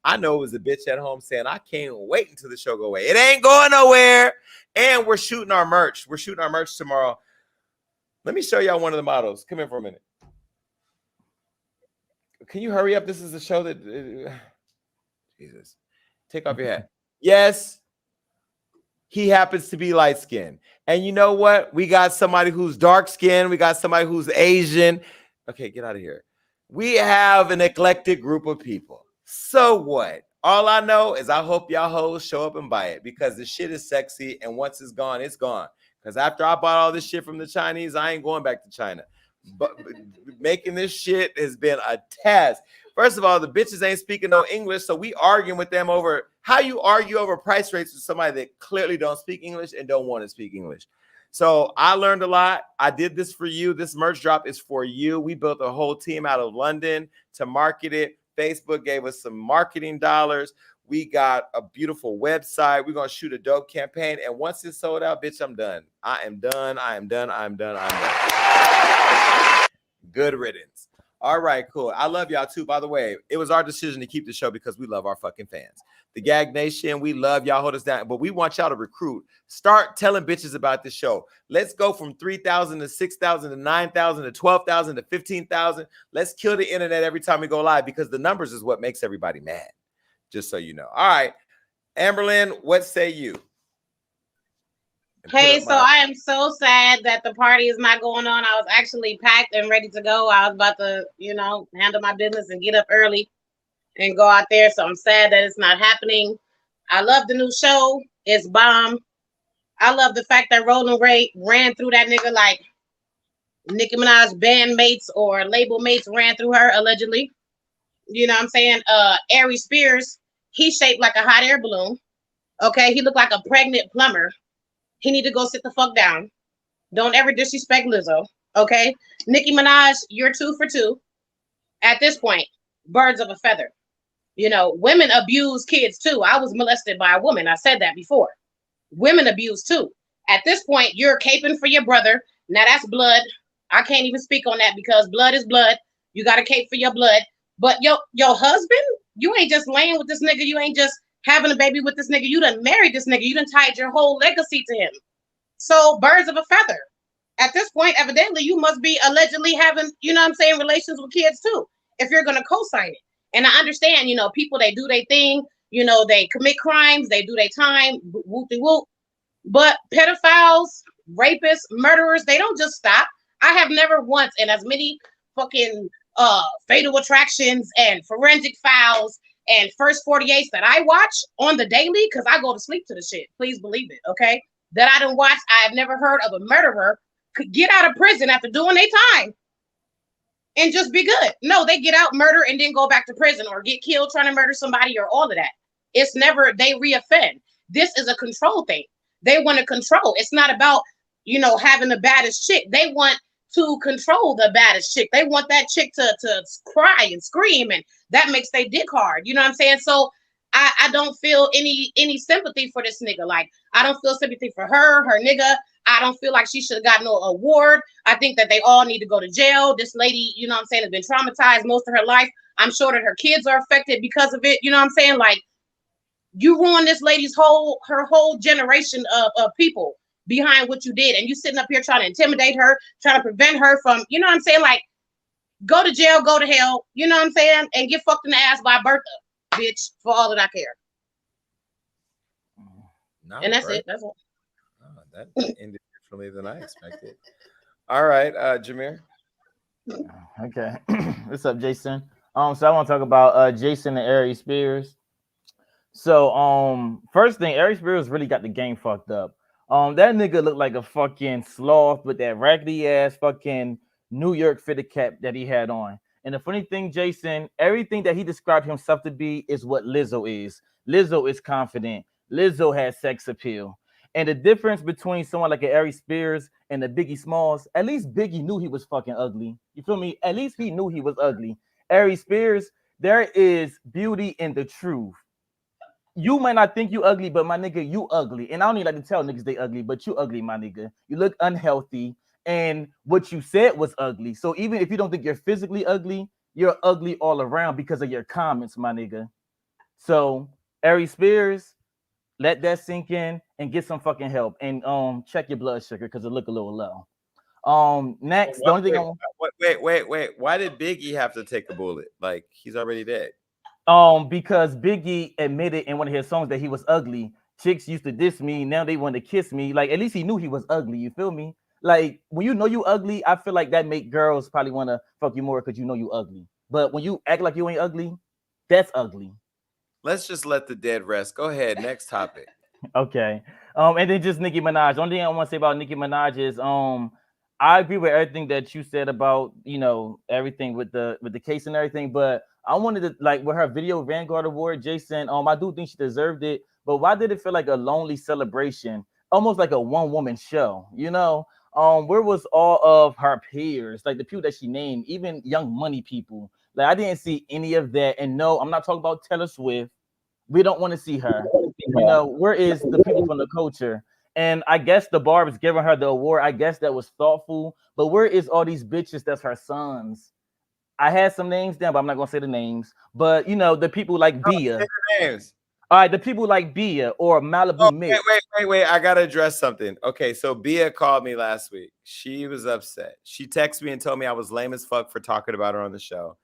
I know it was a bitch at home saying, I can't wait until the show go away. It ain't going nowhere. And we're shooting our merch. We're shooting our merch tomorrow. Let me show y'all one of the models. Come in for a minute. Can you hurry up? This is a show that... Jesus. Take off your hat. Yes, he happens to be light-skinned. And you know what? We got somebody who's dark-skinned. We got somebody who's Asian. Okay, get out of here. We have an eclectic group of people. So what? All I know is I hope y'all hoes show up and buy it, because the shit is sexy, and once it's gone, it's gone. Because after I bought all this shit from the Chinese, I ain't going back to China. But making this shit has been a task. First of all, the bitches ain't speaking no English, so we arguing with them over how you argue over price rates with somebody that clearly don't speak English and don't want to speak English. So I learned a lot. I did this for you. This merch drop is for you. We built a whole team out of London to market it. Facebook gave us some marketing dollars. We got a beautiful website. We're going to shoot a dope campaign. And once it's sold out, bitch, I'm done. I am done. I am done. I'm done. I'm done. Good riddance. All right, cool. I love y'all too. By the way, it was our decision to keep the show because we love our fucking fans. The Gag Nation, we love y'all. Hold us down. But we want y'all to recruit. Start telling bitches about the show. Let's go from 3,000 to 6,000 to 9,000 to 12,000 to 15,000. Let's kill the internet every time we go live, because the numbers is what makes everybody mad. Just so you know. All right. Amberlynn, what say you? Hey, so I am so sad that the party is not going on. I was actually packed and ready to go. I was about to, handle my business and get up early and go out there. So I'm sad that it's not happening. I love the new show. It's bomb. I love the fact that Roland Ray ran through that nigga like Nicki Minaj bandmates or label mates ran through her, allegedly. You know what I'm saying? Aries Spears, he's shaped like a hot air balloon. Okay, he looked like a pregnant plumber. He need to go sit the fuck down. Don't ever disrespect Lizzo, okay? Nicki Minaj, you're 2 for 2. At this point, birds of a feather. Women abuse kids too. I was molested by a woman. I said that before. Women abuse too. At this point, you're caping for your brother. Now that's blood. I can't even speak on that because blood is blood. You got to cape for your blood. But your husband, you ain't just laying with this nigga. You ain't just having a baby with this nigga. You done married this nigga. You done tied your whole legacy to him. So birds of a feather. At this point, evidently, you must be allegedly having, relations with kids too, if you're going to co-sign it. And I understand, people, they do their thing. They commit crimes. They do their time. Whoop-de-whoop. But pedophiles, rapists, murderers, they don't just stop. I have never once, in as many fucking Fatal Attractions and Forensic Files and First 48s that I watch on the daily, because I go to sleep to the shit. Please believe it, okay? That I done watch, I have never heard of a murderer could get out of prison after doing their time and just be good. No, they get out, murder, and then go back to prison or get killed trying to murder somebody or all of that. It's never, they reoffend. This is a control thing. They want to control. It's not about, having the baddest chick. They want to control the baddest chick. They want that chick to cry and scream, and that makes their dick hard. You know what I'm saying? So I don't feel any sympathy for this nigga. Like, I don't feel sympathy for her nigga. I don't feel like she should have gotten no award. I think that they all need to go to jail. This lady, you know what I'm saying, has been traumatized most of her life. I'm sure that her kids are affected because of it. You know what I'm saying? Like, you ruined this lady's her whole generation of people behind what you did. And you sitting up here trying to intimidate her, trying to prevent her from, you know what I'm saying? Like, go to jail, go to hell, you know what I'm saying? And get fucked in the ass by Bertha, bitch, for all that I care. Not And that's Bertha. it. That's all. Oh, that ended differently than I expected. All right, Jameer. Okay. What's up, Jason? So I want to talk about Jason and Aries Spears. So first thing, Aries Spears really got the game fucked up. That nigga looked like a fucking sloth with that raggedy ass fucking New York fitted cap that he had on. And the funny thing, Jason, everything that he described himself to be is what Lizzo is. Lizzo is confident. Lizzo has sex appeal. And the difference between someone like an Aries Spears and a Biggie Smalls, at least Biggie knew he was fucking ugly. You feel me? At least he knew he was ugly. Aries Spears, there is beauty in the truth. You might not think you ugly, but my nigga, you ugly. And I don't even like to tell niggas they ugly, but you ugly, my nigga. You look unhealthy. And what you said was ugly. So even if you don't think you're physically ugly, you're ugly all around because of your comments, my nigga. So Aries Spears, let that sink in and get some fucking help. And check your blood sugar because it look a little low. Next, the only thing I want. Wait. Why did Biggie have to take a bullet? Like, he's already dead. Because Biggie admitted in one of his songs that he was ugly. Chicks used to diss me, now they want to kiss me. Like, at least he knew he was ugly. You feel me? Like, when you know you ugly, I feel like that make girls probably want to fuck you more because you know you ugly. But when you act like you ain't ugly, that's ugly. Let's just let the dead rest. Go ahead. Next topic. Okay. And then just Nicki Minaj. The only thing I want to say about Nicki Minaj is I agree with everything that you said about, you know, everything with the case and everything, but I wanted to, like, with her Video Vanguard Award, Jason, I do think she deserved it, but why did it feel like a lonely celebration? Almost like a one-woman show, you know? Where was all of her peers, like the people that she named, even Young Money people? Like, I didn't see any of that. And no, I'm not talking about Taylor Swift. We don't want to see her. You know, where is the people from the culture? And I guess the Barb's giving her the award. I guess that was thoughtful. But where is all these bitches that's her sons? I had some names down, but I'm not gonna say the names. But you know, the people like Bia. Names. All right, the people like Bia or Malibu Mix. Wait. I gotta address something. Okay, so Bia called me last week. She was upset. She texted me and told me I was lame as fuck for talking about her on the show.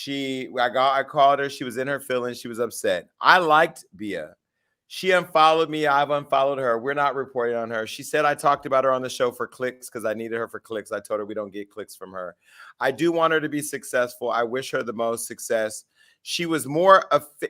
I called her. She was in her feelings. She was upset. I liked Bia. She unfollowed me. I've unfollowed her. We're not reporting on her. She said I talked about her on the show for clicks because I needed her for clicks. I told her we don't get clicks from her. I do want her to be successful. I wish her the most success. She was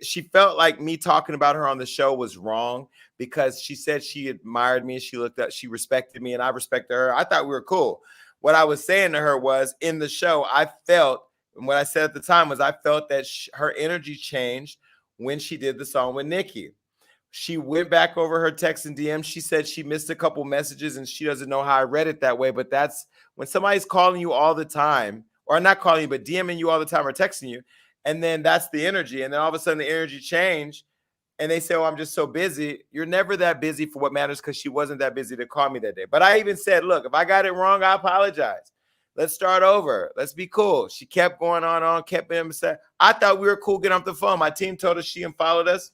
she felt like me talking about her on the show was wrong because she said she admired me. She respected me and I respected her. I thought we were cool. What I was saying to her was in the show, I felt, and what I said at the time was I felt that her energy changed when she did the song with Nicki. She went back over her text and DM. She said she missed a couple messages and she doesn't know how I read it that way. But that's when somebody's calling you all the time, or not calling you, but DMing you all the time or texting you. And then that's the energy. And then all of a sudden the energy changed and they say, oh, I'm just so busy. You're never that busy for what matters because she wasn't that busy to call me that day. But I even said, look, if I got it wrong, I apologize. Let's start over. Let's be cool. She kept going on, kept being upset. I thought we were cool getting off the phone. My team told us she unfollowed us.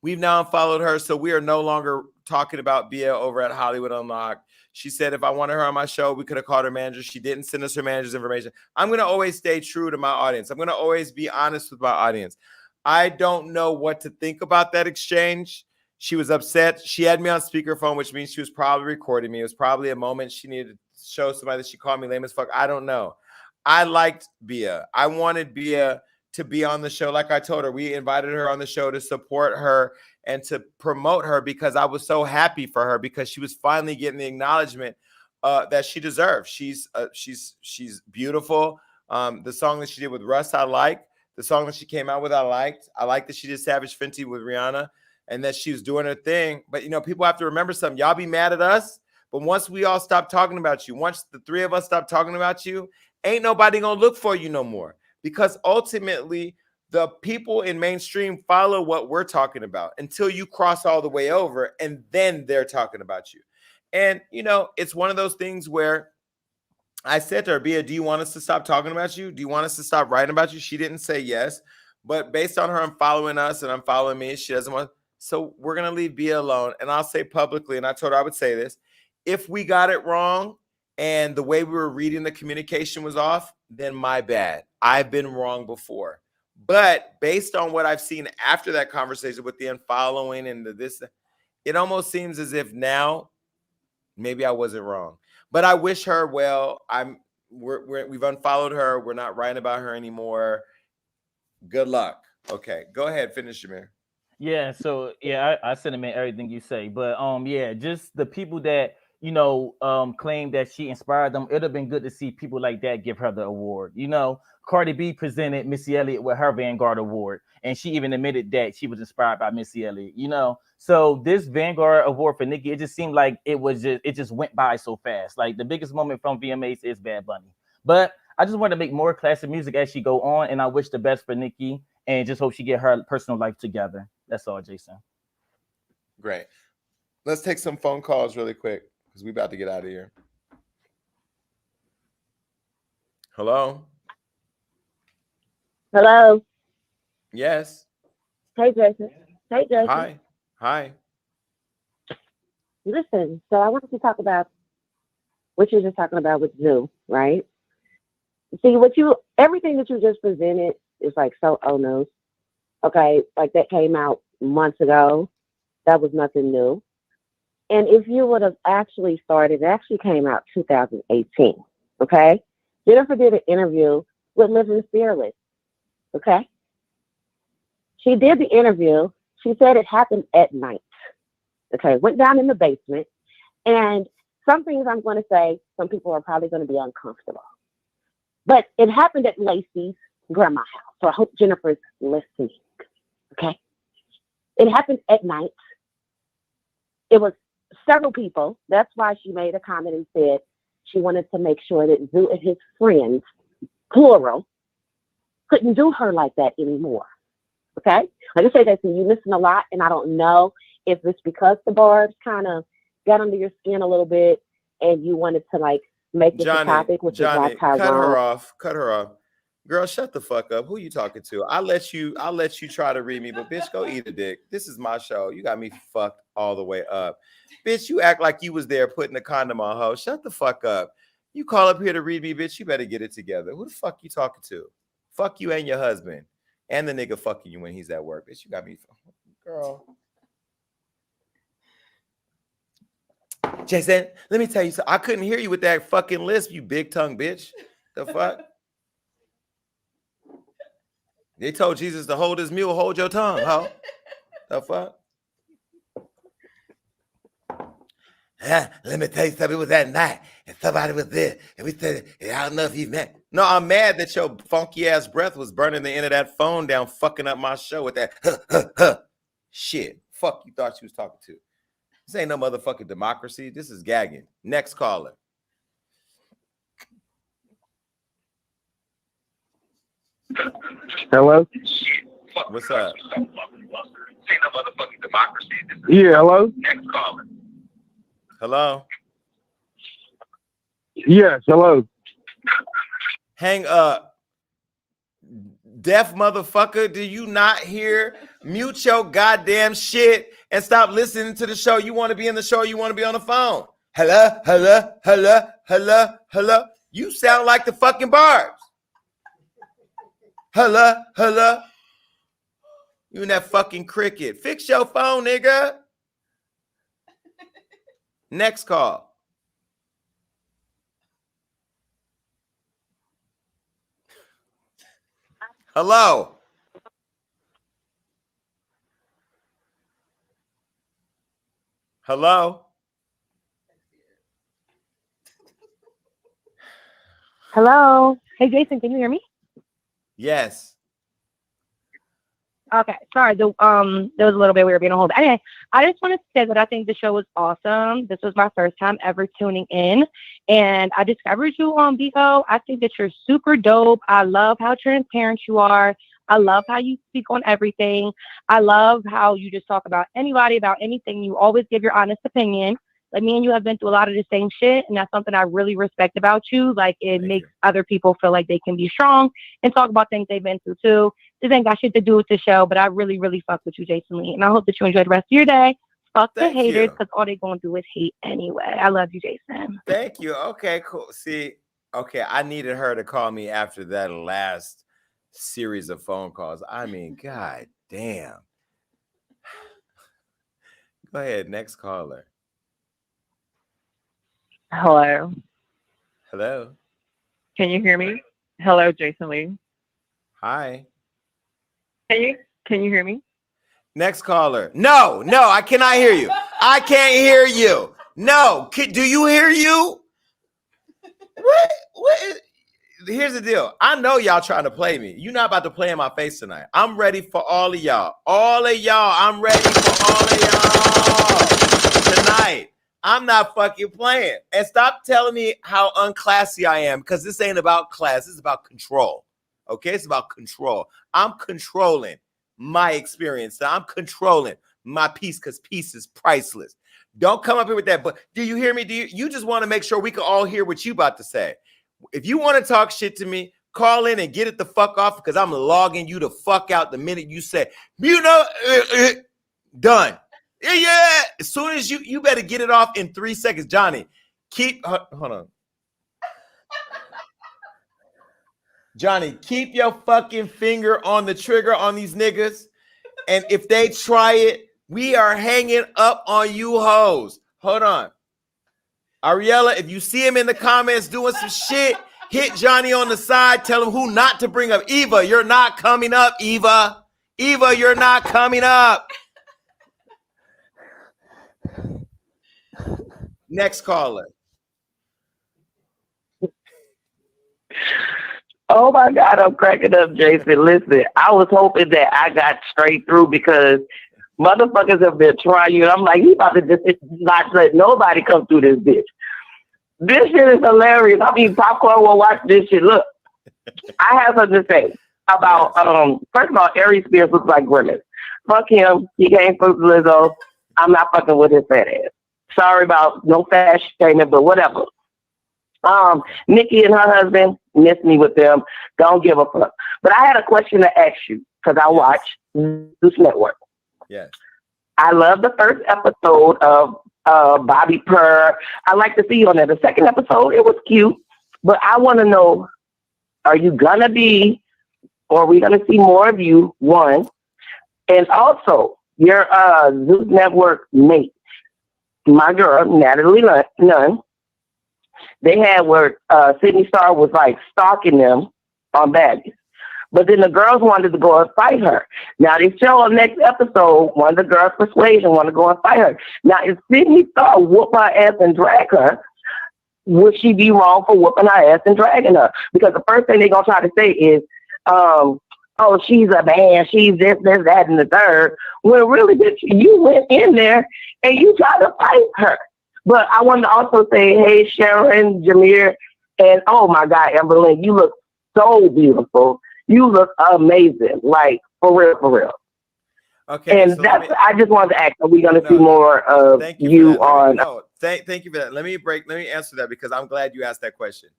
We've now unfollowed her, so we are no longer talking about Bia over at Hollywood Unlocked. She said if I wanted her on my show, we could have called her manager. She didn't send us her manager's information. I'm going to always stay true to my audience. I'm going to always be honest with my audience. I don't know what to think about that exchange. She was upset. She had me on speakerphone, which means she was probably recording me. It was probably a moment she needed to show somebody that she called me lame as fuck. I don't know. I liked Bia. I wanted Bia to be on the show. Like I told her, we invited her on the show to support her and to promote her because I was so happy for her because she was finally getting the acknowledgement that she deserves. She's beautiful. The song that she did with Russ, I like. The song that she came out with, I liked. I like that she did Savage Fenty with Rihanna and that she was doing her thing. But, you know, people have to remember something. Y'all be mad at us, But once we all stop talking about you, once the three of us stop talking about you, ain't nobody gonna look for you no more. Because ultimately, the people in mainstream follow what we're talking about until you cross all the way over, and then they're talking about you. And, you know, it's one of those things where I said to her, Bia, do you want us to stop talking about you? Do you want us to stop writing about you? She didn't say yes. But based on her unfollowing us and unfollowing me, she doesn't want. So we're going to leave Bia alone. And I'll say publicly, and I told her I would say this, if we got it wrong and the way we were reading the communication was off, then my bad. I've been wrong before. But based on what I've seen after that conversation with the unfollowing and this, it almost seems as if now maybe I wasn't wrong. But I wish her well. We've unfollowed her. We're not writing about her anymore. Good luck. Okay, go ahead. Finish, Jameer. Yeah, so yeah, I sentiment everything you say, but yeah, just the people that you know claim that she inspired them. It'd have been good to see people like that give her the award. You know, Cardi B presented Missy Elliott with her Vanguard Award, and she even admitted that she was inspired by Missy Elliott. You know, so this Vanguard Award for Nicki, it just seemed like it just went by so fast. Like the biggest moment from VMAs is Bad Bunny, but I just want to make more classic music as she go on, and I wish the best for Nicki, and just hope she get her personal life together. That's all, Jason. Great. Let's take some phone calls really quick because we're about to get out of here. Hello? Hello. Yes. Hey, Jason. Hey, Jason. Hi. Hi. Listen, so I wanted to talk about what you were just talking about with Zoo, right? See, everything that you just presented is like so old news. Okay, like that came out months ago. That was nothing new. And if you would have actually started, it actually came out 2018. Okay, Jennifer did an interview with Living Fearless. Okay, she did the interview. She said it happened at night. Okay, went down in the basement. And some things I'm going to say, some people are probably going to be uncomfortable. But it happened at Lacey's grandma's house. So I hope Jennifer's listening. Okay. It happened at night. It was several people. That's why she made a comment and said she wanted to make sure that Zoo and his friends, plural, couldn't do her like that anymore. Okay. Like I said, you listen a lot, and I don't know if it's because the barbs kind of got under your skin a little bit and you wanted to like make this a topic, which is why cut her off. Cut her off. Girl, shut the fuck up. Who you talking to? I'll let you try to read me, but bitch, go eat a dick. This is my show. You got me fucked all the way up. Bitch, you act like you was there putting a condom on her. Shut the fuck up. You call up here to read me, bitch. You better get it together. Who the fuck you talking to? Fuck you and your husband. And the nigga fucking you when he's at work. Bitch, you got me. Girl. Jason, let me tell you something. I couldn't hear you with that fucking lisp, you big tongue bitch. The fuck? They told Jesus to hold his mule, hold your tongue, ho. The fuck? Let me tell you something. It was that night, and somebody was there, and we said, I don't know if you met. No, I'm mad that your funky ass breath was burning the end of that phone down, fucking up my show with that shit. Fuck you thought you was talking to. This ain't no motherfucking democracy. This is gagging. Next caller. Hello? What's up? Yeah, hello? Hello? Yes, hello. Hang up. Deaf motherfucker, do you not hear? Mute your goddamn shit and stop listening to the show. You want to be in the show, you want to be on the phone. Hello, hello, hello, hello, hello. You sound like the fucking barbs. Hello, hello. You and that fucking cricket. Fix your phone, nigga. Next call. Hello. Hello. Hello. Hey, Jason, can you hear me? Yes. Okay, sorry. There was a little bit weird being on hold. Anyway, I just wanted to say that I think the show was awesome. This was my first time ever tuning in, and I discovered you on BO. I think that you're super dope. I love how transparent you are. I love how you speak on everything. I love how you just talk about anybody, about anything. You always give your honest opinion. Like, me and you have been through a lot of the same shit, and that's something I really respect about you. Like, it makes other people feel like they can be strong and talk about things they've been through too. This ain't got shit to do with the show, but I really, really fuck with you, Jason Lee. And I hope that you enjoy the rest of your day. Fuck the haters, because all they gonna do is hate anyway. I love you, Jason. Thank you. Okay, cool. See, okay, I needed her to call me after that last series of phone calls. I mean, god damn. Go ahead, next caller. Hello. Hello. Can you hear me? Hello, Jason Lee. Hi. Can you hear me? Next caller. No, I cannot hear you. I can't hear you. No, do you hear you? What? Here's the deal. I know y'all trying to play me. You're not about to play in my face tonight. I'm ready for all of y'all. I'm ready for all of y'all tonight. I'm not fucking playing. And stop telling me how unclassy I am, because this ain't about class. This is about control. Okay? It's about control. I'm controlling my experience. I'm controlling my peace, because peace is priceless. Don't come up here with that. But do you hear me? You just want to make sure we can all hear what you about to say. If you want to talk shit to me, call in and get it the fuck off, because I'm logging you the fuck out the minute you say, done. Yeah. As soon as you better get it off in 3 seconds. Johnny, hold on. Johnny, keep your fucking finger on the trigger on these niggas. And if they try it, we are hanging up on you hoes. Hold on. Ariella, if you see him in the comments doing some shit, hit Johnny on the side. Tell him who not to bring up. Eva, you're not coming up, Eva. Eva, you're not coming up. Next caller. Oh my God, I'm cracking up, Jason. Listen, I was hoping that I got straight through, because motherfuckers have been trying you. And I'm like, he about to just not let nobody come through this bitch. This shit is hilarious. I mean, popcorn will watch this shit. Look, I have something to say about, first of all, Aries Spears looks like Grimace. Fuck him. He came from Lizzo. I'm not fucking with his fat ass. Sorry about no fashion statement, but whatever. Nicki and her husband, miss me with them. Don't give a fuck. But I had a question to ask you, because I watch Zeus Network. Yes. I love the first episode of Bobby Purr. I like to see you on there. The second episode, it was cute. But I want to know, are you going to be, or are we going to see more of you, one? And also, your Zeus Network mate, my girl, Natalie Nunn, they had where Sydney Star was like stalking them on Baddies. But then the girls wanted to go and fight her. Now they show on next episode, one of the girls' persuasion want to go and fight her. Now if Sydney Star whoop her ass and drag her, would she be wrong for whooping her ass and dragging her? Because the first thing they're going to try to say is, oh, she's a man, she's this, that, and the third. When really, bitch, you went in there and you tried to fight her. But I wanted to also say, hey, Sharon, Jameer, and oh my God, Amberlynn, you look so beautiful. You look amazing. Like, for real. Okay. And so I just wanted to ask, are we going to see more of you on? Thank you for that. Let me answer that, because I'm glad you asked that question.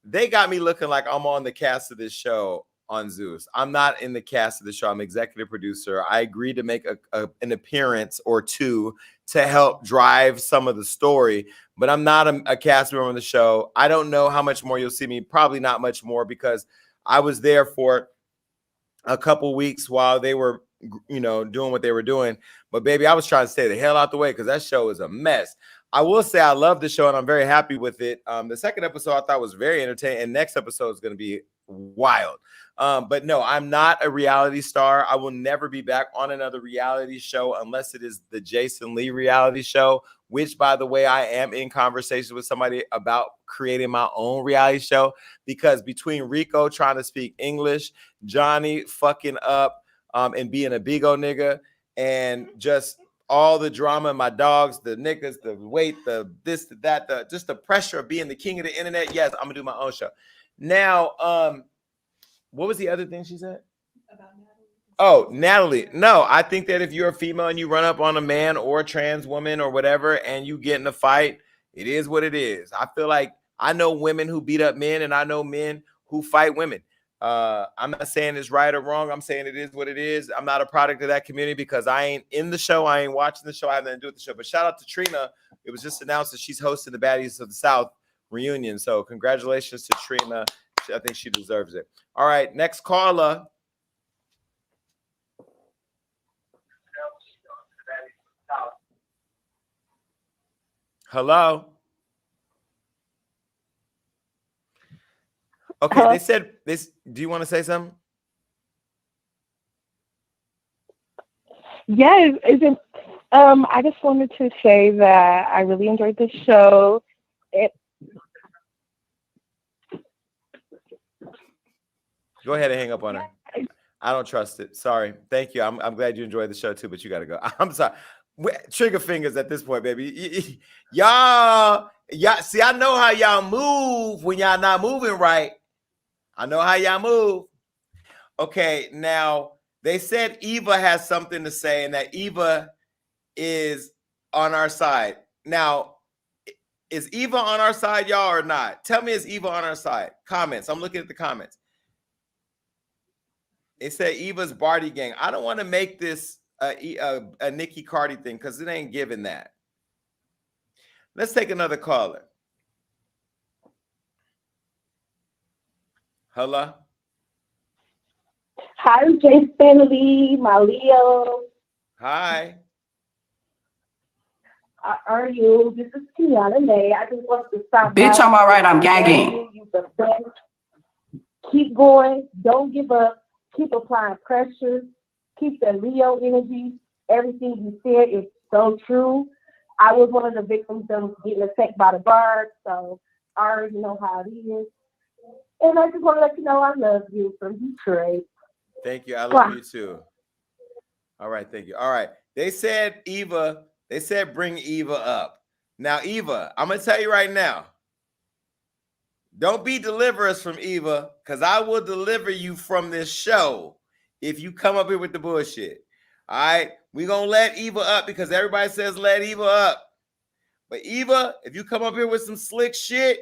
They got me looking like I'm on the cast of this show on Zeus. I'm not in the cast of the show. I'm executive producer. I agreed to make an appearance or two to help drive some of the story, but I'm not a cast member on the show. I don't know how much more you'll see me. Probably not much more, because I was there for a couple weeks while they were, doing what they were doing. But baby, I was trying to stay the hell out the way, because that show is a mess. I will say I love the show and I'm very happy with it. The second episode I thought was very entertaining, and next episode is going to be wild. But no, I'm not a reality star. I will never be back on another reality show unless it is the Jason Lee reality show, which, by the way, I am in conversation with somebody about creating my own reality show, because between Rico trying to speak English, Johnny fucking up and being a big old nigga and just all the drama, my dogs, the niggas, the weight, the this, the that, just the pressure of being the king of the internet. Yes, I'm gonna do my own show. Now, what was the other thing she said? Oh, Natalie. No, I think that if you're a female and you run up on a man or a trans woman or whatever, and you get in a fight, it is what it is. I feel like I know women who beat up men, and I know men who fight women. I'm not saying it's right or wrong. I'm saying it is what it is. I'm not a product of that community because I ain't in the show. I ain't watching the show. I have nothing to do with the show. But shout out to Trina. It was just announced that she's hosting the Baddies of the South reunion. So congratulations to Trina. I think she deserves it. All right, next caller. Hello. Okay, Hello? they said this. Do you want to say something? Yes, isn't I just wanted to say that I really enjoyed the show. Go ahead and hang up on her. I don't trust it. Sorry. Thank you. I'm glad you enjoyed the show too, but you got to go. I'm sorry. Trigger fingers at this point, baby. Y'all, see, I know how y'all move when y'all not moving right. I know how y'all move. Okay, now they said Eva has something to say and that Eva is on our side. Now, is Eva on our side, y'all, or not? Tell me, is Eva on our side? Comments. I'm looking at the comments. It said Eva's Barty gang. I don't want to make this a Nicki Cardi thing because it ain't giving that. Let's take another caller. Hello. Hi, Jace family, my Leo. Hi. How are you? This is Tiana May. I just want to stop. Bitch, by. I'm all right. I'm gagging. You the best. Keep going. Don't give up. Keep applying pressure. Keep the Leo energy. Everything you said is so true. I was one of the victims that was getting attacked by the guard, so I already know how it is. And I just want to let you know I love you from Detroit. Thank you. I love you too. All right. Thank you. All right. They said Eva. They said bring Eva up. Now, Eva, I'm going to tell you right now. Don't be deliver us from Eva, because I will deliver you from this show if you come up here with the bullshit. All right? We're going to let Eva up because everybody says let Eva up. But Eva, if you come up here with some slick shit,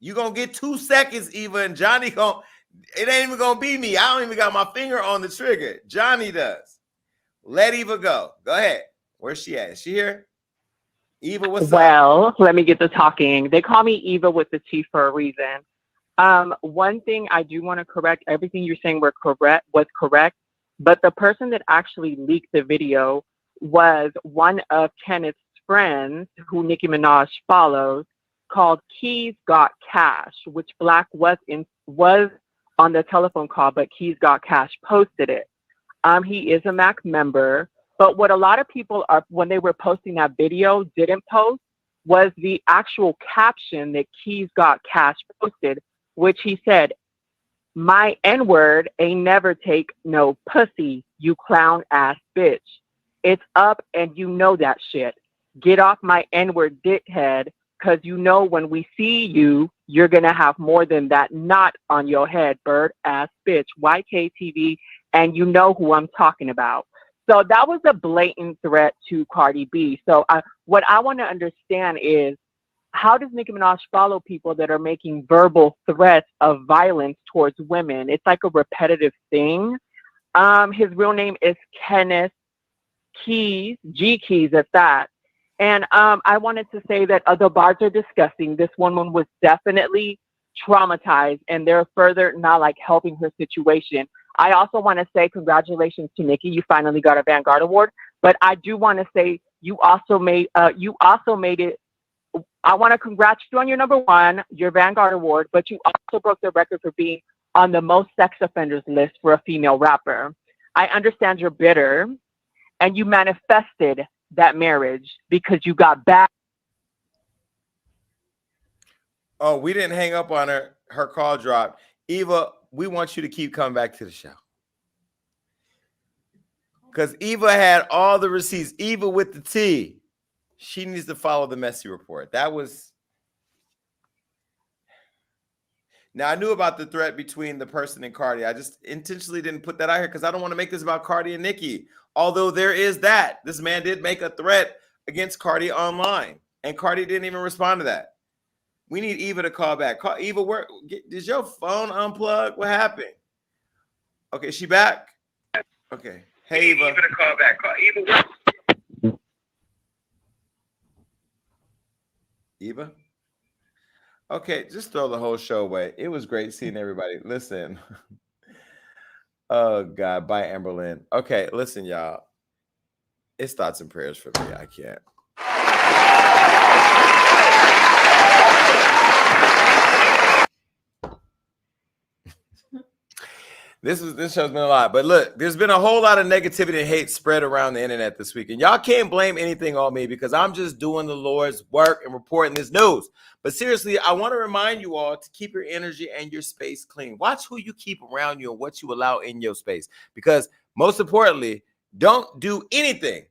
you're going to get 2 seconds, Eva, and Johnny it ain't even going to be me. I don't even got my finger on the trigger. Johnny does. Let Eva go. Go ahead. Where's she at? Is she here? Eva, what's up? Well, let me get to talking. They call me Eva with the T for a reason. One thing I do want to correct, everything you're saying was correct, but the person that actually leaked the video was one of Kenneth's friends who Nicki Minaj follows, called Keys Got Cash, which Black was on the telephone call, but Keys Got Cash posted it. He is a MAC member. But what a lot of people when they were posting that video, didn't post was the actual caption that Keys Got Cash posted, which he said, "My N-word ain't never take no pussy, you clown ass bitch. It's up and you know that shit. Get off my N-word dickhead, cause you know when we see you, you're gonna have more than that knot on your head, bird ass bitch, YKTV, and you know who I'm talking about." So that was a blatant threat to Cardi B. So what I want to understand is, how does Nicki Minaj follow people that are making verbal threats of violence towards women? It's like a repetitive thing. His real name is Kenneth Keys, G Keys at that. And I wanted to say that the bars are disgusting. This woman was definitely traumatized, and they're further not like helping her situation. I also want to say congratulations to Nicki. You finally got a Vanguard Award. But I do want to say you also made it. I want to congratulate you on your #1, your Vanguard Award, but you also broke the record for being on the most sex offenders list for a female rapper. I understand you're bitter, and you manifested that marriage because you got back. Oh, we didn't hang up on her. Her call dropped. Eva, we want you to keep coming back to the show. Because Eva had all the receipts. Eva with the T. She needs to follow the messy report. That was. Now, I knew about the threat between the person and Cardi. I just intentionally didn't put that out here because I don't want to make this about Cardi and Nicki. Although there is that. This man did make a threat against Cardi online. And Cardi didn't even respond to that. We need Eva to call back. Eva, did your phone unplug? What happened? Okay, she back? Okay. Hey, Eva. Eva to call back. Eva? Okay, just throw the whole show away. It was great seeing everybody. Listen. Oh, God. Bye, Amberlynn. Okay, listen, y'all. It's thoughts and prayers for me. I can't. This show's been a lot. But look, there's been a whole lot of negativity and hate spread around the internet this week. And y'all can't blame anything on me because I'm just doing the Lord's work and reporting this news. But seriously, I want to remind you all to keep your energy and your space clean. Watch who you keep around you and what you allow in your space. Because most importantly, don't do anything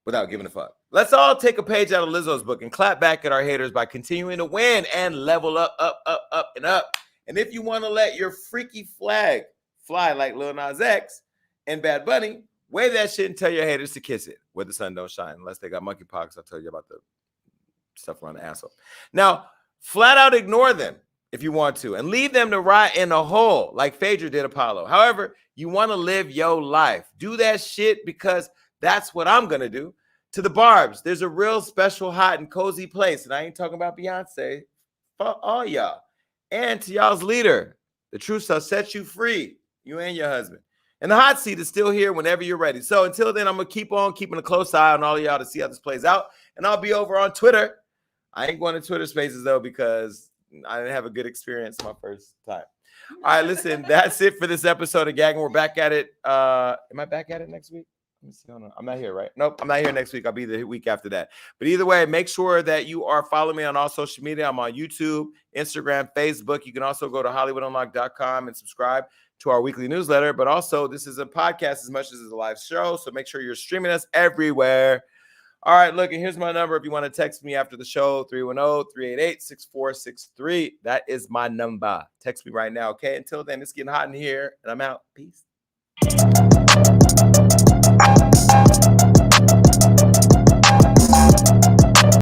without giving a fuck. Let's all take a page out of Lizzo's book and clap back at our haters by continuing to win and level up, up, and up. And if you want to let your freaky flag fly like Lil Nas X and Bad Bunny, wave that shit and tell your haters to kiss it where the sun don't shine. Unless they got monkeypox, I'll tell you about the stuff around the asshole. Now, flat out ignore them if you want to and leave them to rot in a hole like Phaedra did Apollo. However, you want to live your life. Do that shit because that's what I'm going to do. To the Barbs, there's a real special, hot, and cozy place. And I ain't talking about Beyonce. For all y'all. And to y'all's leader, the truth shall set you free. You and your husband. And the hot seat is still here whenever you're ready. So until then, I'm going to keep on keeping a close eye on all of y'all to see how this plays out. And I'll be over on Twitter. I ain't going to Twitter Spaces, though, because I didn't have a good experience my first time. All right, listen, that's it for this episode of Gagging. We're back at it. Am I back at it next week? Let me see. Hold on. I'm not here, right? Nope, I'm not here next week. I'll be the week after that. But either way, make sure that you are following me on all social media. I'm on YouTube, Instagram, Facebook. You can also go to HollywoodUnlocked.com and subscribe to our weekly newsletter. But also, this is a podcast as much as it's a live show. So make sure you're streaming us everywhere. All right, look, and here's my number. If you want to text me after the show, 310-388-6463. That is my number. Text me right now, okay? Until then, it's getting hot in here, and I'm out. Peace.